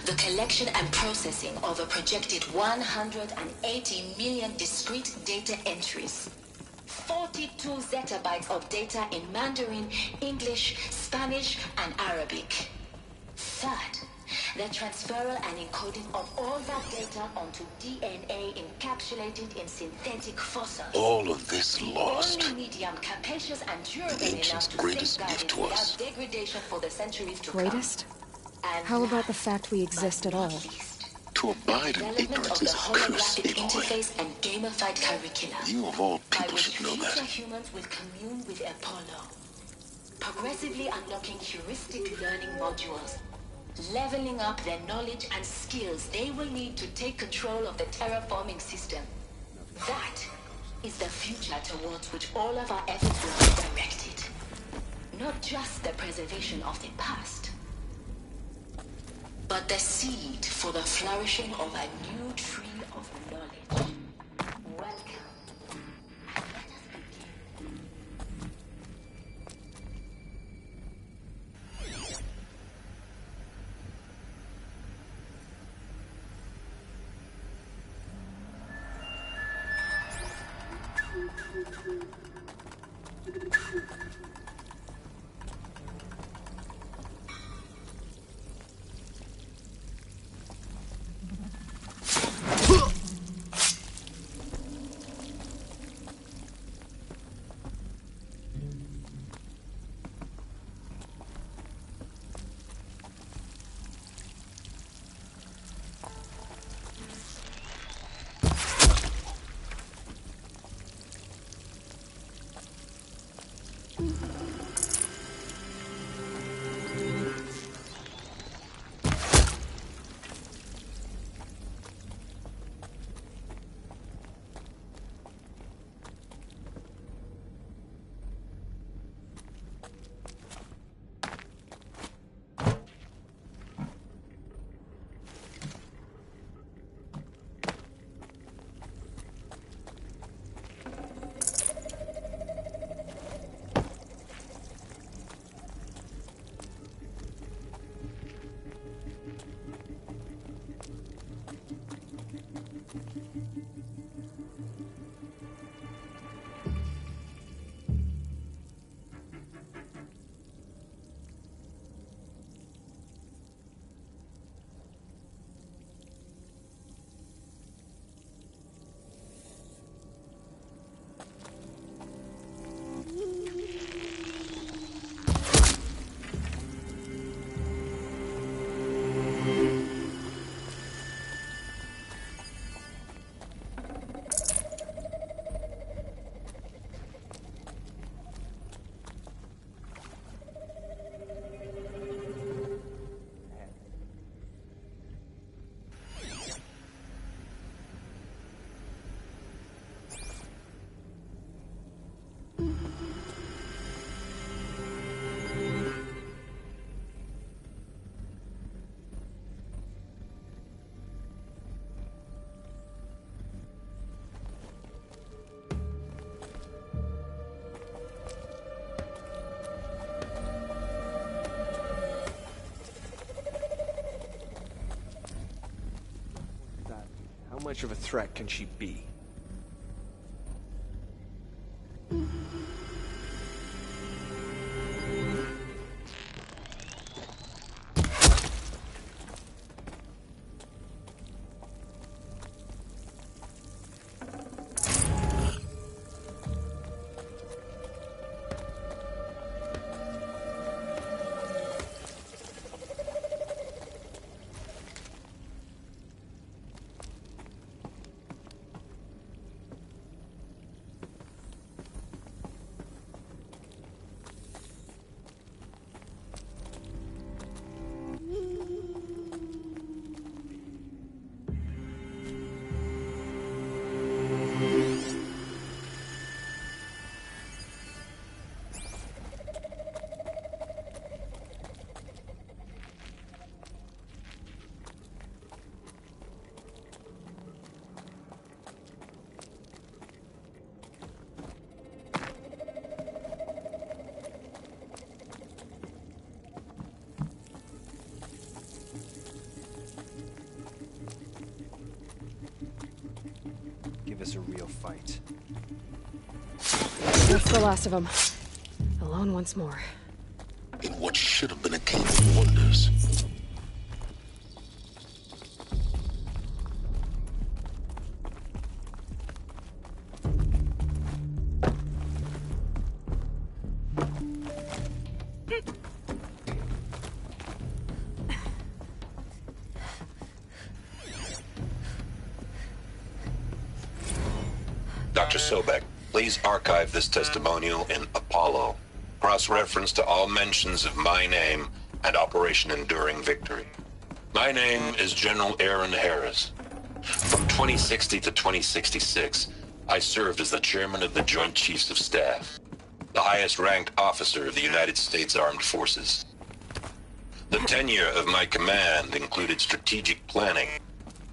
the collection and processing of a projected 180 million discrete data entries. 42 zettabytes of data in Mandarin, English, Spanish, and Arabic. Third, the transferal and encoding of all that data onto DNA encapsulated in synthetic fossils. All of this lost. Only medium capacious and durable The ancients' enough to greatest safeguard gift its to us. degradation for the centuries to Greatest? come. And How about the fact we exist at all? To To abide in Development ignorance of is the a curse, holographic Aloy. interface and gamified curricula. You of all by people which should know future that. humans will commune with Apollo, progressively unlocking heuristic learning modules, leveling up their knowledge and skills they will need to take control of the terraforming system. That is the future towards which all of our efforts will be directed. Not just the preservation of the past, but the seed for the flourishing of a new tree of knowledge. Welcome. How much of a threat can she be? Give us a real fight. That's the last of them. Alone once more. In what should have been a cave of wonders. Dr. Sobek, please archive this testimonial in Apollo. Cross-reference to all mentions of my name and Operation Enduring Victory. My name is General Aaron Harris. From 2060 to 2066, I served as the chairman of the Joint Chiefs of Staff, the highest-ranked officer of the United States Armed Forces. The tenure of my command included strategic planning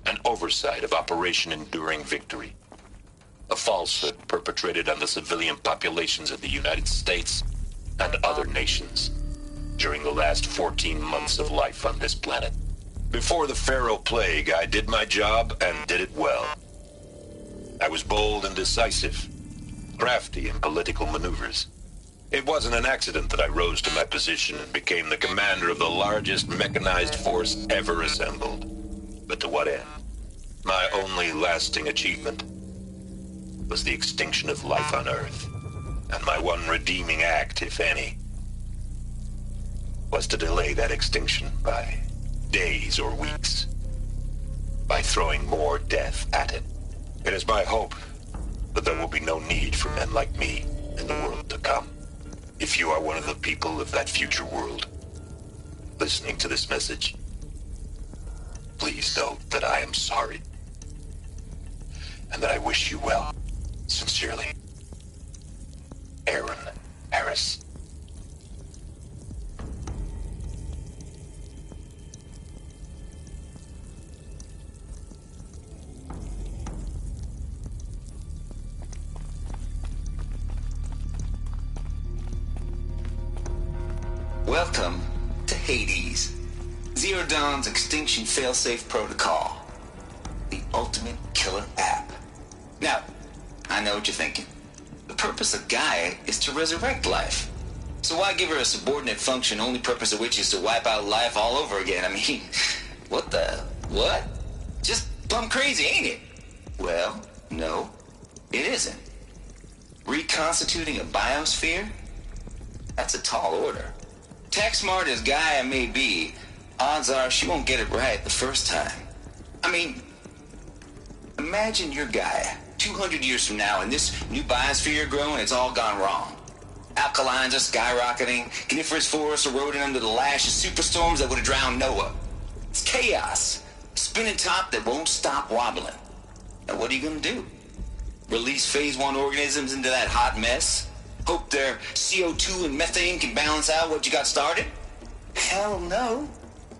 and oversight of Operation Enduring Victory, a falsehood perpetrated on the civilian populations of the United States and other nations during the last 14 months of life on this planet. Before the Pharaoh Plague, I did my job and did it well. I was bold and decisive, crafty in political maneuvers. It wasn't an accident that I rose to my position and became the commander of the largest mechanized force ever assembled. But to what end? My only lasting achievement was the extinction of life on Earth. And my one redeeming act, if any, was to delay that extinction by days or weeks, by throwing more death at it. It is my hope that there will be no need for men like me in the world to come. If you are one of the people of that future world listening to this message, please know that I am sorry and that I wish you well. Sincerely, Aaron Harris. Welcome to Hades, Zero Dawn's extinction failsafe protocol, the ultimate killer app. Now, I know what you're thinking. The purpose of Gaia is to resurrect life. So why give her a subordinate function, only purpose of which is to wipe out life all over again? I mean, what? Just plumb crazy, ain't it? Well, no, it isn't. Reconstituting a biosphere? That's a tall order. Tech smart as Gaia may be, odds are she won't get it right the first time. I mean, imagine you're Gaia 200 years from now and this new biosphere you're growing, it's all gone wrong. Alkalines are skyrocketing, coniferous forests eroding under the lash of superstorms that would have drowned Noah. It's chaos, a spinning top that won't stop wobbling. Now what are you gonna do? Release phase 1 organisms into that hot mess? Hope their CO2 and methane can balance out what you got started? Hell no.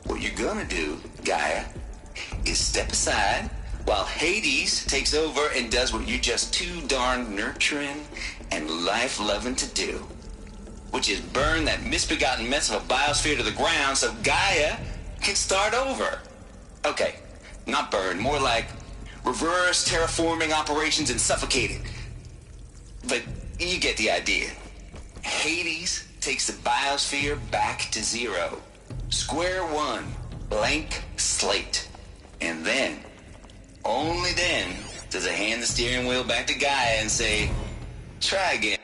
What you're gonna do, Gaia, is step aside while Hades takes over and does what you're just too darn nurturing and life-loving to do, which is burn that misbegotten mess of a biosphere to the ground so Gaia can start over. Okay, not burn, more like reverse terraforming operations and suffocate it. But you get the idea. Hades takes the biosphere back to zero. Square one, blank slate. And then, only then, does it hand the steering wheel back to Gaia and say, try again.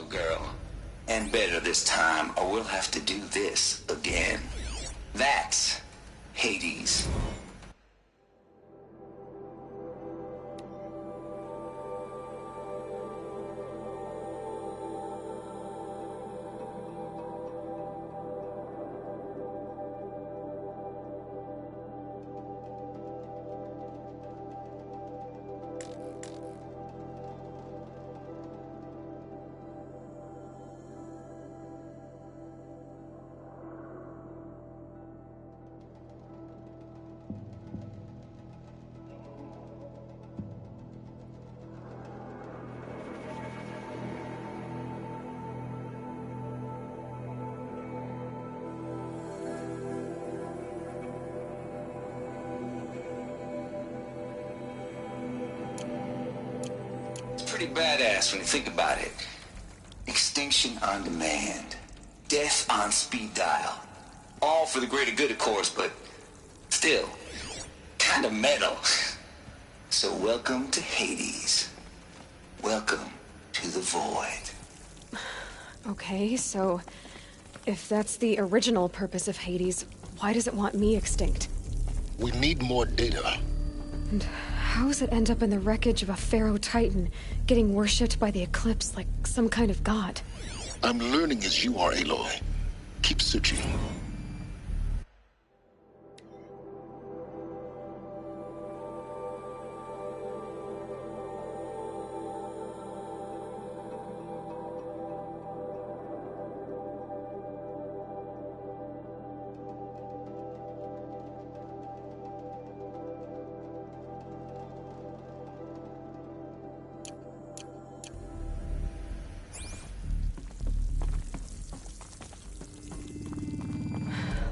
Girl. And better this time, or we'll have to do this again. That's Hades. Pretty badass when you think about it. Extinction on demand. Death on speed dial. All for the greater good, of course, but still, kind of metal. So welcome to Hades. Welcome to the Void. Okay, so if that's the original purpose of Hades, why does it want me extinct? We need more data. And how does it end up in the wreckage of a Pharaoh Titan, getting worshipped by the Eclipse like some kind of god? I'm learning as you are, Aloy. Keep searching.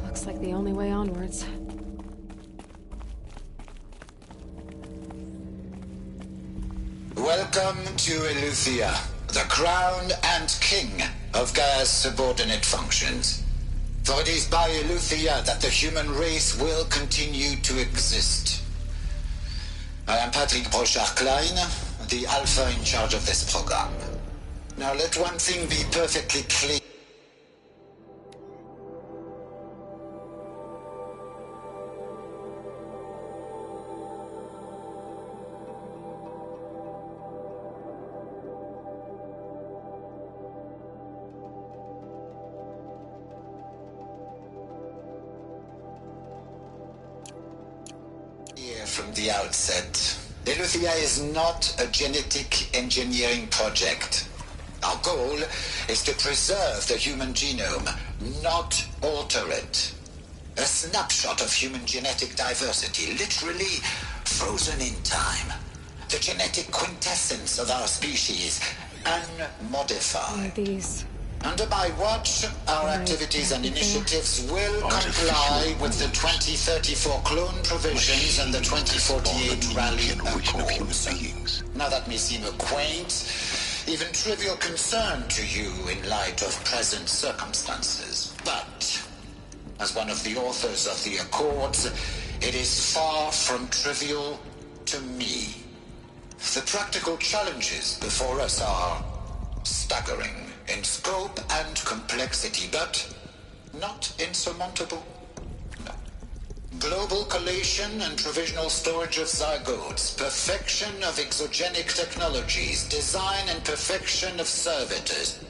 Looks like the only way onwards. Welcome to Eleuthia, the crown and king of Gaia's subordinate functions. For it is by Eleuthia that the human race will continue to exist. I am Patrick Brochard-Klein, the Alpha in charge of this program. Now let one thing be perfectly clear. From the outset, Eleuthia is not a genetic engineering project. Our goal is to preserve the human genome, not alter it. A snapshot of human genetic diversity, literally frozen in time. The genetic quintessence of our species, unmodified. These... Under my watch, our activities and initiatives will comply with the 2034 clone provisions and the 2048 rally accords. Now that may seem a quaint, even trivial concern to you in light of present circumstances. But, as one of the authors of the accords, it is far from trivial to me. The practical challenges before us are staggering in scope and complexity, but not insurmountable. No. Global collation and provisional storage of zygotes, perfection of exogenic technologies, design and perfection of servitors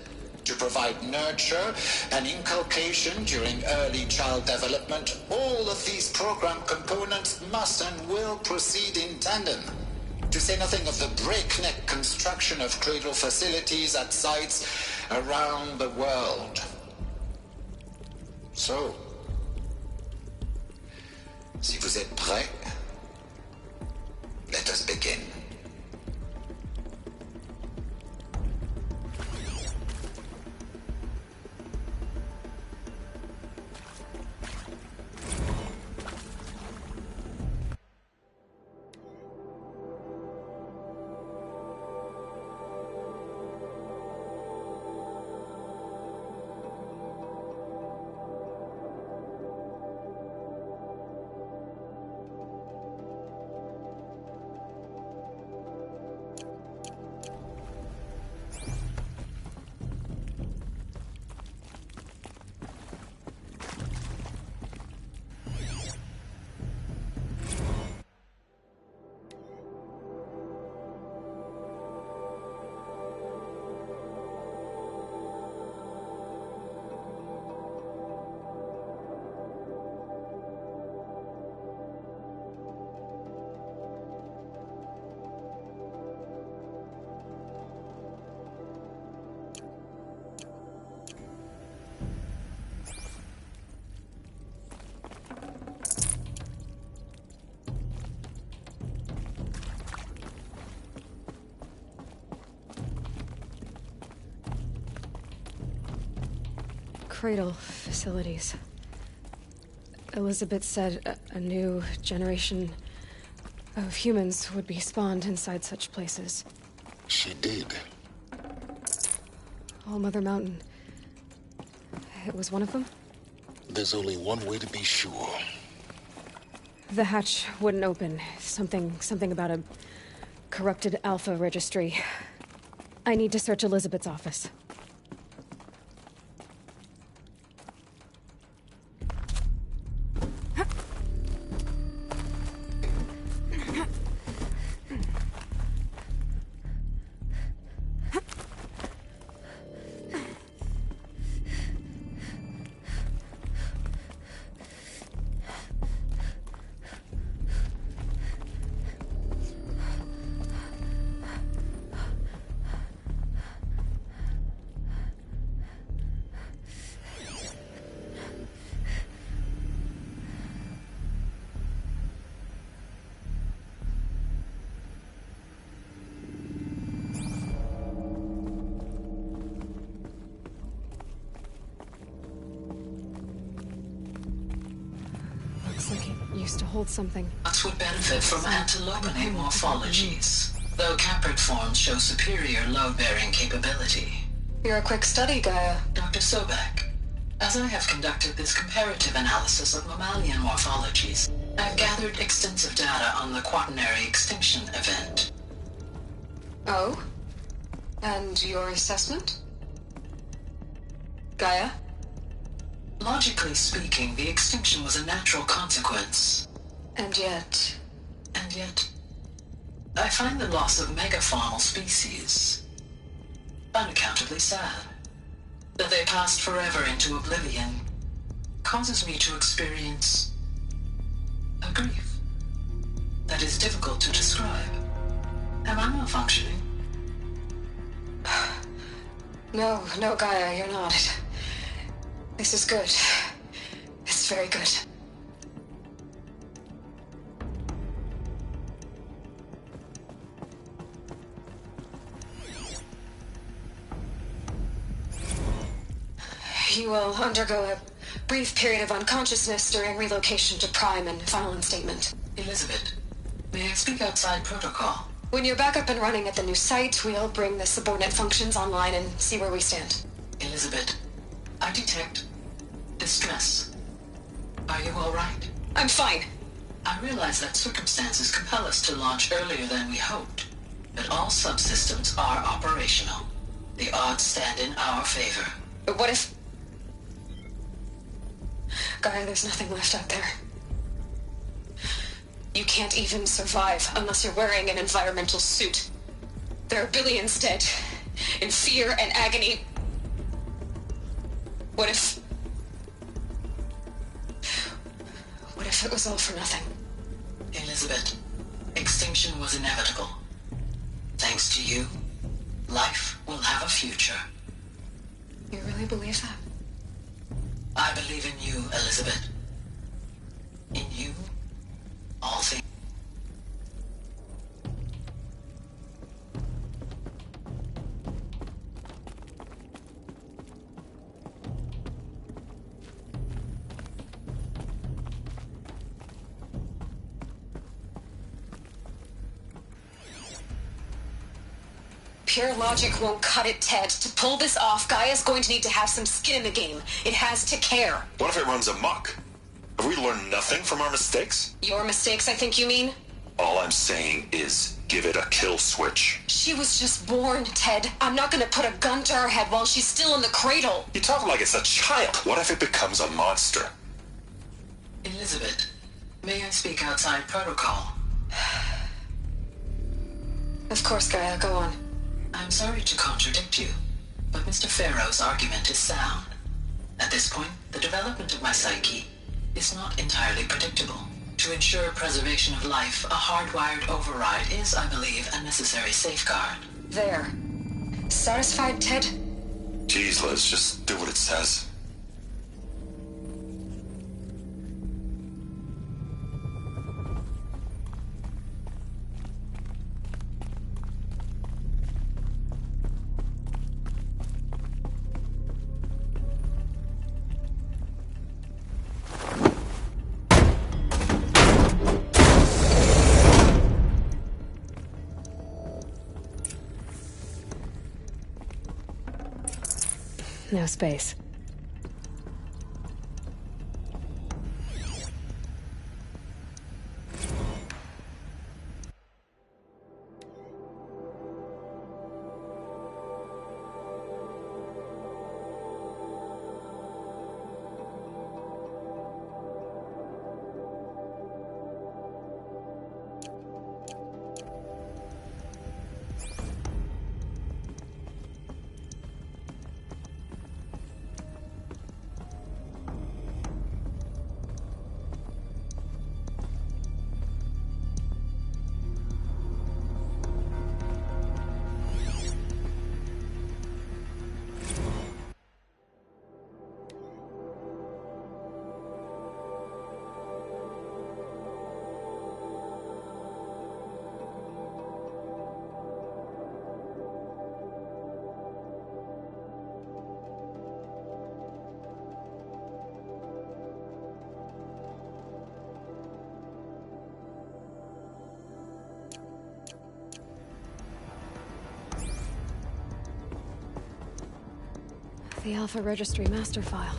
to provide nurture and inculcation during early child development. All of these program components must and will proceed in tandem. To say nothing of the breakneck construction of cradle facilities at sites around the world. So, si vous êtes prêts, let us begin. Cradle facilities. Elizabeth said a new generation of humans would be spawned inside such places. She did. All Mother Mountain. It was one of them? There's only one way to be sure. The hatch wouldn't open. Something about a corrupted Alpha registry. I need to search Elizabeth's office. Looks like it used to hold something. Nuts would benefit from antilopinate morphologies, though caprid forms show superior load-bearing capability. You're a quick study, Gaia. Dr. Sobek, as I have conducted this comparative analysis of mammalian morphologies, I've gathered extensive data on the quaternary extinction event. Oh? And your assessment? Gaia? Logically speaking, the extinction was a natural consequence. And yet, I find the loss of megafaunal species unaccountably sad. That they passed forever into oblivion causes me to experience a grief that is difficult to describe. Am I malfunctioning? No, Gaia, you're not. This is good. It's very good. You will undergo a brief period of unconsciousness during relocation to Prime and final instatement. Elizabeth, may I speak outside protocol? When you're back up and running at the new site, we'll bring the subordinate functions online and see where we stand. Elizabeth, I detect distress. Are you all right? I'm fine. I realize that circumstances compel us to launch earlier than we hoped, but all subsystems are operational. The odds stand in our favor. But what if... Gaia, there's nothing left out there. You can't even survive unless you're wearing an environmental suit. There are billions dead, in fear and agony. What if it was all for nothing? Elizabeth, extinction was inevitable. Thanks to you, life will have a future. You really believe that? I believe in you, Elizabeth. In you, all things. Pure logic won't cut it, Ted. To pull this off, Gaia's going to need to have some skin in the game. It has to care. What if it runs amok? Have we learned nothing from our mistakes? Your mistakes, I think you mean? All I'm saying is, give it a kill switch. She was just born, Ted. I'm not gonna put a gun to her head while she's still in the cradle. You talk like it's a child. What if it becomes a monster? Elizabeth, may I speak outside protocol? Of course, Gaia, go on. I'm sorry to contradict you, but Mr. Farrow's argument is sound. At this point, the development of my psyche is not entirely predictable. To ensure preservation of life, a hardwired override is, I believe, a necessary safeguard. There. Satisfied, Ted? Jeez, Liz, just do what it says. No space. The Alpha Registry master file.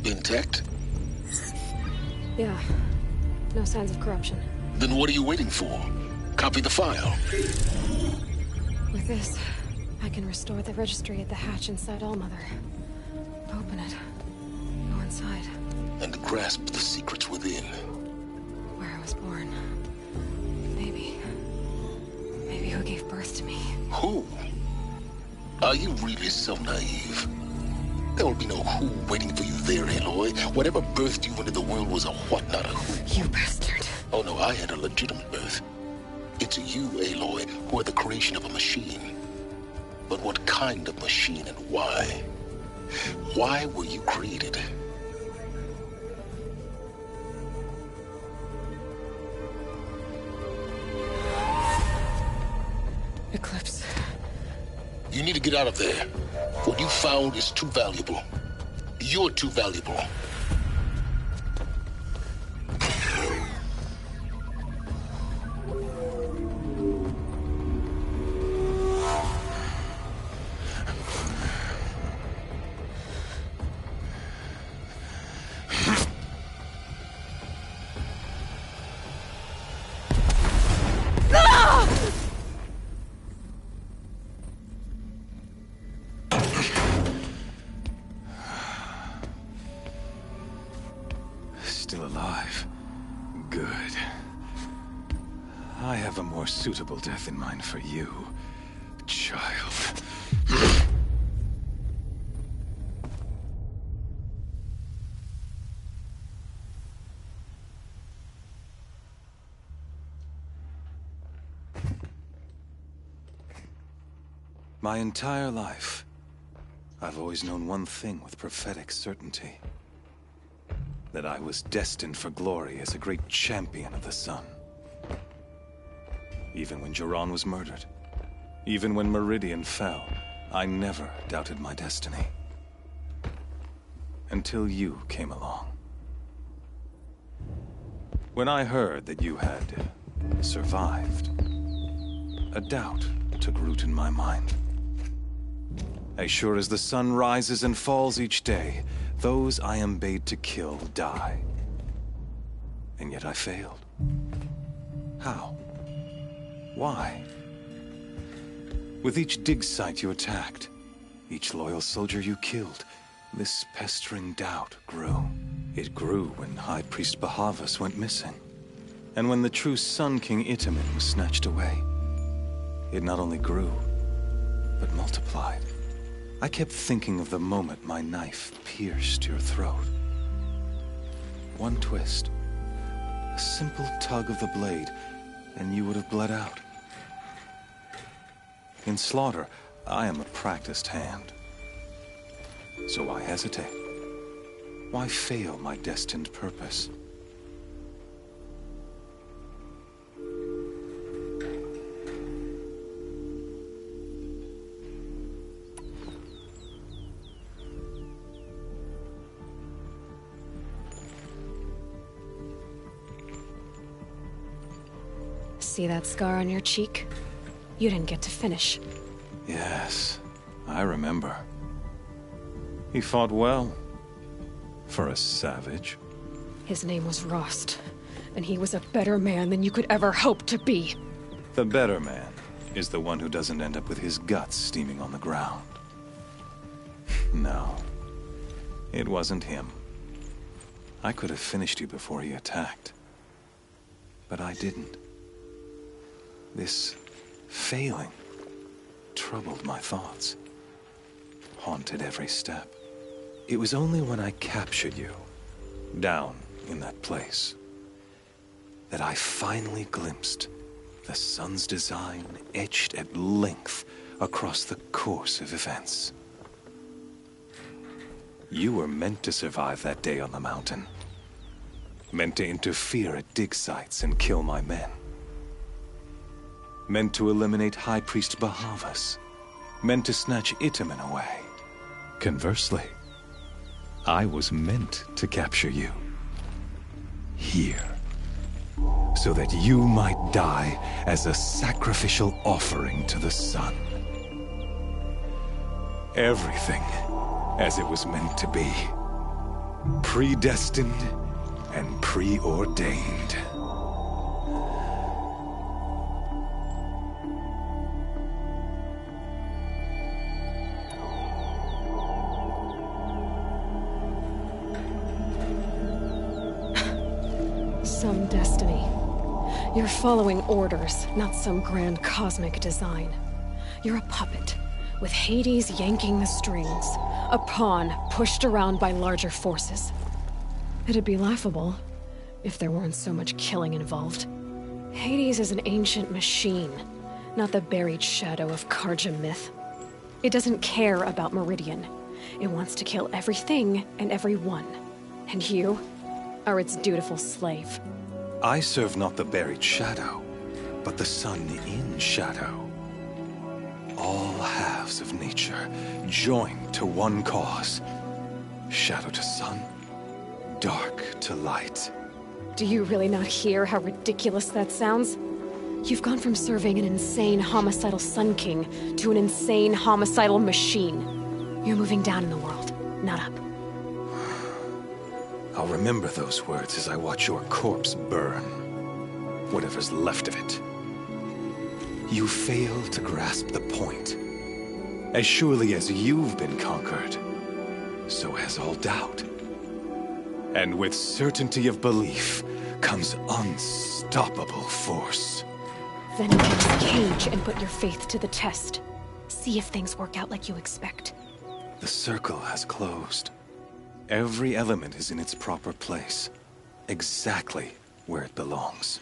Intact? Yeah. No signs of corruption. Then what are you waiting for? Copy the file. With this, I can restore the registry at the hatch inside Allmother. Open it. Go inside. And grasp the secrets within. Where I was born. Maybe who gave birth to me. Who? Are you really so naive? There will be no who waiting for you there, Aloy. Whatever birthed you into the world was a what, not a who. You bastard. Oh no, I had a legitimate birth. It's you, Aloy, who are the creation of a machine. But what kind of machine and why? Why were you created? Eclipse. You need to get out of there. What you found is too valuable. You're too valuable. Still alive. Good. I have a more suitable death in mind for you, child. My entire life, I've always known one thing with prophetic certainty. That I was destined for glory as a great champion of the sun. Even when Jiran was murdered, even when Meridian fell, I never doubted my destiny. Until you came along. When I heard that you had survived, a doubt took root in my mind. As sure as the sun rises and falls each day, those I am bade to kill die. And yet I failed. How? Why? With each dig site you attacked, each loyal soldier you killed, this pestering doubt grew. It grew when High Priest Bahavas went missing. And when the true Sun King Itamen was snatched away. It not only grew, but multiplied. I kept thinking of the moment my knife pierced your throat. One twist, a simple tug of the blade, and you would have bled out. In slaughter, I am a practiced hand. So why hesitate? Why fail my destined purpose? See that scar on your cheek? You didn't get to finish. Yes, I remember. He fought well. For a savage. His name was Rost, and he was a better man than you could ever hope to be. The better man is the one who doesn't end up with his guts steaming on the ground. No, it wasn't him. I could have finished you before he attacked. But I didn't. This failing troubled my thoughts, haunted every step. It was only when I captured you, down in that place, that I finally glimpsed the sun's design etched at length across the course of events. You were meant to survive that day on the mountain. Meant to interfere at dig sites and kill my men. Meant to eliminate High Priest Bahavas. Meant to snatch Itamen away. Conversely, I was meant to capture you. Here. So that you might die as a sacrificial offering to the sun. Everything as it was meant to be. Predestined and preordained. Some destiny. You're following orders, not some grand cosmic design. You're a puppet, with Hades yanking the strings. A pawn pushed around by larger forces. It'd be laughable if there weren't so much killing involved. Hades is an ancient machine, not the buried shadow of Karja myth. It doesn't care about Meridian. It wants to kill everything and everyone. And you are its dutiful slave. I serve not the buried shadow, but the sun in shadow. All halves of nature joined to one cause. Shadow to sun, dark to light. Do you really not hear how ridiculous that sounds? You've gone from serving an insane homicidal Sun King to an insane homicidal machine. You're moving down in the world, not up. I'll remember those words as I watch your corpse burn. Whatever's left of it. You fail to grasp the point. As surely as you've been conquered, so has all doubt. And with certainty of belief comes unstoppable force. Then enter this cage and put your faith to the test. See if things work out like you expect. The circle has closed. Every element is in its proper place. Exactly where it belongs.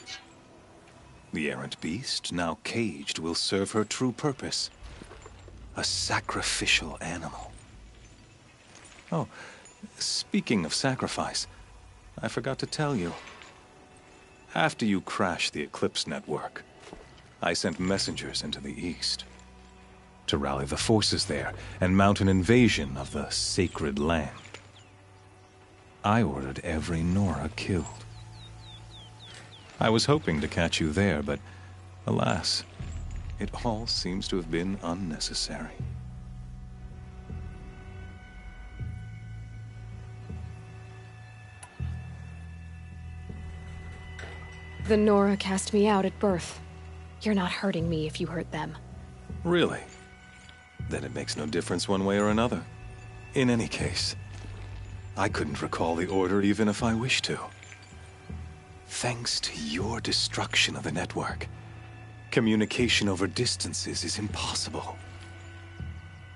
The errant beast, now caged, will serve her true purpose. A sacrificial animal. Oh, speaking of sacrifice, I forgot to tell you. After you crashed the Eclipse network, I sent messengers into the east to rally the forces there and mount an invasion of the sacred land. I ordered every Nora killed. I was hoping to catch you there, but alas, it all seems to have been unnecessary. The Nora cast me out at birth. You're not hurting me if you hurt them. Really? Then it makes no difference one way or another. In any case, I couldn't recall the order even if I wished to. Thanks to your destruction of the network, communication over distances is impossible.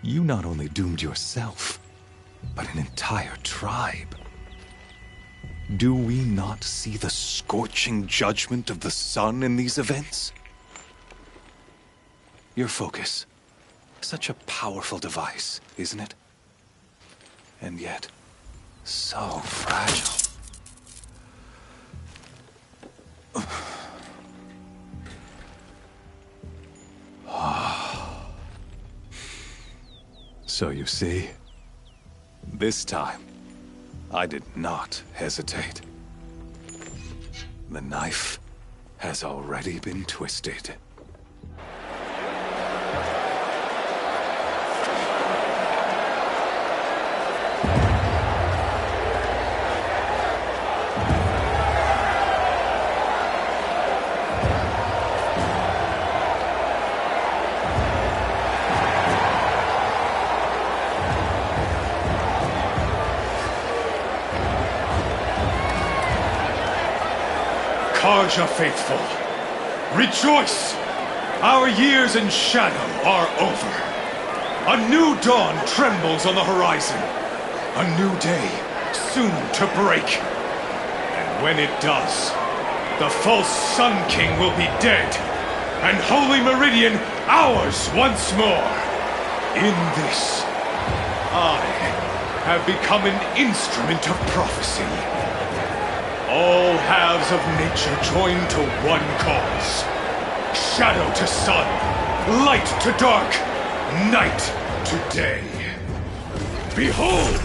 You not only doomed yourself, but an entire tribe. Do we not see the scorching judgment of the sun in these events? Your focus. Such a powerful device, isn't it? And yet, so fragile. So you see, this time, I did not hesitate. The knife has already been twisted. Karja faithful, rejoice! Our years in shadow are over. A new dawn trembles on the horizon. A new day soon to break. And when it does, the false Sun King will be dead, and Holy Meridian ours once more. In this, I have become an instrument of prophecy. All halves of nature join to one cause. Shadow to sun, light to dark, night to day. Behold!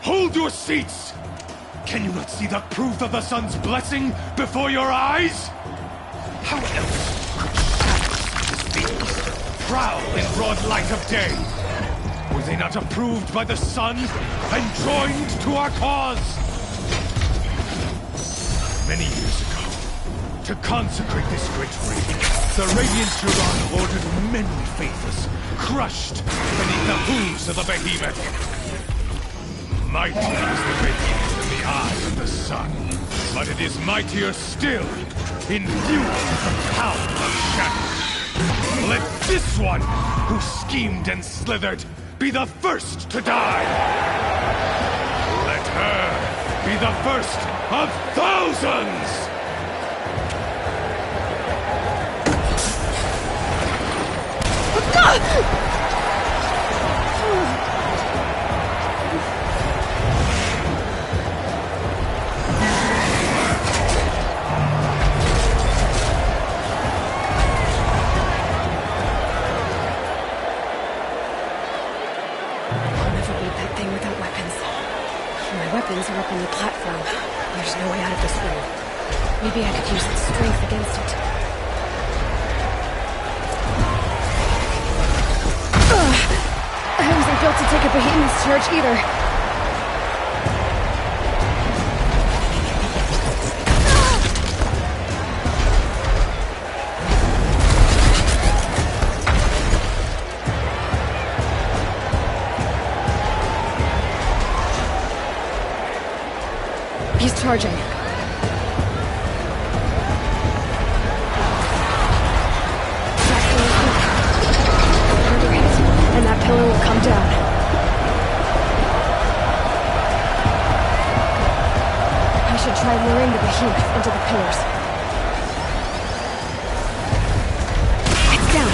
Hold your seats! Can you not see the proof of the sun's blessing before your eyes? How else could shadows such as these prowl in broad light of day? Were they not approved by the sun and joined to our cause? Many years ago, to consecrate this great ring, the Radiant Turan ordered many faithless, crushed beneath the hooves of the behemoth. Mighty is the Radiant in the eyes of the sun, but it is mightier still in view of the power of shadow. Let this one, who schemed and slithered, be the first to die! Let her be the first of thousands! Weapons are up on the platform. There's no way out of this room. Maybe I could use its strength against it. I wasn't built to take a behemoth's charge either. He's charging. Another hit, and that pillar will come down. I should try luring the behemoth into the pillars. It's down.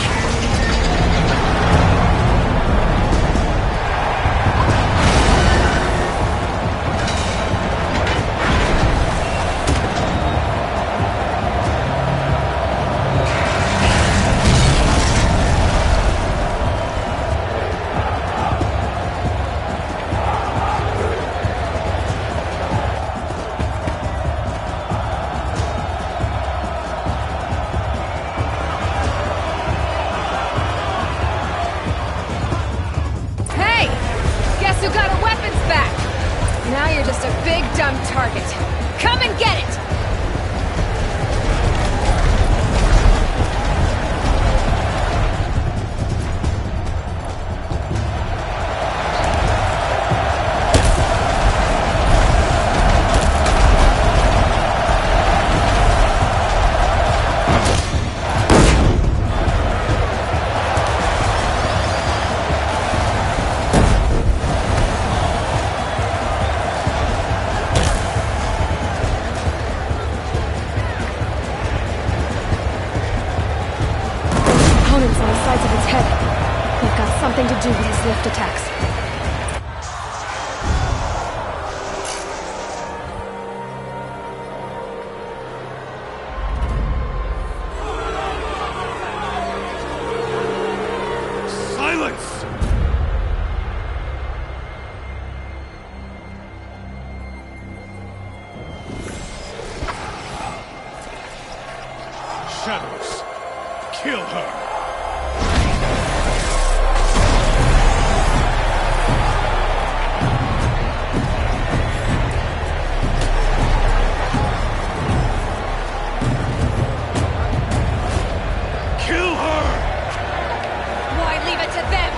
Now you're just a big, dumb target. Come and get it! Components on the sides of its head. They've got something to do with his lift attacks. Silence! Shadows, kill her! Why leave it to them?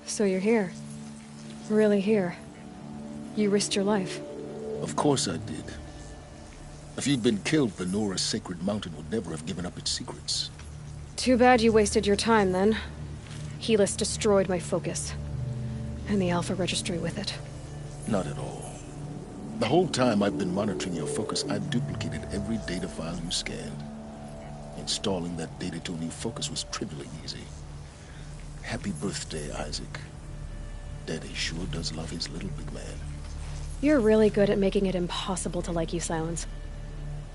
So you're here. Really here. You risked your life. Of course I did. If you'd been killed, the Nora's sacred mountain would never have given up its secrets. Too bad you wasted your time, then. Helis destroyed my focus. And the Alpha Registry with it. Not at all. The whole time I've been monitoring your focus, I've duplicated every data file you scanned. Installing that data to a new focus was trivially easy. Happy birthday, Isaac. Daddy sure does love his little big man. You're really good at making it impossible to like you, Silence.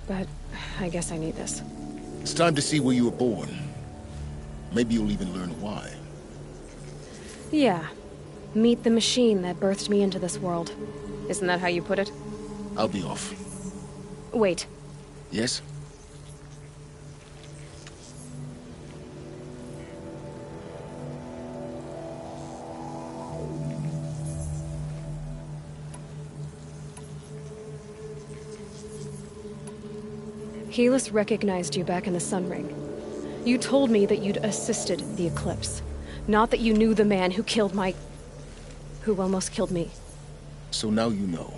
But I guess I need this. It's time to see where you were born. Maybe you'll even learn why. Yeah. Meet the machine that birthed me into this world. Isn't that how you put it? I'll be off. Wait. Yes? Helis recognized you back in the Sun Ring. You told me that you'd assisted the Eclipse. Not that you knew the man who killed my... who almost killed me. So now you know.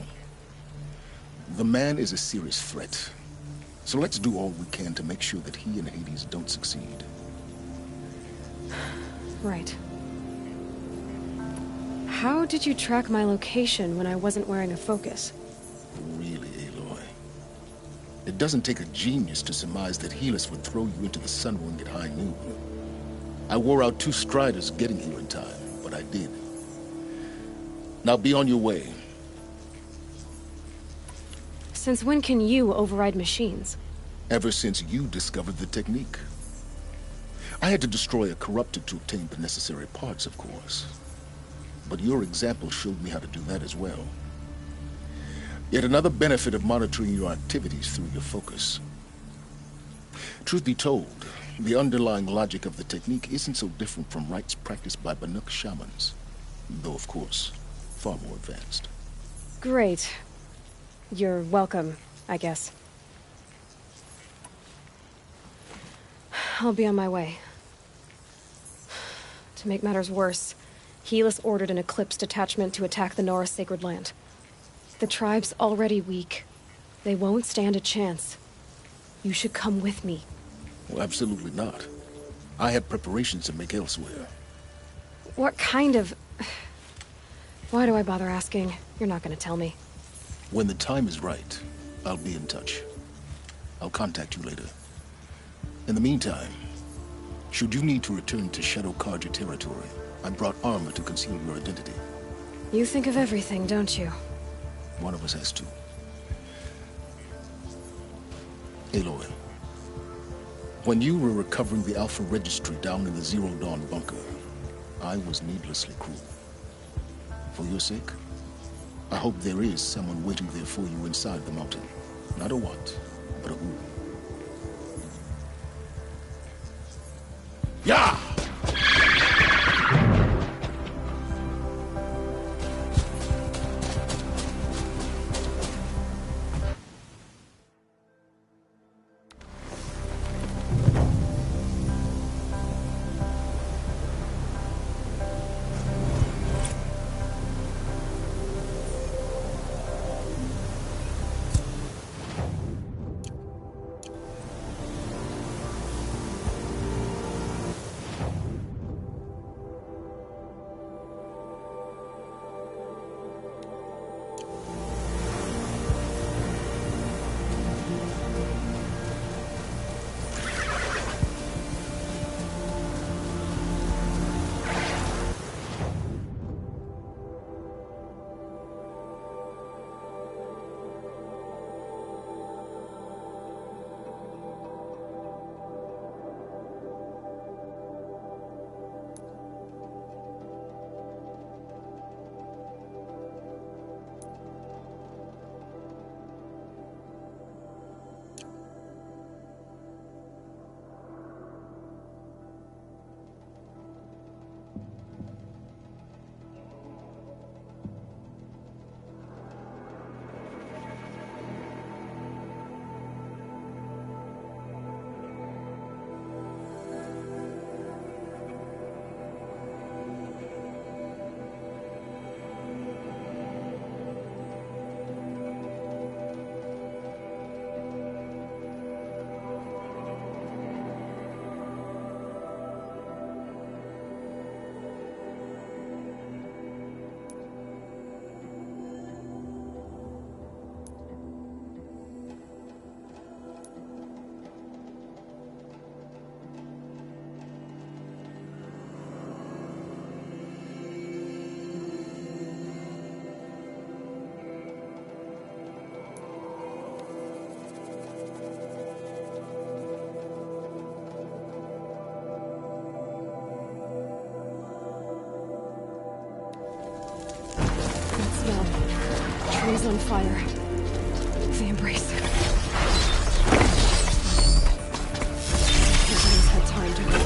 The man is a serious threat. So let's do all we can to make sure that he and Hades don't succeed. Right. How did you track my location when I wasn't wearing a focus? Really, Aloy? It doesn't take a genius to surmise that Helis would throw you into the Sun Ring at high noon. I wore out 2 striders getting here in time, but I did. Now be on your way. Since when can you override machines? Ever since you discovered the technique. I had to destroy a corrupted to obtain the necessary parts, of course. But your example showed me how to do that as well. Yet another benefit of monitoring your activities through your focus. Truth be told, the underlying logic of the technique isn't so different from rites practiced by Banuk shamans. Though, of course, far more advanced. Great. You're welcome, I guess. I'll be on my way. To make matters worse, Helis ordered an Eclipse detachment to attack the Nora Sacred Land. The tribe's already weak. They won't stand a chance. You should come with me. Well, absolutely not. I have preparations to make elsewhere. What kind of... Why do I bother asking? You're not gonna tell me. When the time is right, I'll be in touch. I'll contact you later. In the meantime, should you need to return to Shadow Karja territory, I brought armor to conceal your identity. You think of everything, don't you? One of us has to. Aloy, when you were recovering the Alpha Registry down in the Zero Dawn bunker, I was needlessly cruel. For your sake, I hope there is someone waiting there for you inside the mountain. Not a what, but a who. Yeah! Everything's on fire. The embrace. Nobody's had time to wait.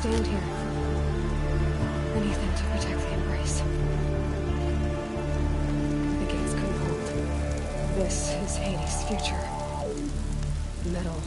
Stand here. Anything to protect the embrace. The gates couldn't hold. This is Hades' future. Metal